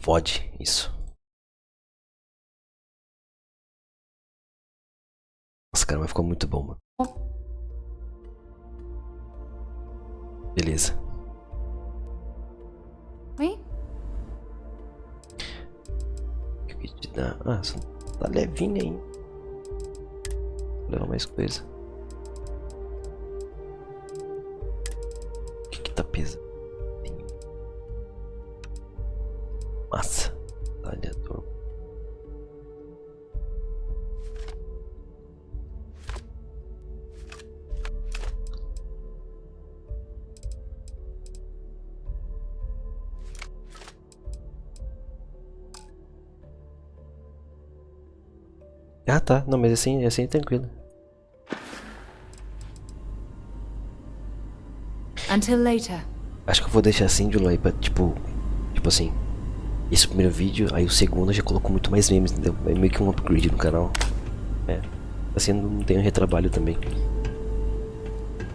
VOD, isso. Nossa, cara, mas ficou muito bom, mano. Beleza. Oi? O que eu quis te dar? Ah, tá levinho aí. Vou levar mais coisa. O que tá pesando? Massa. Radiador. Ah, tá. Não, mas assim tranquilo. Until later. Acho que eu vou deixar assim, Jula, aí pra, tipo assim, esse primeiro vídeo, aí o segundo já colocou muito mais memes, entendeu? É meio que um upgrade no canal. É. Assim não tem um retrabalho também.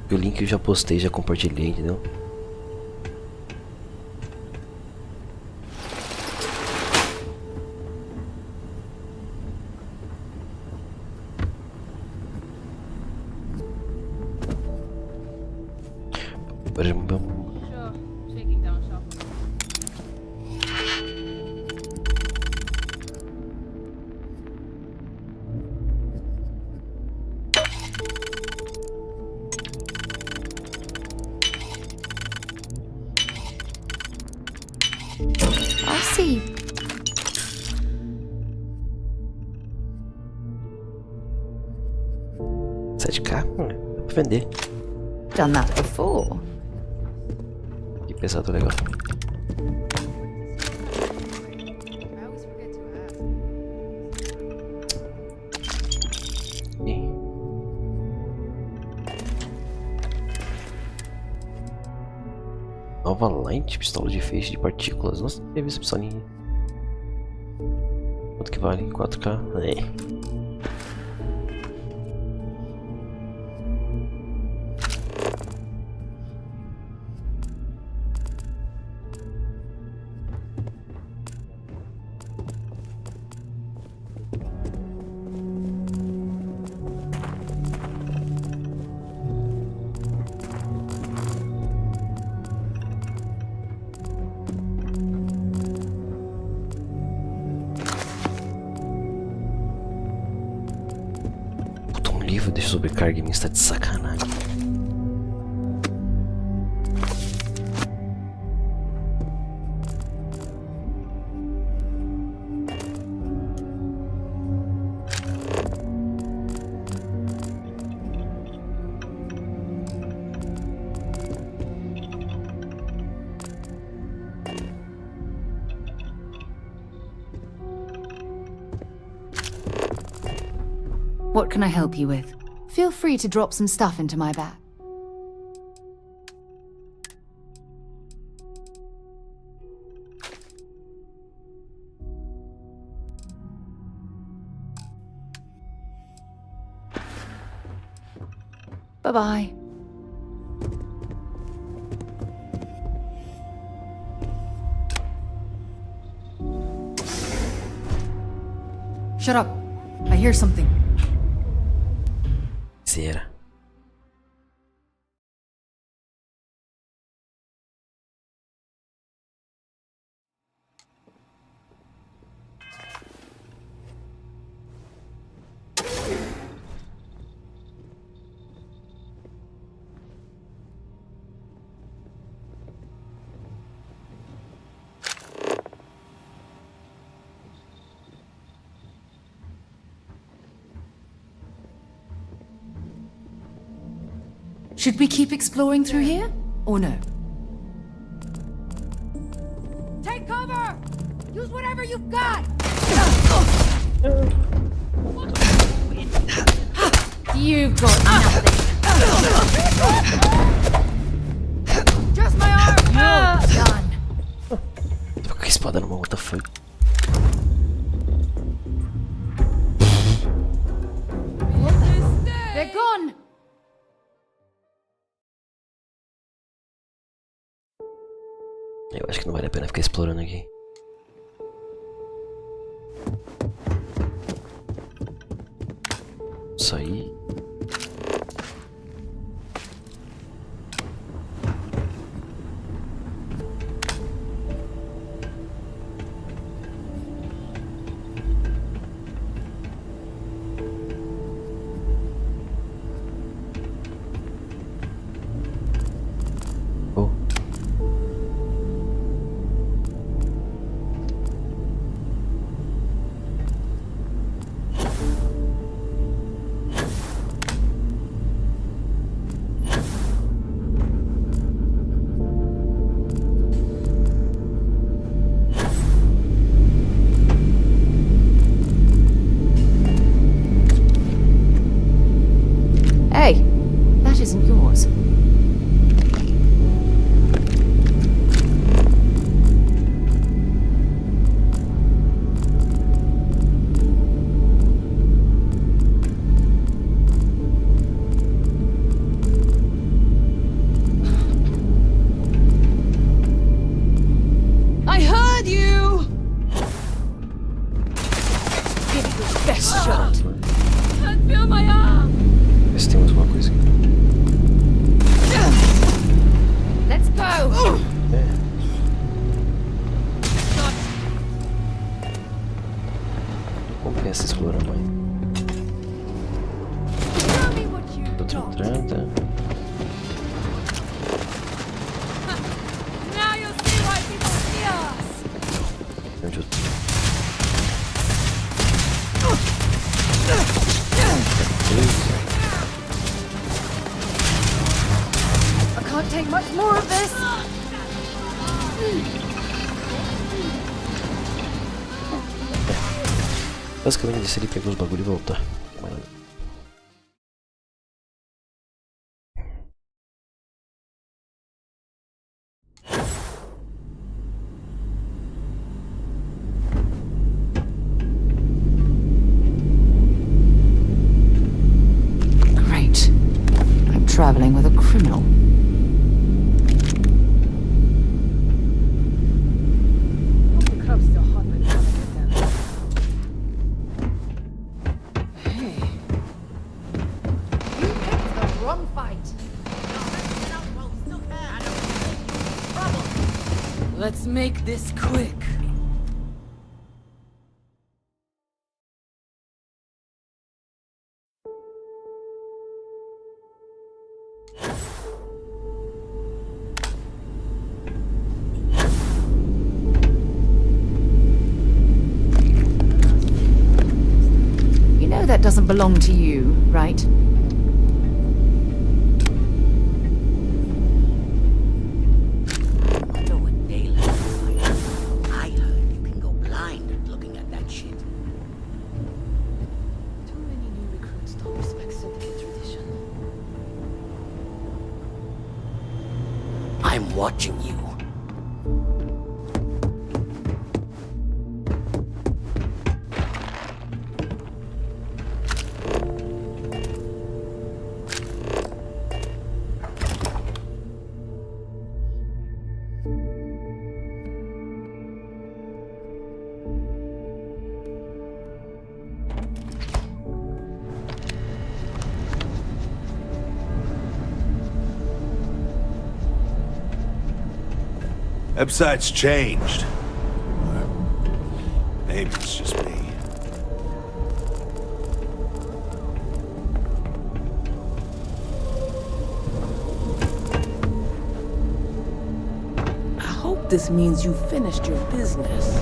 E o link eu já postei, já compartilhei, entendeu? I'll see. Dá pra vender. Done that before. Que pesado legal. Nova Light, pistola de feixe de partículas. Nossa, não teve essa pistolinha. Quanto que vale? 4K? É. Livro de sobrecarga em mim está de sacanagem. What can I help you with? Feel free to drop some stuff into my bag. Bye-bye. Shut up. I hear something. Será? Should we keep exploring through here, or no? Take cover! Use whatever you've got! You've got nothing. Just my arm! You're done. Tô com a espada na mão, what the fuck? They're gone! Eu acho que não vale a pena ficar explorando aqui. Isso aí. Hey, that isn't yours. I heard you! Give it your best shot. Can't feel my arm! Vê se tem mais uma coisa aqui. Let's go! Compensa explorar mais. Tell me what you Outra got. entrada. Now you'll see why people fear us! Onde eu tô? I can't take much more of this! Basicamente descer ali, pegar os bagulho e voltar. Maravilha. Great. I'm traveling with a criminal. The club's still hot by the time I get there. Hey. You picked the wrong fight. Let's make this quick. You know that doesn't belong to you, right? I know what daylight is like. I heard you can go blind looking at that shit. Too many new recruits don't respect syndicate tradition. I'm watching you. Website's changed. Maybe it's just me. I hope this means you finished your business.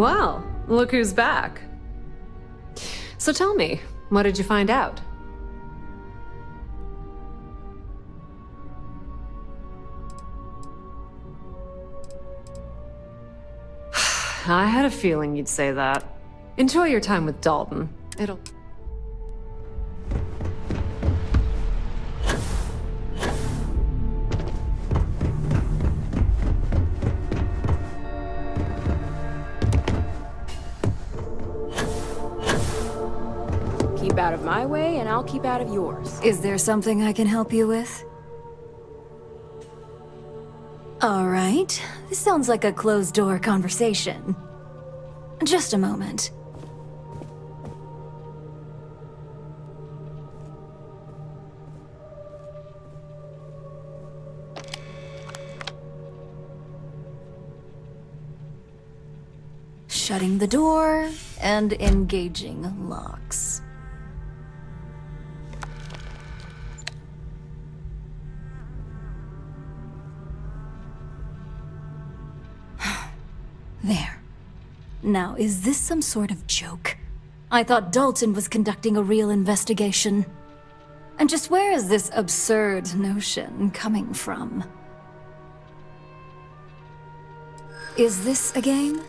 Well, look who's back. So tell me, what did you find out? I had a feeling you'd say that. Enjoy your time with Dalton. It'll... Keep out of my way, and I'll keep out of yours. Is there something I can help you with? All right. This sounds like a closed-door conversation. Just a moment. Shutting the door and engaging locks. There. Now, is this some sort of joke? I thought Dalton was conducting a real investigation. And just where is this absurd notion coming from? Is this a game?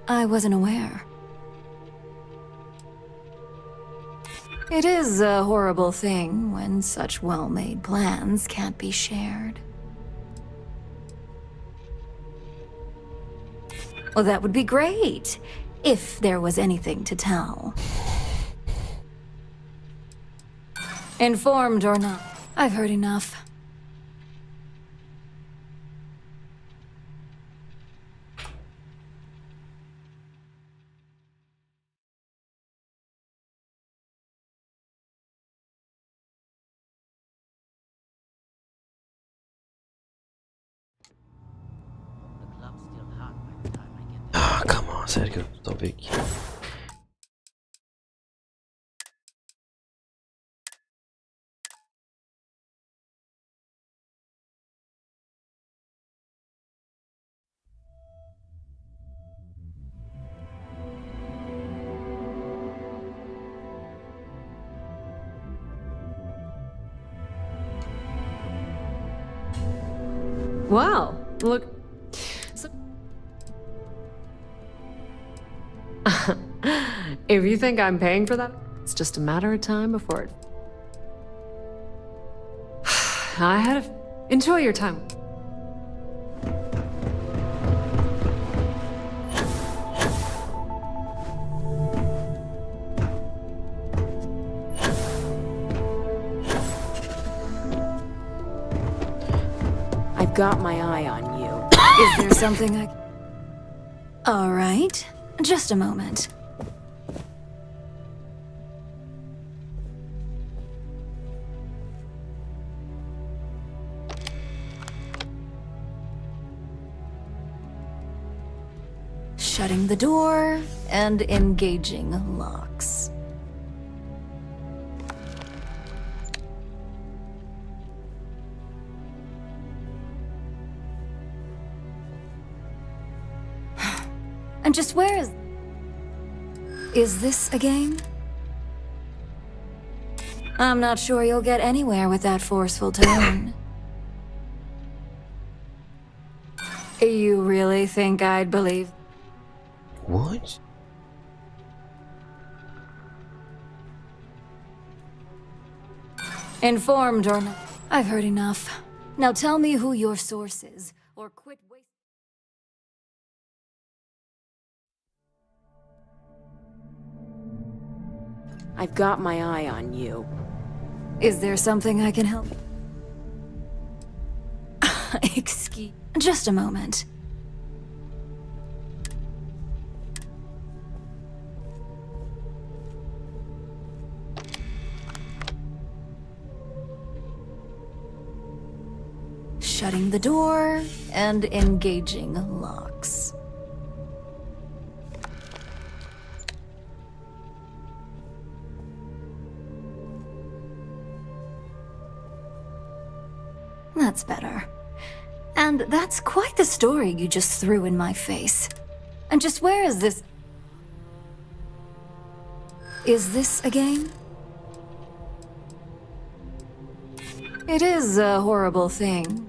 I wasn't aware. It is a horrible thing when such well-made plans can't be shared. Well, that would be great, if there was anything to tell. Informed or not, I've heard enough. Ah, come on, sério que eu tô vendo aqui. Wow, look... If you think I'm paying for that, it's just a matter of time before it... I had a... Enjoy your time. I've got my eye on you. Is there something I... All right. Just a moment. Shutting the door and engaging locks. And just where is... Is this a game? I'm not sure you'll get anywhere with that forceful tone. You really think I'd believe... What? Informed or not, I've heard enough. Now tell me who your source is, or quit wasting... I've got my eye on you. Is there something I can help? Excuse... Just a moment. Shutting the door and engaging locks. That's better. And that's quite the story you just threw in my face. And just where is this... Is this a game? It is a horrible thing.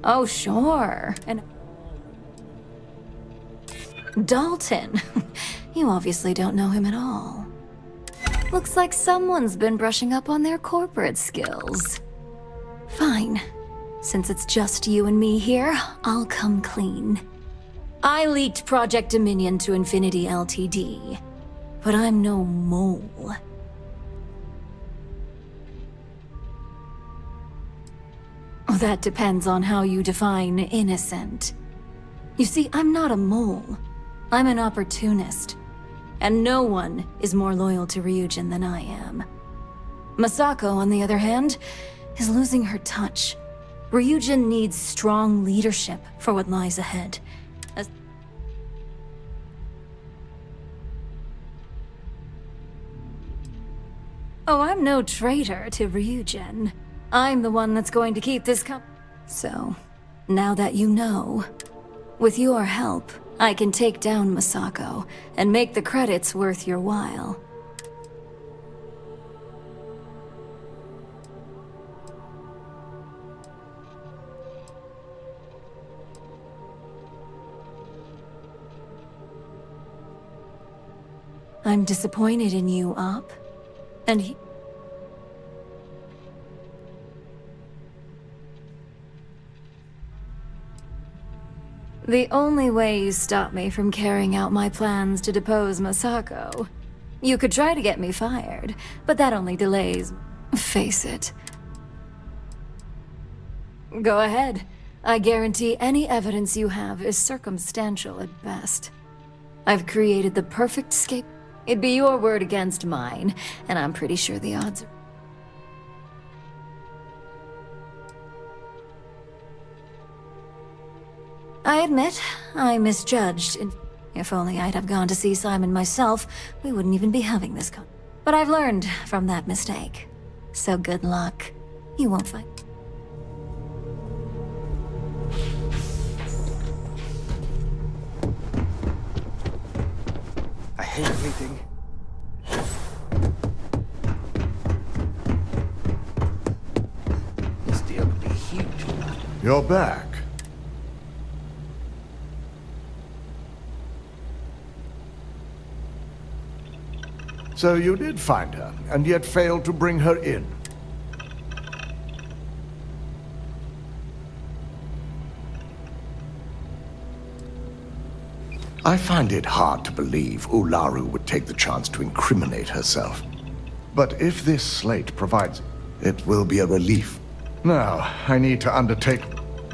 Oh, sure. And Dalton. You obviously don't know him at all. Looks like someone's been brushing up on their corporate skills. Fine. Since it's just you and me here, I'll come clean. I leaked Project Dominion to Infinity Ltd. But I'm no mole. That depends on how you define innocent. You see, I'm not a mole. I'm an opportunist. And no one is more loyal to Ryujin than I am. Masako, on the other hand, is losing her touch. Ryujin needs strong leadership for what lies ahead. Oh, I'm no traitor to Ryujin. I'm the one that's going to keep this So, now that you know, with your help, I can take down Masako and make the credits worth your while. I'm disappointed in you, Op. And he... The only way you stop me from carrying out my plans to depose Masako. You could try to get me fired, but that only delays. Face it. Go ahead. I guarantee any evidence you have is circumstantial at best. I've created the perfect scape. It'd be your word against mine, and I'm pretty sure the odds are... I admit, I misjudged. If only I'd have gone to see Simon myself, we wouldn't even be having this con. But I've learned from that mistake. So good luck. You won't fight. I hate everything. This deal could be huge. You're back. So you did find her, and yet failed to bring her in. I find it hard to believe Ularu would take the chance to incriminate herself. But if this slate provides it, will be a relief. Now, I need to undertake...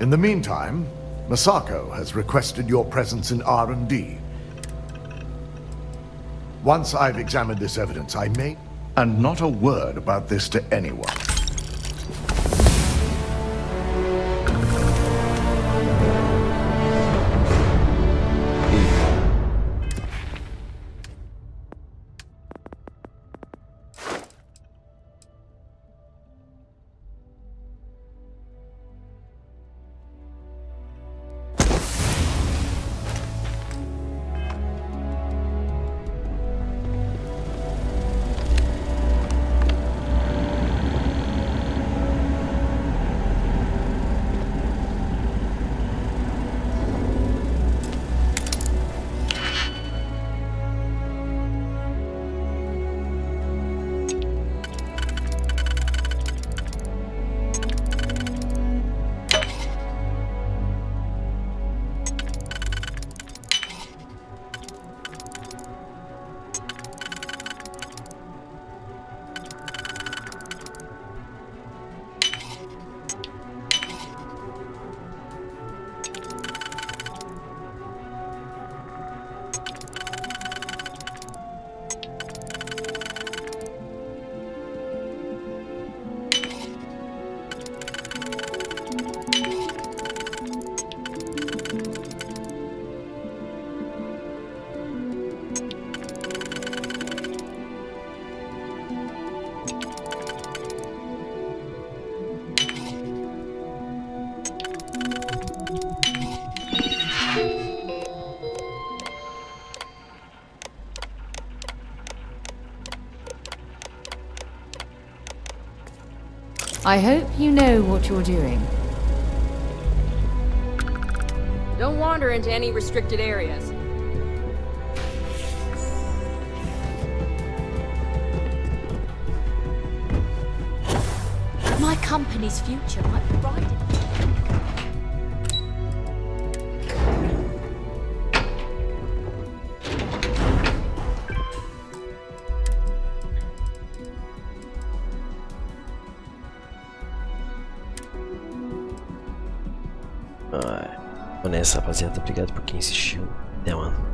In the meantime, Masako has requested your presence in R&D. Once I've examined this evidence, I may... And not a word about this to anyone. I hope you know what you're doing. Don't wander into any restricted areas. My company's future might be riding. Vou nessa, rapaziada. Obrigado por quem assistiu. Até, mano.